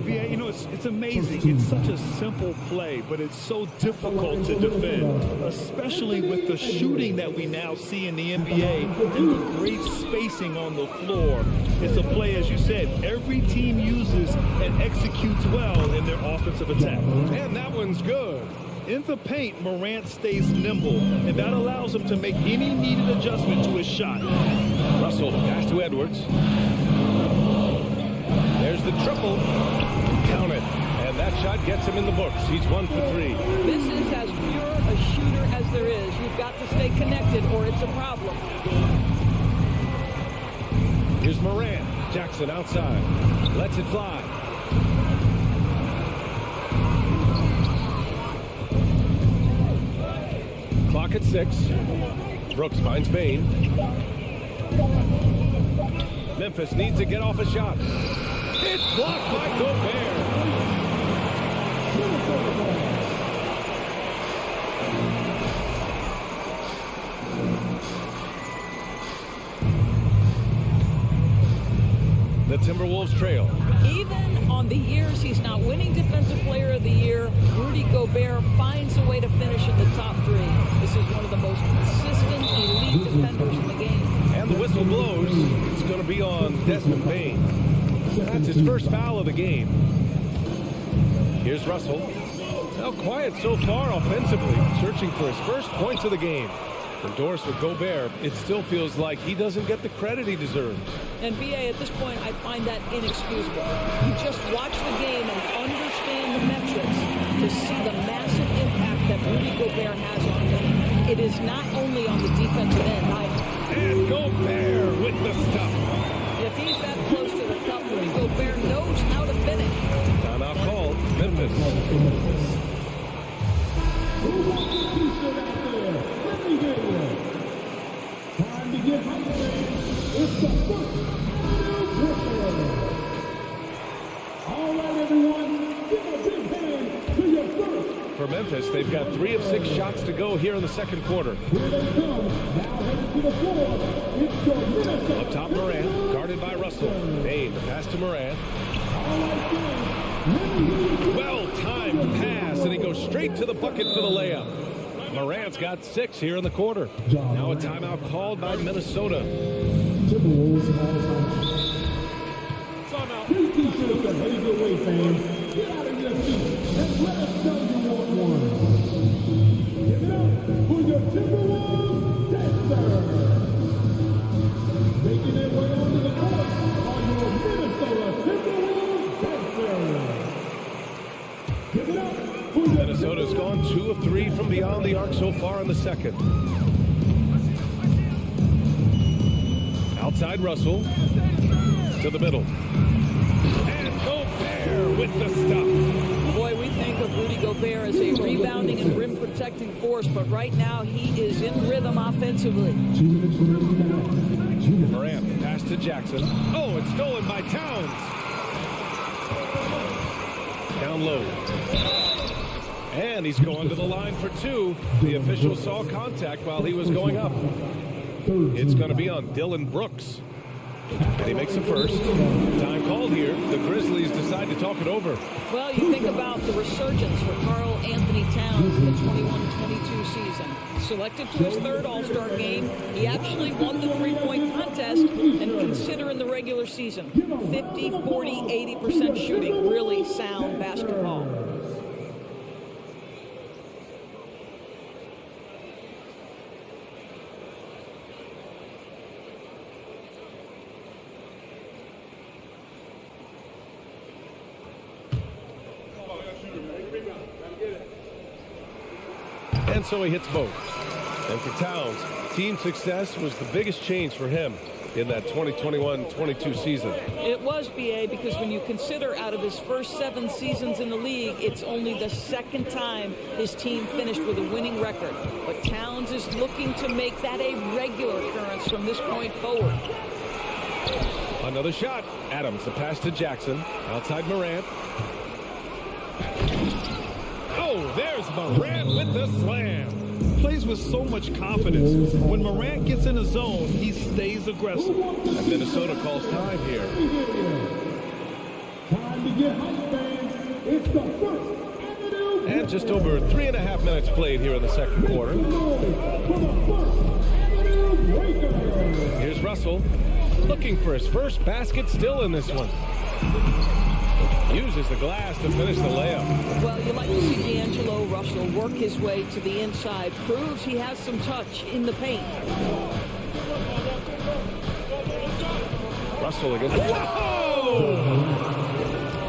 Yeah, you know, it's amazing. It's such a simple play, but it's so difficult to defend, especially with the shooting that we now see in the NBA and the great spacing on the floor. It's a play, as you said, every team uses and executes well in their offensive attack. And that one's good. In the paint, Morant stays nimble, and that allows him to make any needed adjustment to his shot. Russell, pass to Edwards. There's the triple. Count it. And that shot gets him in the books. He's 1 for 3. This is as pure a shooter as there is. You've got to stay connected or it's a problem. Here's Moran. Jackson outside. Lets it fly. Clock at 6. Brooks finds Bain. Memphis needs to get off a shot. It's blocked by Gobert. The Timberwolves trail. Even on the years he's not winning Defensive Player of the Year, Rudy Gobert finds a way to finish in the top 3. This is one of the most consistent elite defenders in the game. And the whistle blows. It's going to be on Desmond Bain. That's his first foul of the game. Here's Russell. Now quiet so far offensively, searching for his first points of the game. Endorsed with Gobert, it still feels like he doesn't get the credit he deserves. And BA, at this point, I find that inexcusable. You just watch the game and understand the metrics to see the massive impact that Rudy Gobert has on the game. It is not only on the defensive end either. And Gobert with the stuff. If he's that close to the cup, Rudy Gobert knows how to finish. Timeout called. Memphis. Time to get hungry. It's the first whistle. All right, everyone, give a big hand to your first. For Memphis, they've got 3 of 6 shots to go here in the second quarter. Here they come. Now headed to the floor. It's your Minnesota. Up top, Moran, guarded by Russell. Bain, the pass to Moran. All right, guys. Well-timed pass, and he goes straight to the bucket for the layup. Morant's got 6 here in the quarter. Now a timeout called by Minnesota. Timberwolves timeout. Please consider the heavy away fans. Get out of your seats and let us know you want one. Give it up for your Timberwolves dancers. Making their way onto the court are your Minnesota Timberwolves dancers. Give it up. Minnesota's gone 2 of 3 from beyond the arc so far in the second. Outside Russell to the middle. And Gobert with the stuff. Boy, we think of Rudy Gobert as a rebounding and rim protecting force, but right now he is in rhythm offensively. Morant, pass to Jackson. Oh, it's stolen by Towns. Down low. And he's going to the line for two. The official saw contact while he was going up. It's going to be on Dylan Brooks. And he makes a first. Time called here. The Grizzlies decide to talk it over. Well, you think about the resurgence for Karl Anthony Towns in the 21-22 season. Selected to his third All-Star game, he actually won the three-point contest, and consider in the regular season, 50, 40, 80% shooting, really sound basketball. And so he hits both. And for Towns, team success was the biggest change for him in that 2021-22 season. It was, BA, because when you consider out of his first 7 seasons in the league, it's only the second time his team finished with a winning record. But Towns is looking to make that a regular occurrence from this point forward. Another shot. Adams, the pass to Jackson. Outside Morant. Oh, there's Morant with the slam. Plays with so much confidence. When Morant gets in the zone, he stays aggressive. And Minnesota calls time here. Time to get hype, fans. It's the first Avenue. And just over 3.5 minutes played here in the second quarter. Here's Russell looking for his first basket still in this one. Uses the glass to finish the layup. Well, you like to see D'Angelo Russell work his way to the inside. Proves he has some touch in the paint. Russell against... Whoa!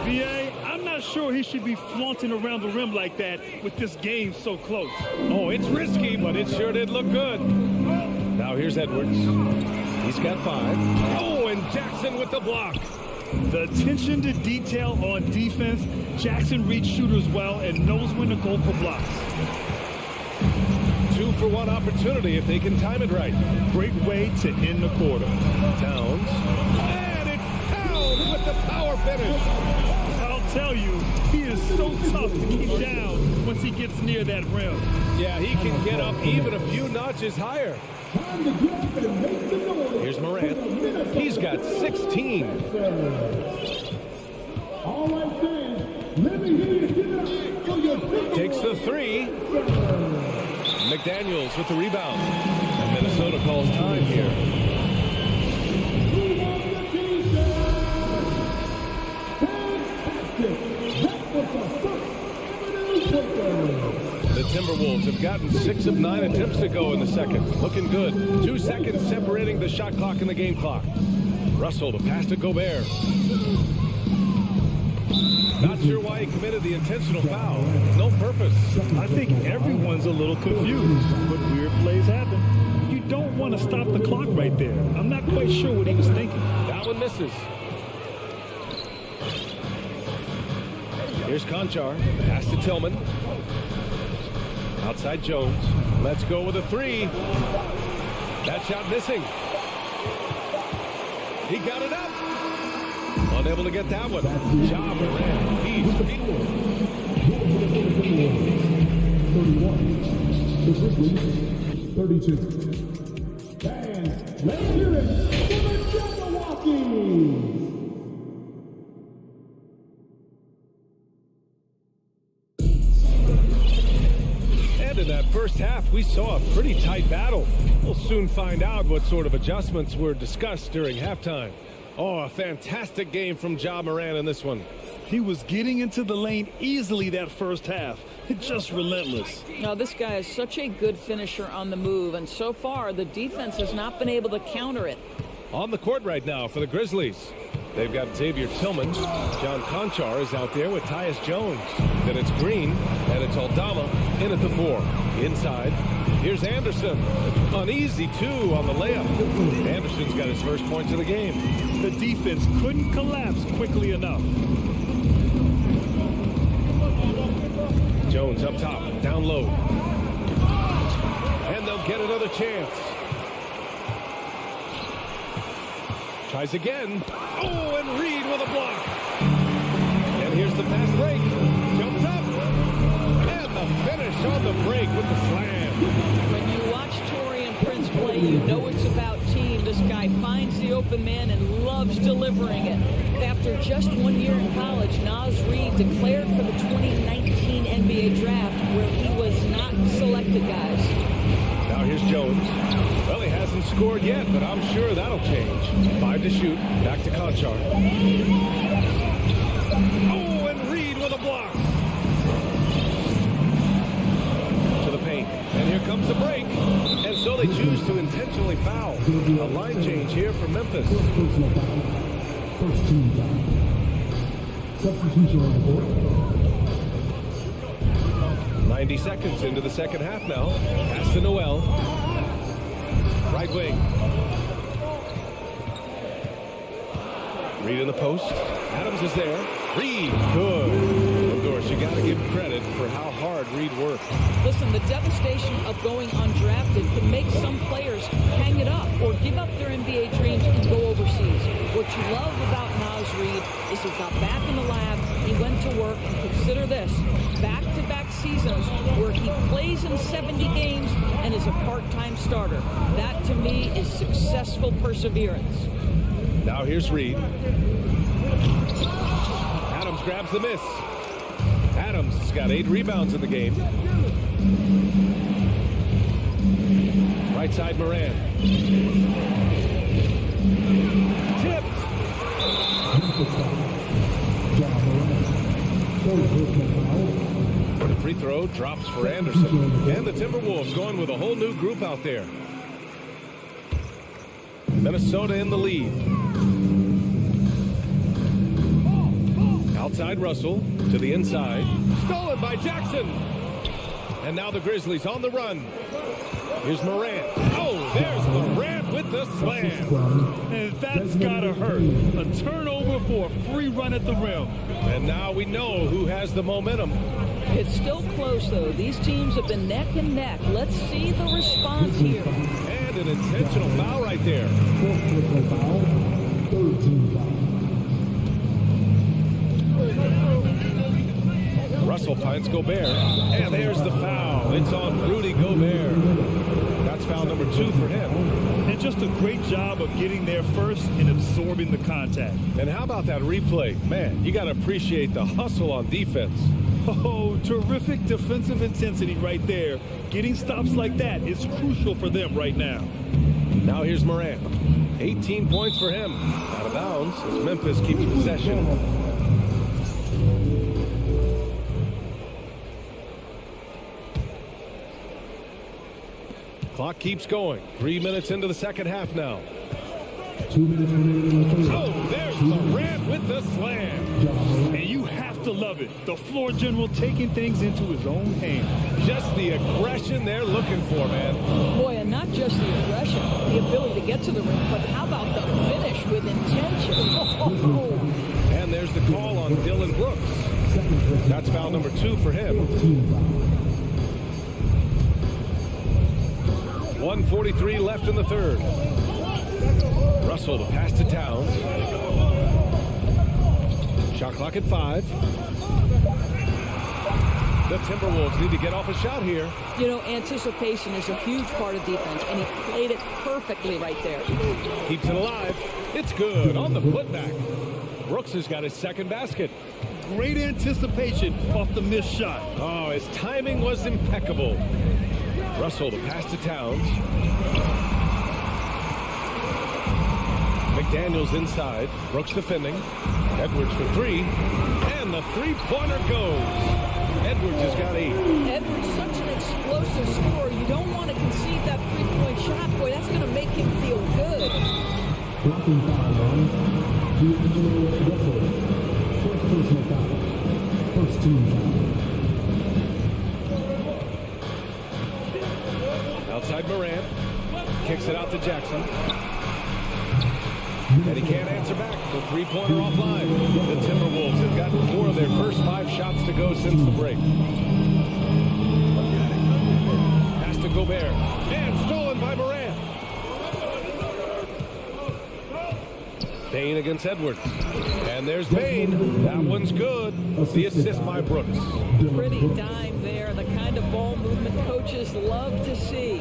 BA, I'm not sure he should be flaunting around the rim like that with this game so close. Oh, it's risky, but it sure did look good. Now here's Edwards. He's got 5. Oh, and Jackson with the block. The attention to detail on defense. Jackson reads shooters well and knows when to go for blocks. 2-for-1 opportunity if they can time it right. Great way to end the quarter. Towns. And it's Towns with the power finish. I'll tell you, he is so tough to keep down once he gets near that rim. Yeah, he can get up even a few notches higher. Here's Morant. He's got 16. All right, fans. Let me hear you get up for your Takes the 3. McDaniels with the rebound. And Minnesota calls time here. The Timberwolves have gotten 6 of 9 attempts to go in the second. Looking good. 2 seconds separating the shot clock and the game clock. Russell, the pass to Gobert. Not sure why he committed the intentional foul. No purpose. I think everyone's a little confused, but weird plays happen. You don't want to stop the clock right there. I'm not quite sure what he was thinking. That one misses. Here's Conchar. Pass to Tillman. Outside Jones. Let's go with a 3. That shot missing. He got it up. Unable to get that one. Ja Morant. He's 31. The Grizzlies, 32. Fans, let's hear it for the Jabberwockies. And in that first half, we saw a pretty tight battle. We'll soon find out what sort of adjustments were discussed during halftime. Oh, a fantastic game from Ja Morant in this one. He was getting into the lane easily that first half. Just relentless. Now, this guy is such a good finisher on the move, and so far, the defense has not been able to counter it. On the court right now for the Grizzlies. They've got Xavier Tillman. John Conchar is out there with Tyus Jones. Then it's Green, and it's Aldama in at the 4. Inside, here's Anderson. An easy 2 on the layup. Anderson's got his first points of the game. The defense couldn't collapse quickly enough. Jones up top, down low. And they'll get another chance. Tries again. Oh, and Reed with a block. And here's the fast break. Jumps up. And the finish on the break with the slam. When you watch Taurean Prince play, you know it's about team. This guy finds the open man and loves delivering it. After just 1 year in college, Naz Reid declared for the 2019 NBA draft, where he was not selected, guys. Now here's Jones. Well, he hasn't scored yet, but I'm sure that'll change. 5 to shoot. Back to Conchar. Oh, and Reed with a block. To the paint. And here comes the break. And so they choose to intentionally foul. A line change here for Memphis. First team foul. Substitution on the board. 90 seconds into the second half now. Pass to Noel. Right wing. Reed in the post. Adams is there. Reed. Good. Of course, you got to give credit for how hard Reed worked. Listen, the devastation of going undrafted can make some players hang it up or give up their NBA dreams and go overseas. What you love about Naz Reid is he got back in the lab, he went to work, and consider this, back-to-back seasons where he plays in 70 games and is a part-time starter. That, to me, is successful perseverance. Now here's Reed. Adams grabs the miss. Adams has got 8 rebounds in the game. Right side, Moran. Tipped. The free throw drops for Anderson. And the Timberwolves going with a whole new group out there. Minnesota in the lead. Outside Russell to the inside. Stolen by Jackson. And now the Grizzlies on the run. Here's Morant. Oh, there's Morant with the slam. And that's gotta hurt. A turnover for a free run at the rim. And now we know who has the momentum. It's still close, though. These teams have been neck and neck. Let's see the response here. And an intentional foul right there. Russell finds Gobert. And there's the foul. It's on Rudy Gobert. That's foul number 2 for him. And just a great job of getting there first and absorbing the contact. And how about that replay? Man, you got to appreciate the hustle on defense. Oh, terrific defensive intensity right there. Getting stops like that is crucial for them right now. Now here's Morant. 18 points for him. Out of bounds as Memphis keeps possession. Clock keeps going. 3 minutes into the second half now. 2 minutes remaining. Oh, there's Morant with the slam. And you have to love it. The floor general taking things into his own hands. Just the aggression they're looking for, man. Boy, and not just the aggression, the ability to get to the rim, but how about the finish with intention? Oh. And there's the call on Dylan Brooks. That's foul number 2 for him. 1:43 left in the third. Russell to pass to Towns. Shot clock at 5. The Timberwolves need to get off a shot here. You know, anticipation is a huge part of defense, and he played it perfectly right there. Keeps it alive. It's good on the putback. Brooks has got his second basket. Great anticipation off the missed shot. Oh, his timing was impeccable. Russell to pass to Towns. McDaniels inside. Brooks defending. Edwards for 3. And the three-pointer goes. Edwards has got 8. Edwards, such an explosive scorer. You don't want to concede that three-point shot. Boy, that's going to make him feel good. Blocking foul on Russell. First personal foul. First team foul. Outside Morant. Kicks it out to Jackson. And he can't answer back. The three-pointer offline. The Timberwolves have gotten 4 of their first 5 shots to go since the break. Bain against Edwards. And there's Bain. That one's good. The assist by Brooks. Pretty dime there. The kind of ball movement coaches love to see.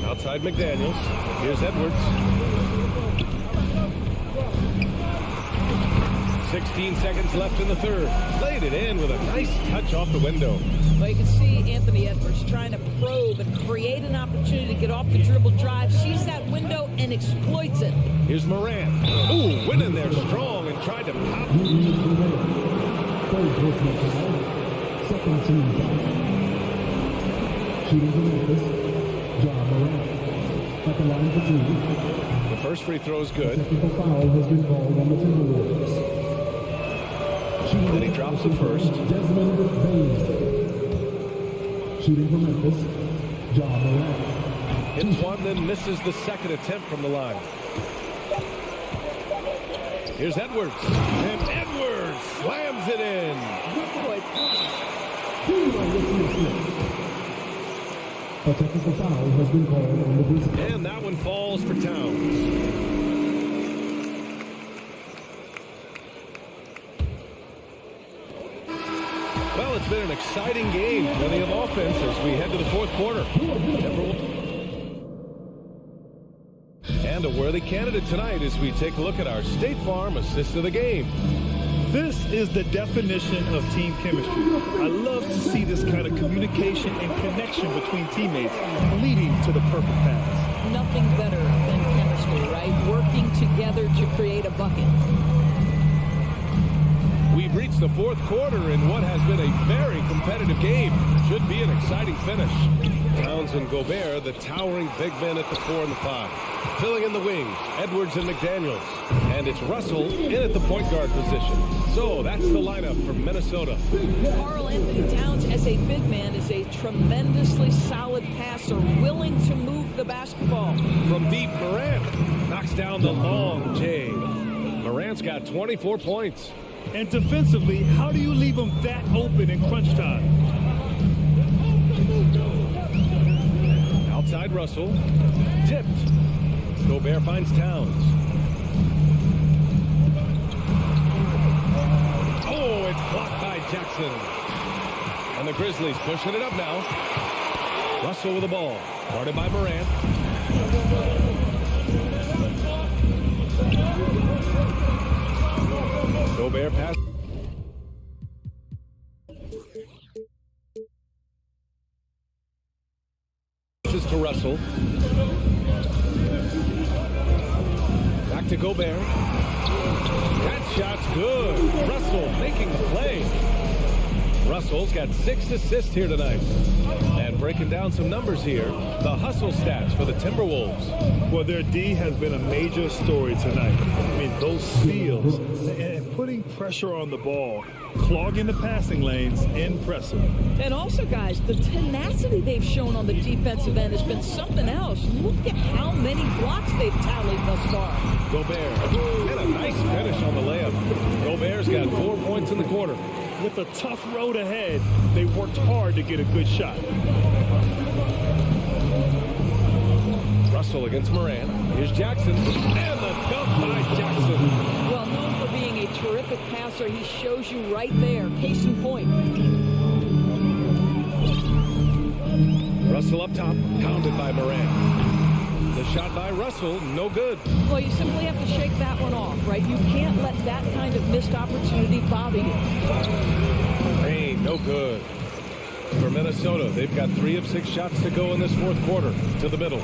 Outside McDaniels. Here's Edwards. 16 seconds left in the third. Laid it in with a nice touch off the window. Well, you can see Anthony Edwards trying to probe and create an opportunity to get off the dribble drive, sees that window and exploits it. Here's Moran. Ooh, went in there strong and tried to pop. Second team foul. Shooting for Memphis, John Moran. At the line for two. The first free throw is good. Technical foul has been called on the Timberwolves. Then he drops the first. Desmond Bain. Shooting for Memphis, John Moran. Hits one, then misses the second attempt from the line. Here's Edwards. And Edwards slams it in. A technical foul has been called on the Grizzlies. And that one falls for Towns. Well, it's been an exciting game. Plenty of offense as we head to the fourth quarter. And a worthy candidate tonight as we take a look at our State Farm assist of the game. This is the definition of team chemistry. I love to see this kind of communication and connection between teammates leading to the perfect pass. Nothing better than chemistry, right? Working together to create a bucket. We've reached the fourth quarter in what has been a very competitive game. Should be an exciting finish. Towns and Gobert, the towering big men at the 4 and the 5. Filling in the wings, Edwards and McDaniels. And it's Russell in at the point guard position. So that's the lineup for Minnesota. Karl Anthony Towns, as a big man, is a tremendously solid passer, willing to move the basketball. From deep, Morant knocks down the long J. Morant's got 24 points. And defensively, how do you leave them that open in crunch time? Outside Russell. Tipped. Gobert finds Towns. Oh, it's blocked by Jackson. And the Grizzlies pushing it up now. Russell with the ball. Guarded by Morant. Gobert pass. Passes to Russell. Back to Gobert. That shot's good. Russell making the play. Russell's got 6 assists here tonight. And breaking down some numbers here, the hustle stats for the Timberwolves. Well, their D has been a major story tonight. I mean, those steals and putting pressure on the ball, clogging the passing lanes, impressive. And also, guys, the tenacity they've shown on the defensive end has been something else. Look at how many blocks they've tallied thus far. Gobert, and a nice finish on the layup. Gobert's got 4 points in the quarter. With a tough road ahead, they worked hard to get a good shot. Russell against Moran. Here's Jackson. And the dunk by Jackson. Well, known for being a terrific passer, he shows you right there. Case in point. Russell up top, pounded by Moran. The shot by Russell, no good. Well, you simply have to shake that one off, right? You can't let that kind of missed opportunity bother you. Hey, no good. For Minnesota, they've got 3 of 6 shots to go in this fourth quarter. To the middle.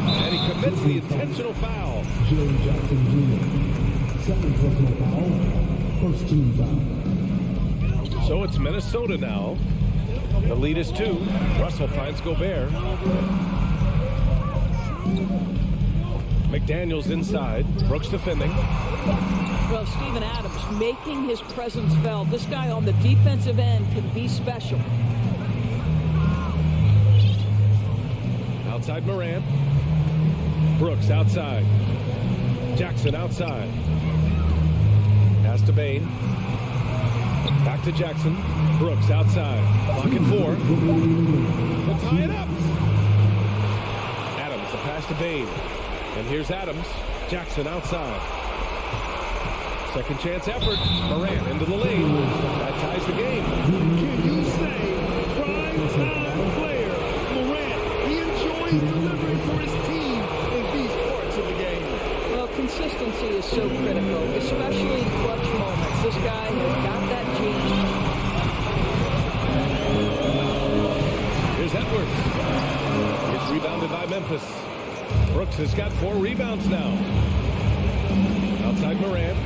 And he commits the intentional foul. Jerry Jackson Jr. Second personal foul. First team foul. So it's Minnesota now. The lead is 2. Russell finds Gobert. McDaniels inside. Brooks defending. Well, Steven Adams making his presence felt. This guy on the defensive end can be special. Outside Moran. Brooks outside. Jackson outside. Pass to Bain. Back to Jackson. Brooks outside. Clock at 4. They'll tie it up. pass to Bain. And here's Adams. Jackson outside. Second chance effort. Morant into the lane. That ties the game. Can you say prime time player Morant? He enjoys delivering for his team in these parts of the game. Well, consistency is so critical, especially in clutch moments. This guy has got that gene. Here's Edwards. It's rebounded by Memphis. Brooks has got 4 rebounds now. Outside Morant.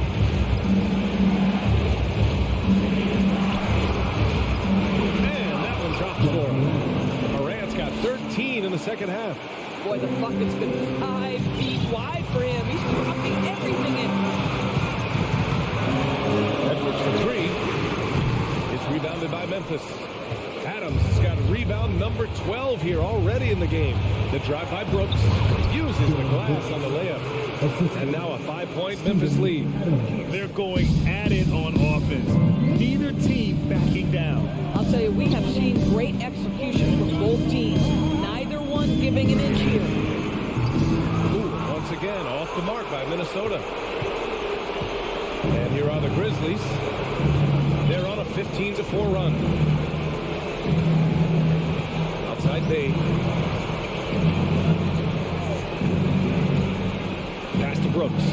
And that one drops for him. Morant's got 13 in the second half. Boy, the bucket's been 5 feet wide for him. He's dropping everything in. Edwards for 3. It's rebounded by Memphis. Adams has got rebound number 12 here already in the game. The drive by Brooks uses the glass on the layup. And now a 5-point Memphis lead. They're going at it on offense. Neither team backing down. I'll tell you, we have seen great execution from both teams. Neither one giving an inch here. Once again, off the mark by Minnesota. And here are the Grizzlies. They're on a 15-4 run. Outside Bay. Pass to Brooks.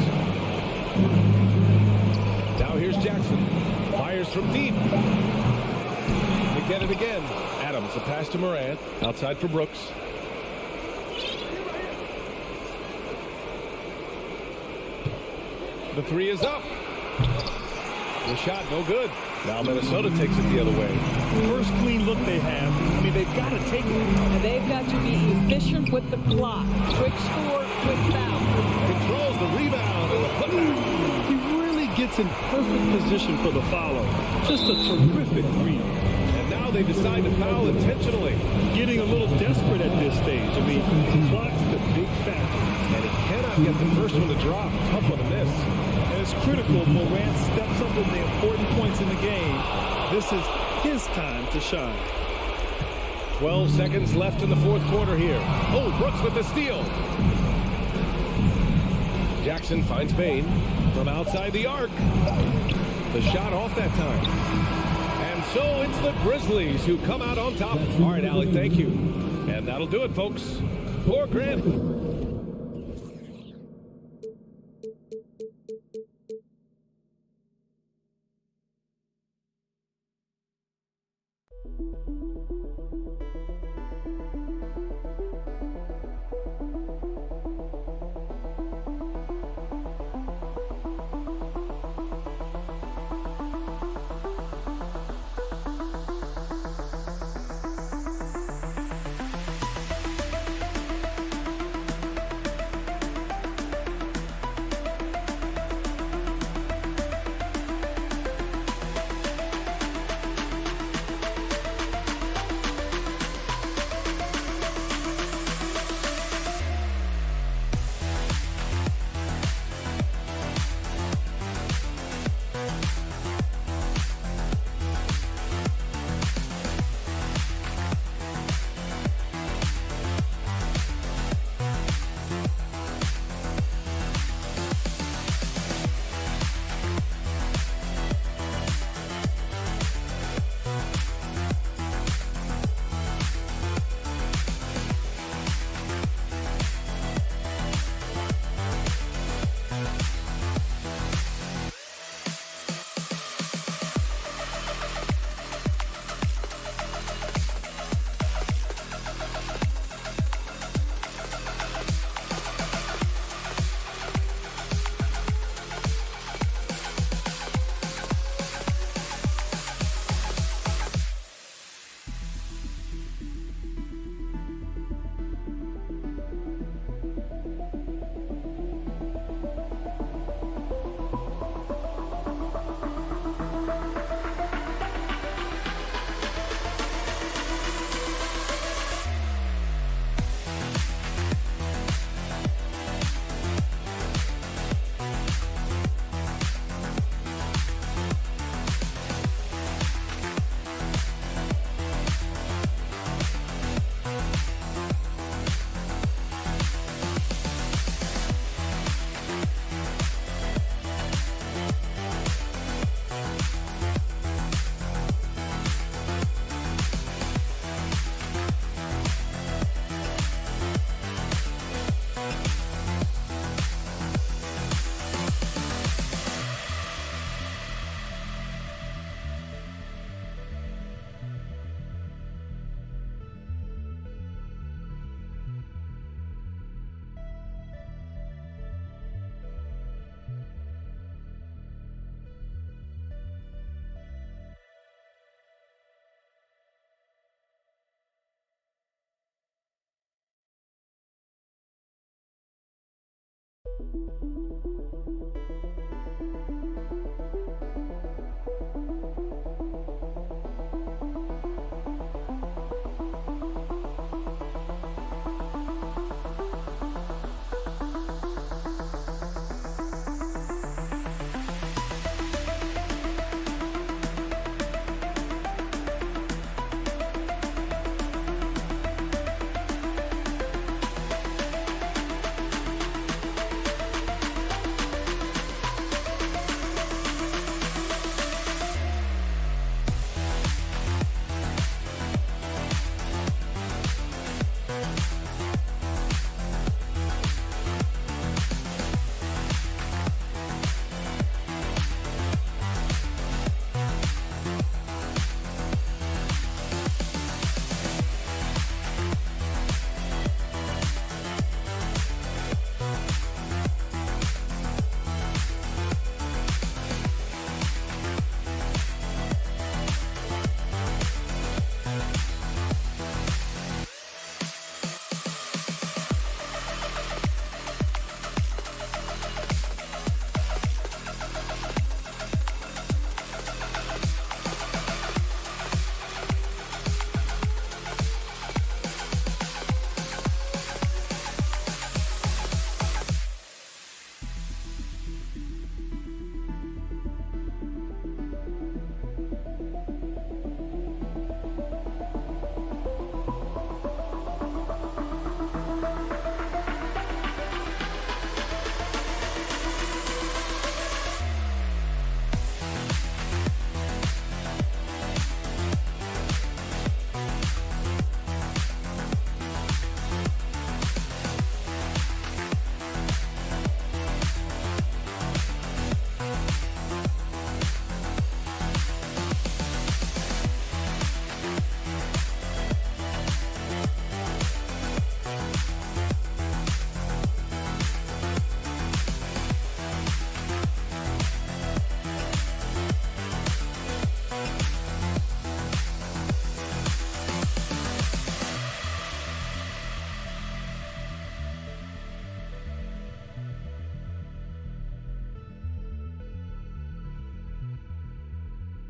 Now here's Jackson. Fires from deep. They get it again. Adams, a pass to Morant. Outside for Brooks. The 3 is up. The shot, no good. Now Minnesota takes it the other way. First clean look they have. I mean, they've got to take it. And they've got to be efficient with the clock. Quick score, quick foul. Controls the rebound and the putback. He really gets in perfect position for the follow. Just a terrific read. And now they decide to foul intentionally. Getting a little desperate at this stage. I mean, the clock's the big factor. And he cannot get the first one to drop. Tough one to miss. And it's critical. Morant steps up in the important points in the game. This is his time to shine. 12 seconds left in the fourth quarter here. Oh, Brooks with the steal. Jackson finds Bain from outside the arc. The shot off that time. And so it's the Grizzlies who come out on top. All right, Alec, thank you. And that'll do it, folks. For Grant.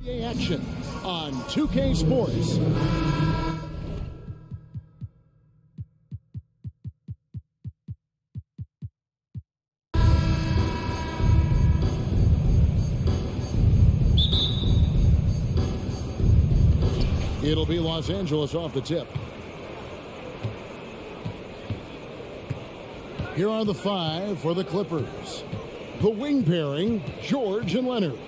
Action on 2K Sports. It'll be Los Angeles off the tip. Here are the 5 for the Clippers. The wing pairing, George and Leonard.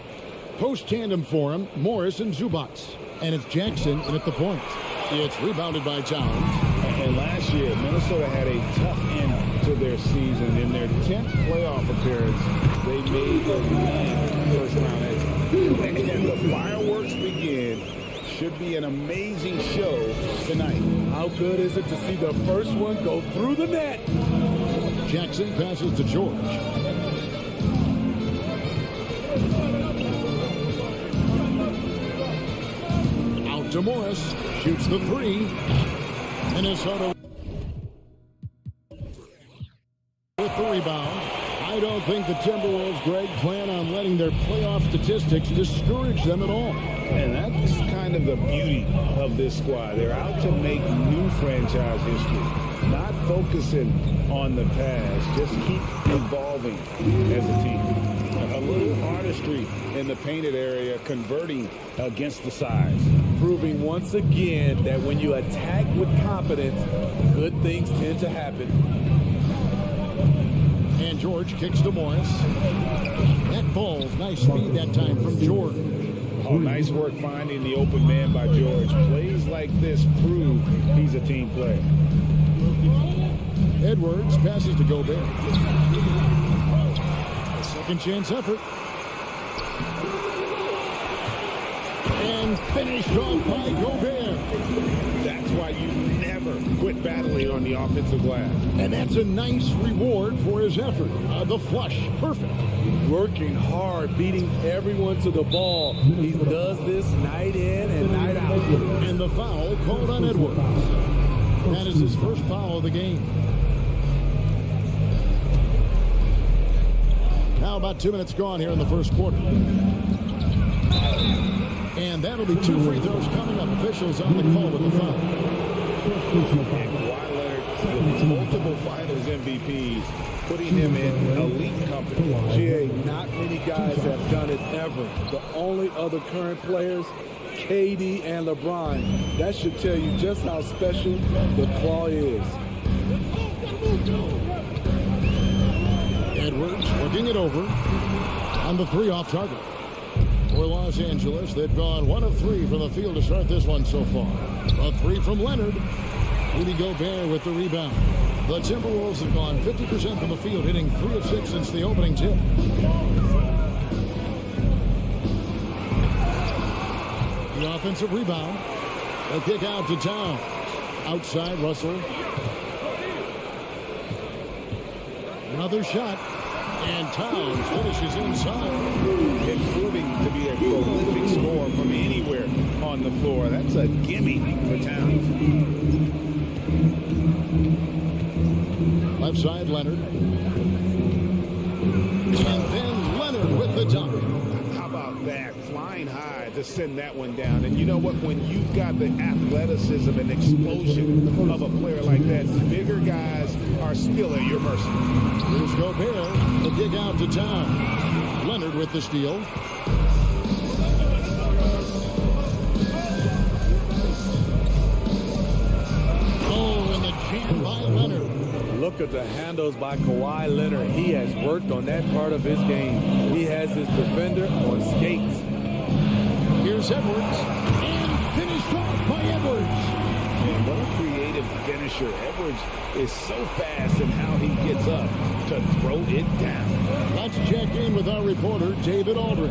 Post tandem for him, Morris and Zubac. And it's Jackson in at the point. It's rebounded by Towns. And last year, Minnesota had a tough end to their season. In their 10th playoff appearance, they made their 9th first-round exit. And the fireworks begin. Should be an amazing show tonight. How good is it to see the first one go through the net? Jackson passes to George. Out to Morris. Shoots the 3. Minnesota with the rebound. I don't think the Timberwolves, Greg, plan on letting their playoff statistics discourage them at all. And that's kind of the beauty of this squad. They're out to make new franchise history, not focusing on the past. Just keep evolving as a team. A little artistry in the painted area, converting against the size. Proving once again that when you attack with confidence, good things tend to happen. And George kicks to Morris. That ball's nice speed that time from George. Oh, nice work finding the open man by George. Plays like this prove he's a team player. Edwards passes to Gobert. A second chance effort. And finished off by Gobert. That's why you never quit battling on the offensive glass. And that's a nice reward for his effort. The flush, perfect. Working hard, beating everyone to the ball. He does this night in and night out. And the foul called on Edwards. That is his first foul of the game. Now about 2 minutes gone here in the first quarter. And that'll be 2 free throws coming up. Officials on the call with the foul. Kawhi Leonard with multiple finals MVPs, putting him in elite company. GA, not many guys have done it ever. The only other current players, KD and LeBron. That should tell you just how special the claw is. Edwards working it over on the 3 off target. For Los Angeles, they've gone 1 of 3 from the field to start this one so far. A 3 from Leonard. Rudy Gobert with the rebound. The Timberwolves have gone 50% from the field, hitting 3 of 6 since the opening tip. The offensive rebound. A kick out to Towns. Outside, Russell. Another shot. And Towns finishes inside. And proving to be a prolific scorer from anywhere on the floor. That's a gimme for Towns. Left side, Leonard. And then Leonard with the dunk. How about that? Flying high to send that one down. And you know what? When you've got the athleticism and explosion of a player like that, bigger guys are still at your mercy. Here's Gobert. The kick out to Towns. Leonard with the steal. Oh, and the jam by Leonard. Look at the handles by Kawhi Leonard. He has worked on that part of his game. He has his defender on skates. Here's Edwards. And finished off by Edwards. And what a creative finisher. Edwards is so fast in how he gets up to throw it down. Let's check in with our reporter, David Aldridge.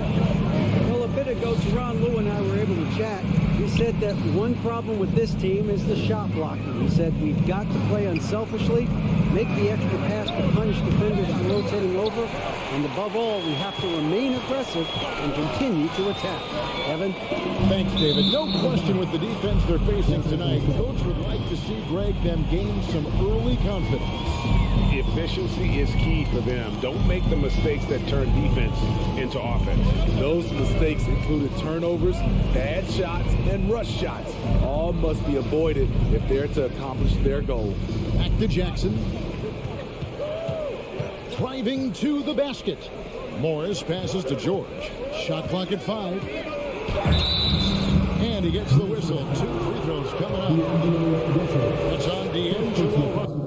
Well, a bit ago, Teron Lue and I were able to chat. He said that one problem with this team is the shot blocking. He said we've got to play unselfishly, make the extra pass to punish defenders for rotating over, and above all, we have to remain aggressive and continue to attack. Evan? Thanks, David. No question with the defense they're facing tonight. Coach would like to see Greg them gain some early confidence. Efficiency is key for them. Don't make the mistakes that turn defense into offense. Those mistakes included turnovers, bad shots, and rush shots. All must be avoided if they're to accomplish their goal. Back to Jackson. Driving to the basket. Morris passes to George. Shot clock at 5. And he gets the whistle. 2 free throws coming up. It's on D'Angelo Russell.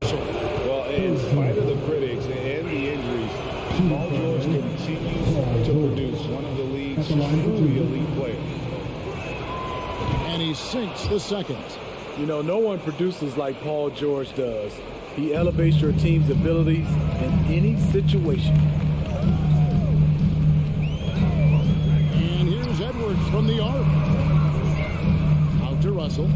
Well, in spite of the critics and the injuries, Paul George continues to produce one of the league's truly elite players. And he sinks the second. You know, no one produces like Paul George does. He elevates your team's abilities in any situation. And here's Edwards from the arc. Out to Russell.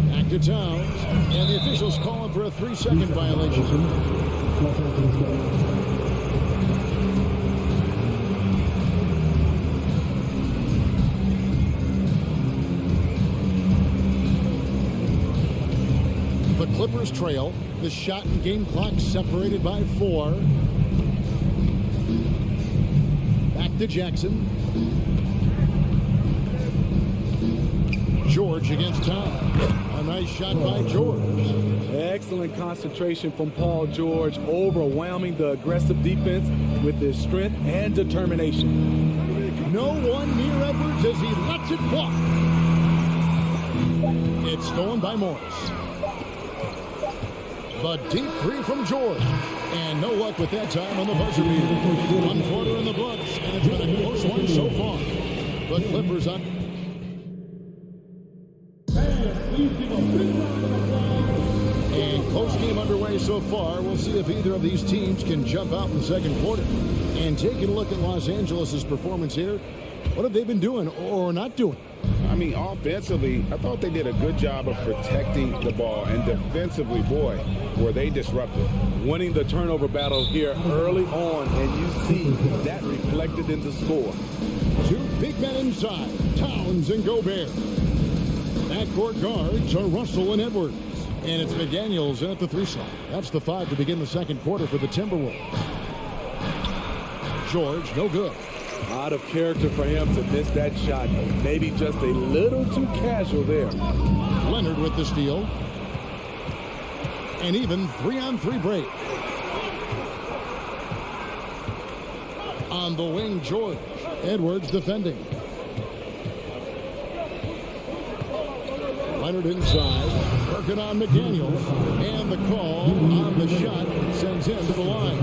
Back to Towns. And the officials call him for a 3-second violation. The Clippers trail. The shot and game clock separated by 4. Back to Jackson. George against Towns. A nice shot by George. Excellent concentration from Paul George, overwhelming the aggressive defense with his strength and determination. No one near Edwards as he lets it fly. It's stolen by Morris. The deep 3 from George. And no luck with that time on the buzzer beater. 1 quarter in the books, and it's been a close one so far. The Clippers on. And close game underway so far. We'll see if either of these teams can jump out in the second quarter. And taking a look at Los Angeles' performance here, what have they been doing or not doing? I mean, offensively, I thought they did a good job of protecting the ball. And defensively, boy, were they disruptive. Winning the turnover battle here early on, and you see that reflected in the score. 2 big men inside, Towns and Gobert. Backcourt guards are Russell and Edwards. And it's McDaniels in at the 3 slot. That's the 5 to begin the second quarter for the Timberwolves. George, no good. Out of character for him to miss that shot. Maybe just a little too casual there. Leonard with the steal. And even 3-on-3 break. On the wing, George. Edwards defending. Leonard inside. Working on McDaniels. And the call on the shot sends him to the line.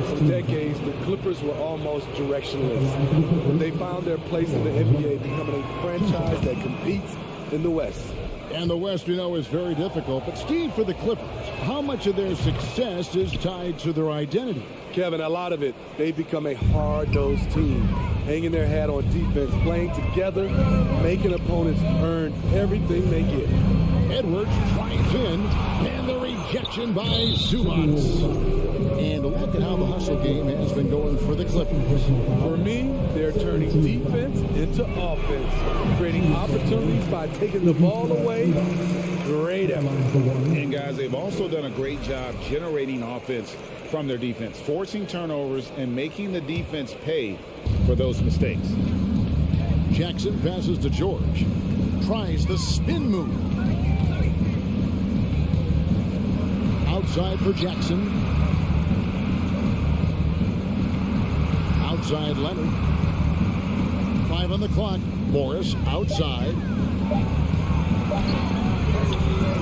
For decades, the Clippers were almost directionless. They found their place in the NBA, becoming a franchise that competes in the West. And the West, we know, is very difficult. But, Steve, for the Clippers, how much of their success is tied to their identity? Kevin, a lot of it. They've become a hard-nosed team, hanging their hat on defense, playing together, making opponents earn everything they get. Edwards drives in, and the rejection by Zubats. And look at how the hustle game has been going for the Clippers. For me, they're turning defense into offense, creating opportunities by taking the ball away. Great effort. And, guys, they've also done a great job generating offense from their defense, forcing turnovers and making the defense pay for those mistakes. Jackson passes to George. Tries the spin move. Outside for Jackson. Outside Leonard. 5 on the clock. Morris outside.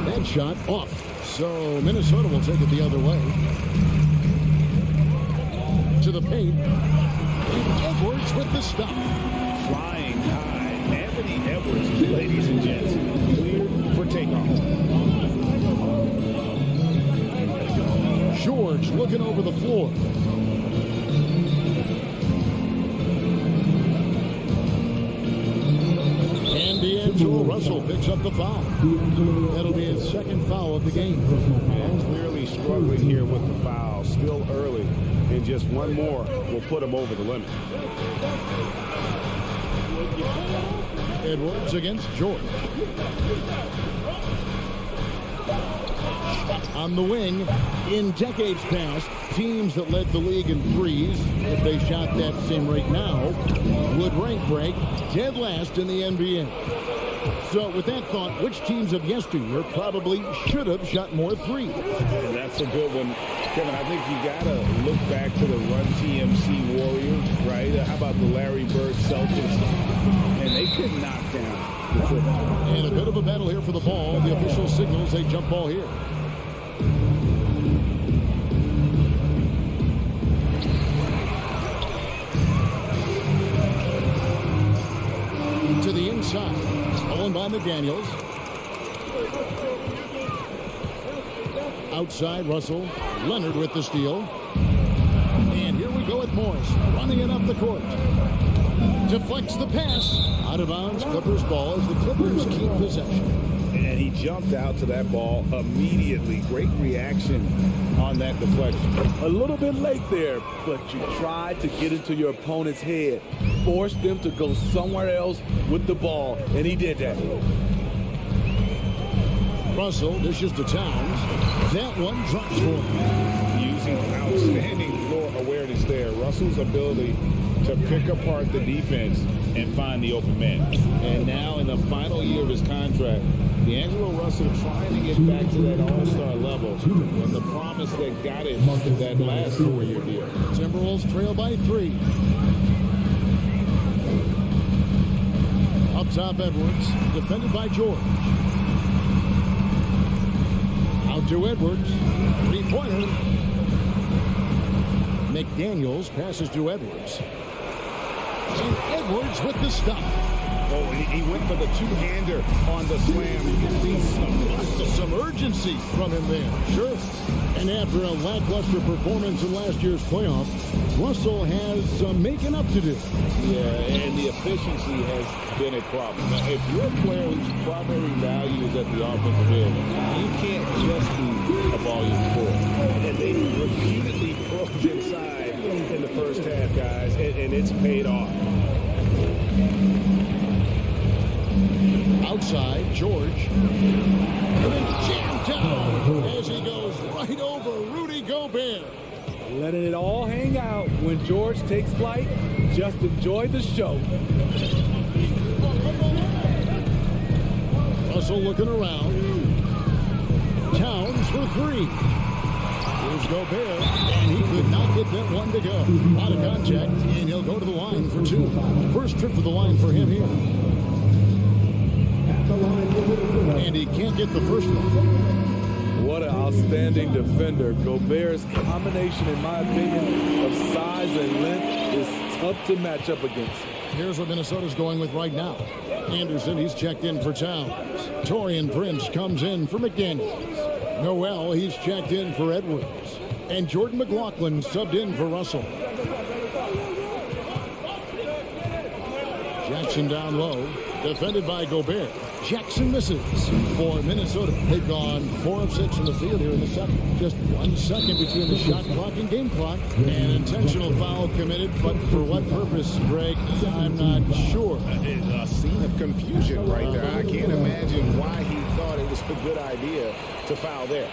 That shot off. So Minnesota will take it the other way. To the paint. Edwards with the stop. Flying high. Anthony Edwards, ladies and gents, cleared for takeoff. George looking over the floor. And D'Angelo Russell picks up the foul. That'll be his second foul of the game. And clearly struggling here with the foul. Still early. And just one more will put him over the limit. Edwards against George. On the wing, in decades past, teams that led the league in threes, if they shot that same rate now, would rank break dead last in the NBA. So with that thought, which teams of yesteryear probably should have shot more threes? And that's a good one. Kevin, I think you got to look back to the Run TMC Warriors, right? How about the Larry Bird Celtics? And they could knock down the triple. And a bit of a battle here for the ball. The official signals a jump ball here. To the inside. Stolen by McDaniels. Outside, Russell. Leonard with the steal. And here we go with Morris. Running it up the court. Deflects the pass. Out of bounds. Clippers ball as the Clippers keep possession. And he jumped out to that ball immediately. Great reaction on that deflection. A little bit late there, but you tried to get into your opponent's head. Forced them to go somewhere else with the ball, and he did that. Russell dishes to Towns. That one drops for him. Using outstanding floor awareness there. Russell's ability to pick apart the defense and find the open man. And now in the final year of his contract, D'Angelo Russell trying to get back to that all-star level and the promise that got him that last 4-year deal. Timberwolves trail by 3. Up top, Edwards, defended by George. Out to Edwards, 3-pointer. McDaniels passes to Edwards. And Edwards with the stop. Oh, he went for the two-hander on the slam. You can see some urgency from him there. Sure. And after a lackluster performance in last year's playoff, Russell has some making up to do. Yeah, and the efficiency has been a problem. Now, if you're a player whose primary value is at the offensive end, you can't just be a volume scorer. And they repeatedly probed inside in the first half, guys, and it's paid off. Outside, George. And it's jammed down as he goes right over Rudy Gobert. Letting it all hang out when George takes flight. Just enjoy the show. Russell looking around. Towns for 3. Here's Gobert, and he could not get that one to go. Out of contact, and he'll go to the line for 2. First trip to the line for him here. And he can't get the first one. What an outstanding defender. Gobert's combination, in my opinion, of size and length is tough to match up against. Here's what Minnesota's going with right now. Anderson, he's checked in for Towns. Taurean Prince comes in for McDaniels. Noel, he's checked in for Edwards. And Jordan McLaughlin subbed in for Russell. Jackson down low, defended by Gobert. Jackson misses for Minnesota. They've gone 4 of 6 from the field here in the second. Just 1 second between the shot clock and game clock. An intentional foul committed, but for what purpose, Greg, I'm not sure. A scene of confusion right there. I can't imagine why he thought it was a good idea to foul there.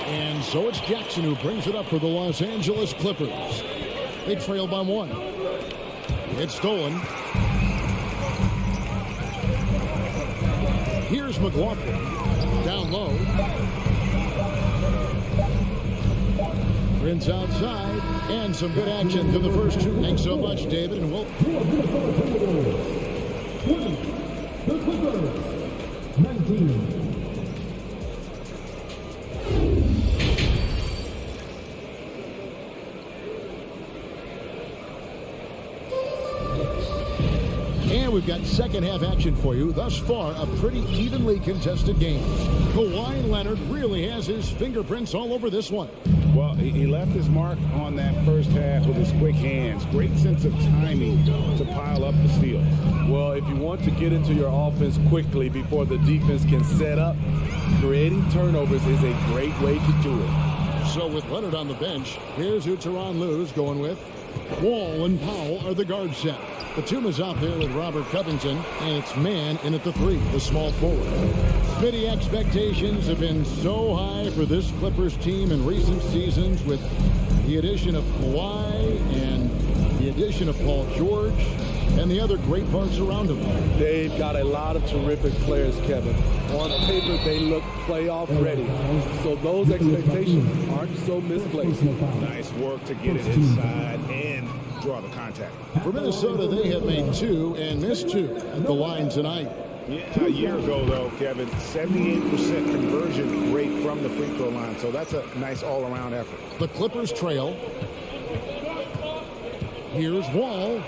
And so it's Jackson who brings it up for the Los Angeles Clippers. They trail by 1. It's stolen. Here's McLaughlin. Down low. Prince outside. And some good action to the first 2. Thanks so much, David. And we'll... The Clippers, 19. And we've got second half action for you. Thus far, a pretty evenly contested game. Kawhi Leonard really has his fingerprints all over this one. Well, he left his mark on that first half with his quick hands. Great sense of timing to pile up the steals. Well, if you want to get into your offense quickly before the defense can set up, creating turnovers is a great way to do it. So with Leonard on the bench, here's who Tyronn Lue's going with. Wall and Powell are the guard set. Batum is out there with Robert Covington, and it's man in at the 3, the small forward. Spydi, expectations have been so high for this Clippers team in recent seasons with the addition of Kawhi and the addition of Paul George and the other great parts around him. They've got a lot of terrific players, Kevin. On paper, they look playoff ready. So those expectations aren't so misplaced. Nice work to get it inside and draw the contact. For Minnesota, they have made 2 and missed 2 at the line tonight. Yeah, a year ago, though, Kevin, 78% conversion rate from the free throw line. So that's a nice all-around effort. The Clippers trail. Here's Wall.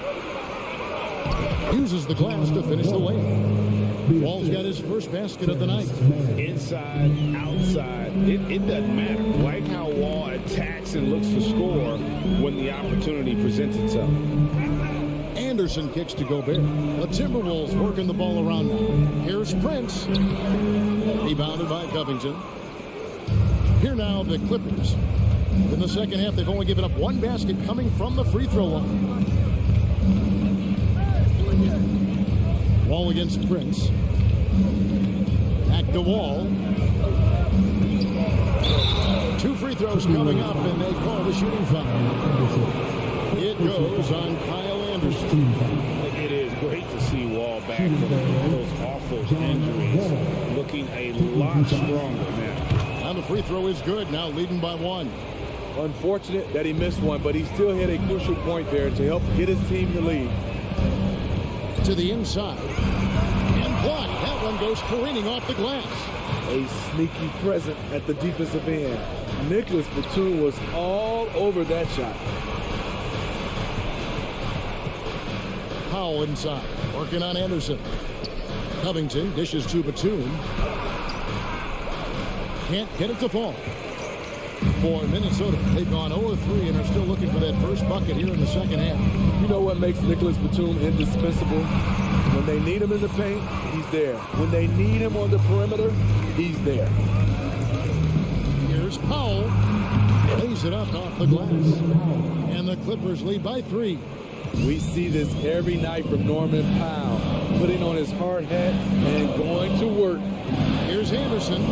Uses the glass to finish the layup. Wall's got his first basket of the night. Inside, outside, it doesn't matter. Like how Wall attacks and looks to score when the opportunity presents itself. Anderson kicks to Gobert. The Timberwolves working the ball around now. Here's Prince. Rebounded by Covington. Here now the Clippers. In the second half, they've only given up 1 basket coming from the free throw line. Wall against Prince. Back to Wall. 2 free throws coming up, and they call the shooting foul. It goes on Kyle Anderson. It is great to see Wall back from those awful injuries, looking a lot stronger now. And the free throw is good, now leading by 1. Unfortunate that he missed one, but he still hit a crucial point there to help get his team the lead. To the inside. And blocked. That one goes careening off the glass. A sneaky present at the defensive end. Nicholas Batum was all over that shot. Powell inside. Working on Anderson. Covington dishes to Batum. Can't get it to fall. For Minnesota, they've gone 0-3 and are still looking for that first bucket here in the second half. You know what makes Nicholas Batum indispensable? When they need him in the paint, he's there. When they need him on the perimeter, he's there. Here's Powell. Lays it up off the glass. And the Clippers lead by 3. We see this every night from Norman Powell, putting on his hard hat and going to work. Here's Anderson.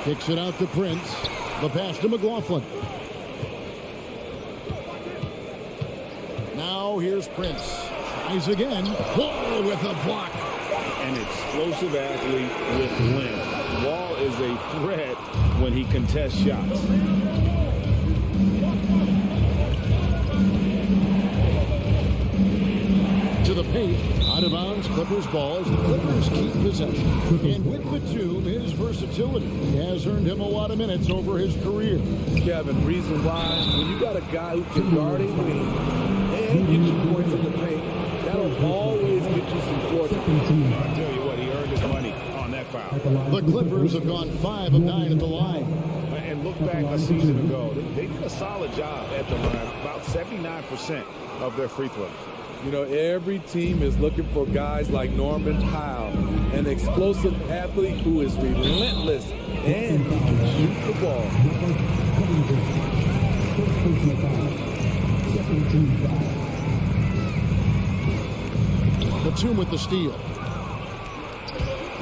Kicks it out to Prince. The pass to McLaughlin. Now here's Prince. Tries again. Wall with a block. An explosive athlete with length. Wall is a threat when he contests shots. To the paint. Out of bounds, Clippers ball as the Clippers keep possession. And with Batum, his versatility has earned him a lot of minutes over his career. Kevin, reason why, when you got a guy who can guard a wing and get you points in the paint, that'll always get you some floor time. I'll tell you what, he earned his money on that foul. The Clippers have gone 5 of 9 at the line. And look back a season ago, they did a solid job at the line, about 79% of their free throws. You know, every team is looking for guys like Norman Powell, an explosive athlete who is relentless and he can shoot the ball. Batum with the steal.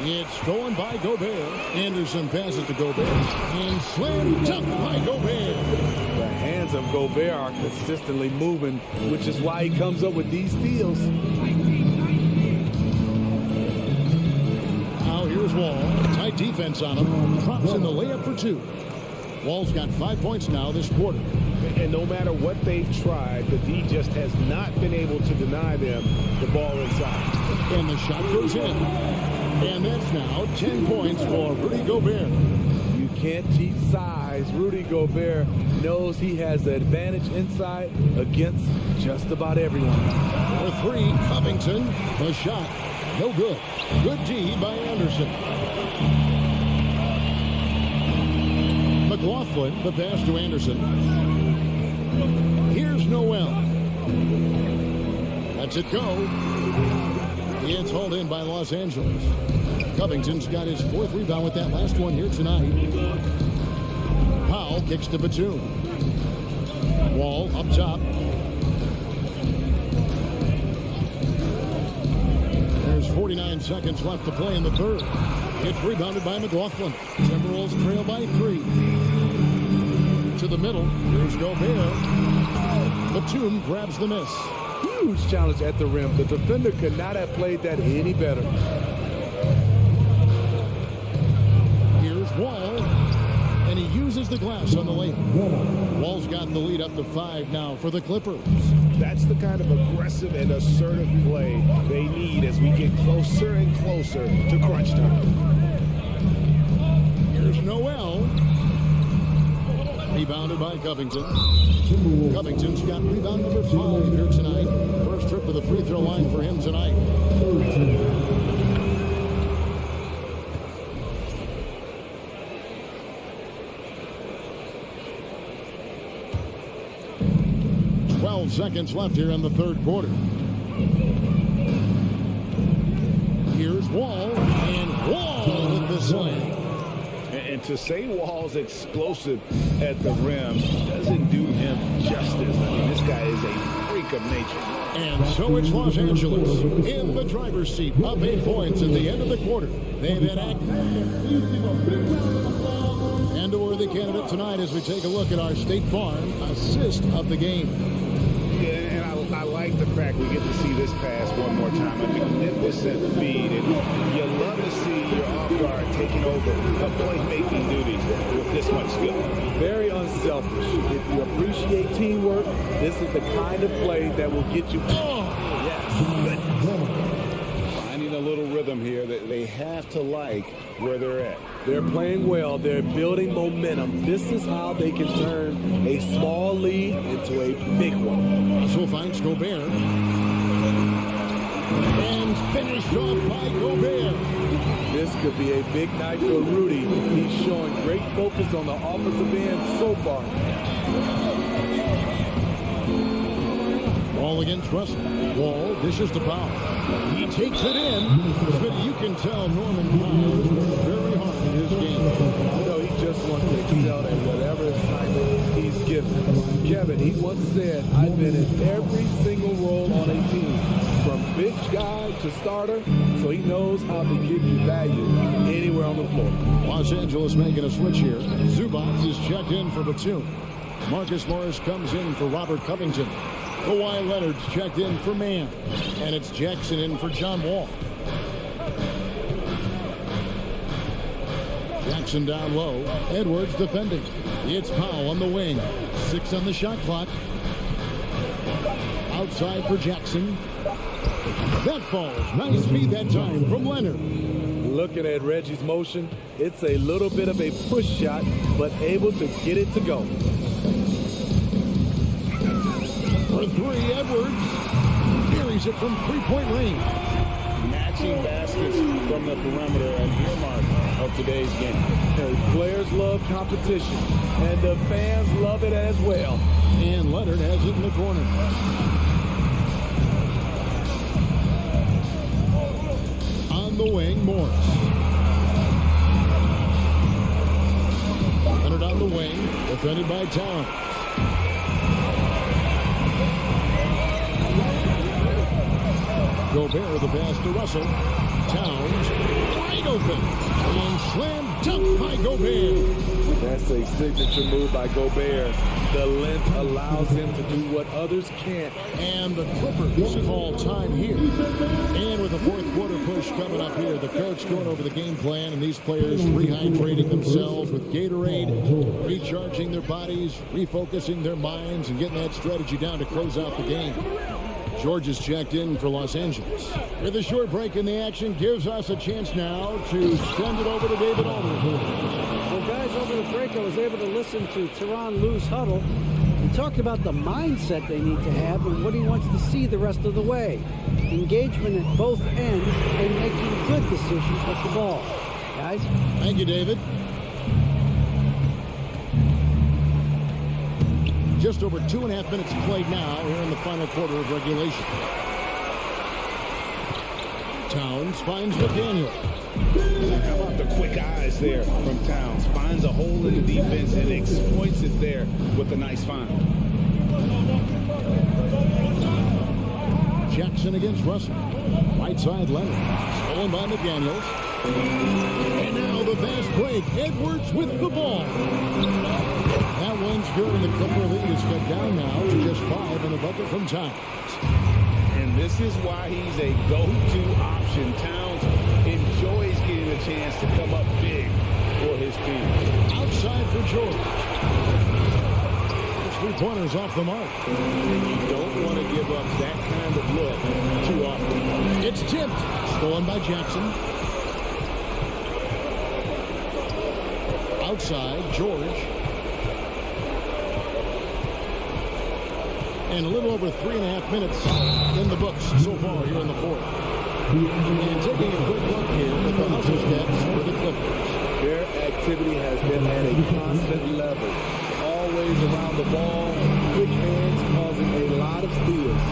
It's going by Gobert. Anderson passes to Gobert. And slam dunk by Gobert. The hands of Gobert are consistently moving, which is why he comes up with these steals. Now here's Wall. Tight defense on him. Drops in the layup for 2. Wall's got 5 points now this quarter. And no matter what they've tried, the D just has not been able to deny them the ball inside. And the shot goes in. And that's now 10 points for Rudy Gobert. You can't cheat size. Rudy Gobert knows he has the advantage inside against just about everyone. For 3, Covington. The shot, no good. Good D by Anderson. McLaughlin, the pass to Anderson. Here's Noel. Lets it go. It's hauled in by Los Angeles. Covington's got his 4th rebound with that last one here tonight. Powell kicks to Batum. Wall up top. There's 49 seconds left to play in the third. It's rebounded by McLaughlin. Timberwolves trail by 3. To the middle. Here's Gobert. Batum grabs the miss. Huge challenge at the rim. The defender could not have played that any better. Here's Wall. And he uses the glass on the lane. Wall's got the lead up to 5 now for the Clippers. That's the kind of aggressive and assertive play they need as we get closer and closer to crunch time. Here's Noel. Rebounded by Covington. Covington's got rebound number 5 here tonight. First trip to the free throw line for him tonight. 12 seconds left here in the third quarter. Here's Wall, and Wall with the slam. And to say Wall's explosive at the rim doesn't do him justice. I mean, this guy is a freak of nature. And so it's Los Angeles in the driver's seat, up 8 points at the end of the quarter. They've been active. And a worthy candidate tonight as we take a look at our State Farm assist of the game. Yeah, and I like the fact we get to see this pass one more time. A magnificent feed, and you love to see your off guard taking over playmaking duties with this much skill. Very unselfish. If you appreciate teamwork, this is the kind of play that will get you. Finding a little rhythm here that they have to like where they're at. They're playing well. They're building momentum. This is how they can turn a small lead into a big one. Russell finds Gobert. And finished off by Gobert. This could be a big night for Rudy. He's showing great focus on the offensive end so far. Wall against Russell. Wall dishes to Powell. He takes it in. But you can tell Norman Powell is working very hard in his game. You know, he just wants to excel at whatever assignment he's given. Kevin, he once said, I've been in every single role on a team, from bench guy to starter, so he knows how to give you value anywhere on the floor. Los Angeles making a switch here. Zubac is checked in for Batum. Marcus Morris comes in for Robert Covington. Kawhi Leonard's checked in for Mann. And it's Jackson in for John Wall. Jackson down low. Edwards defending. It's Powell on the wing. 6 on the shot clock. Outside for Jackson. That falls. Nice feed that time from Leonard. Looking at Reggie's motion, it's a little bit of a push shot, but able to get it to go. For 3, Edwards carries it from 3-point range. Matching baskets from the perimeter and earmark of today's game. And players love competition, and the fans love it as well. And Leonard has it in the corner. On the wing, Morris. Leonard on the wing, defended by Towns. Gobert the pass to Russell. Towns wide open. And slam dunk by Gobert. That's a signature move by Gobert. The length allows him to do what others can't. And the Clippers call time here. And with the fourth quarter push coming up here, the coach going over the game plan, and these players rehydrating themselves with Gatorade, recharging their bodies, refocusing their minds, and getting that strategy down to close out the game. George is checked in for Los Angeles. With a short break in the action, gives us a chance now to send it over to David Aldridge. Well, guys, over the break, I was able to listen to Tyronn Lue's huddle. He talked about the mindset they need to have and what he wants to see the rest of the way. Engagement at both ends and making good decisions with the ball. Guys? Thank you, David. Just over 2.5 minutes played now here in the final quarter of regulation. Towns finds McDaniel. How about the quick eyes there from Towns? Finds a hole in the defense and exploits it there with a nice find. Jackson against Russell. Right side Leonard. Stolen by McDaniels. And now the fast break. Edwards with the ball. That one's good, and the Clipper lead is cut down now to just 5 in the bucket from Towns. And this is why he's a go-to option. Towns enjoys getting a chance to come up big for his team. Outside for George. 3-pointers off the mark. And you don't want to give up that kind of look too often. It's tipped. Stolen by Jackson. Outside, George. And a little over 3.5 minutes in the books so far here in the fourth. And taking a quick look here at the hustle steps for the Clippers. Their activity has been at a constant level. Always around the ball. Quick hands causing a lot of steals.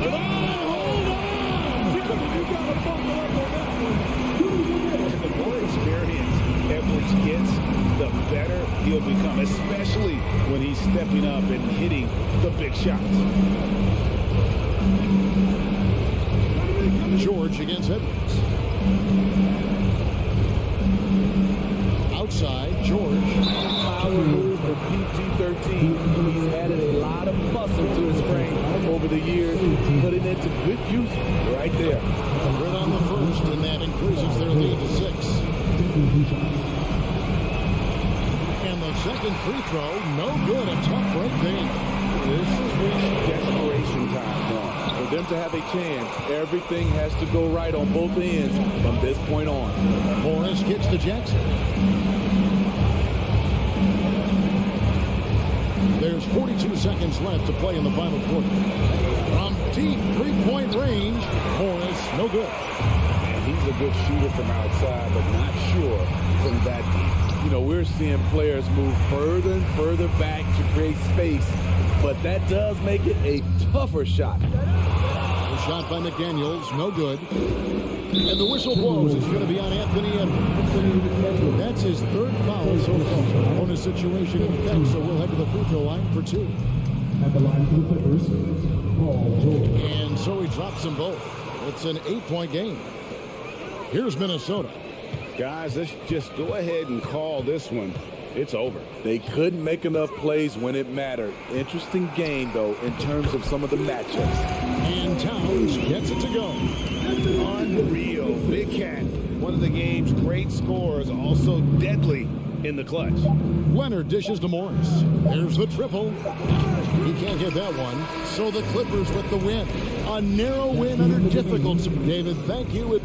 Hold on! You got to buckle up on that one. The more experience Edwards gets, the better he'll become, especially when he's stepping up and hitting the big shots. George against Edwards. Outside, George. Power move for PG-13. He's added a lot of muscle to his frame over the years, putting it to good use right there. Right on the first, and that increases their lead to 6. And the second free throw, no good. A tough break there. This is reached desperation time now. For them to have a chance, everything has to go right on both ends from this point on. Morris gets to Jackson. There's 42 seconds left to play in the final quarter. From deep three-point range, Morris, no good. And he's a good shooter from outside, but not sure from that deep. You know, we're seeing players move further and further back to create space, but that does make it a tougher shot. The shot by McDaniels, no good. And the whistle blows. It's going to be on Anthony Edwards. That's his third foul so far. On a situation in effect, so we'll head to the free throw line for 2. At the line for the Clippers, Paul George. And so he drops them both. It's an 8-point game. Here's Minnesota. Guys, let's just go ahead and call this one. It's over. They couldn't make enough plays when it mattered. Interesting game, though, in terms of some of the matchups. And Towns gets it to go. Unreal. Big Cat, one of the game's great scorers, also deadly in the clutch. Leonard dishes to Morris. There's the triple. He can't get that one. So the Clippers with the win. A narrow win under difficult. David, thank you.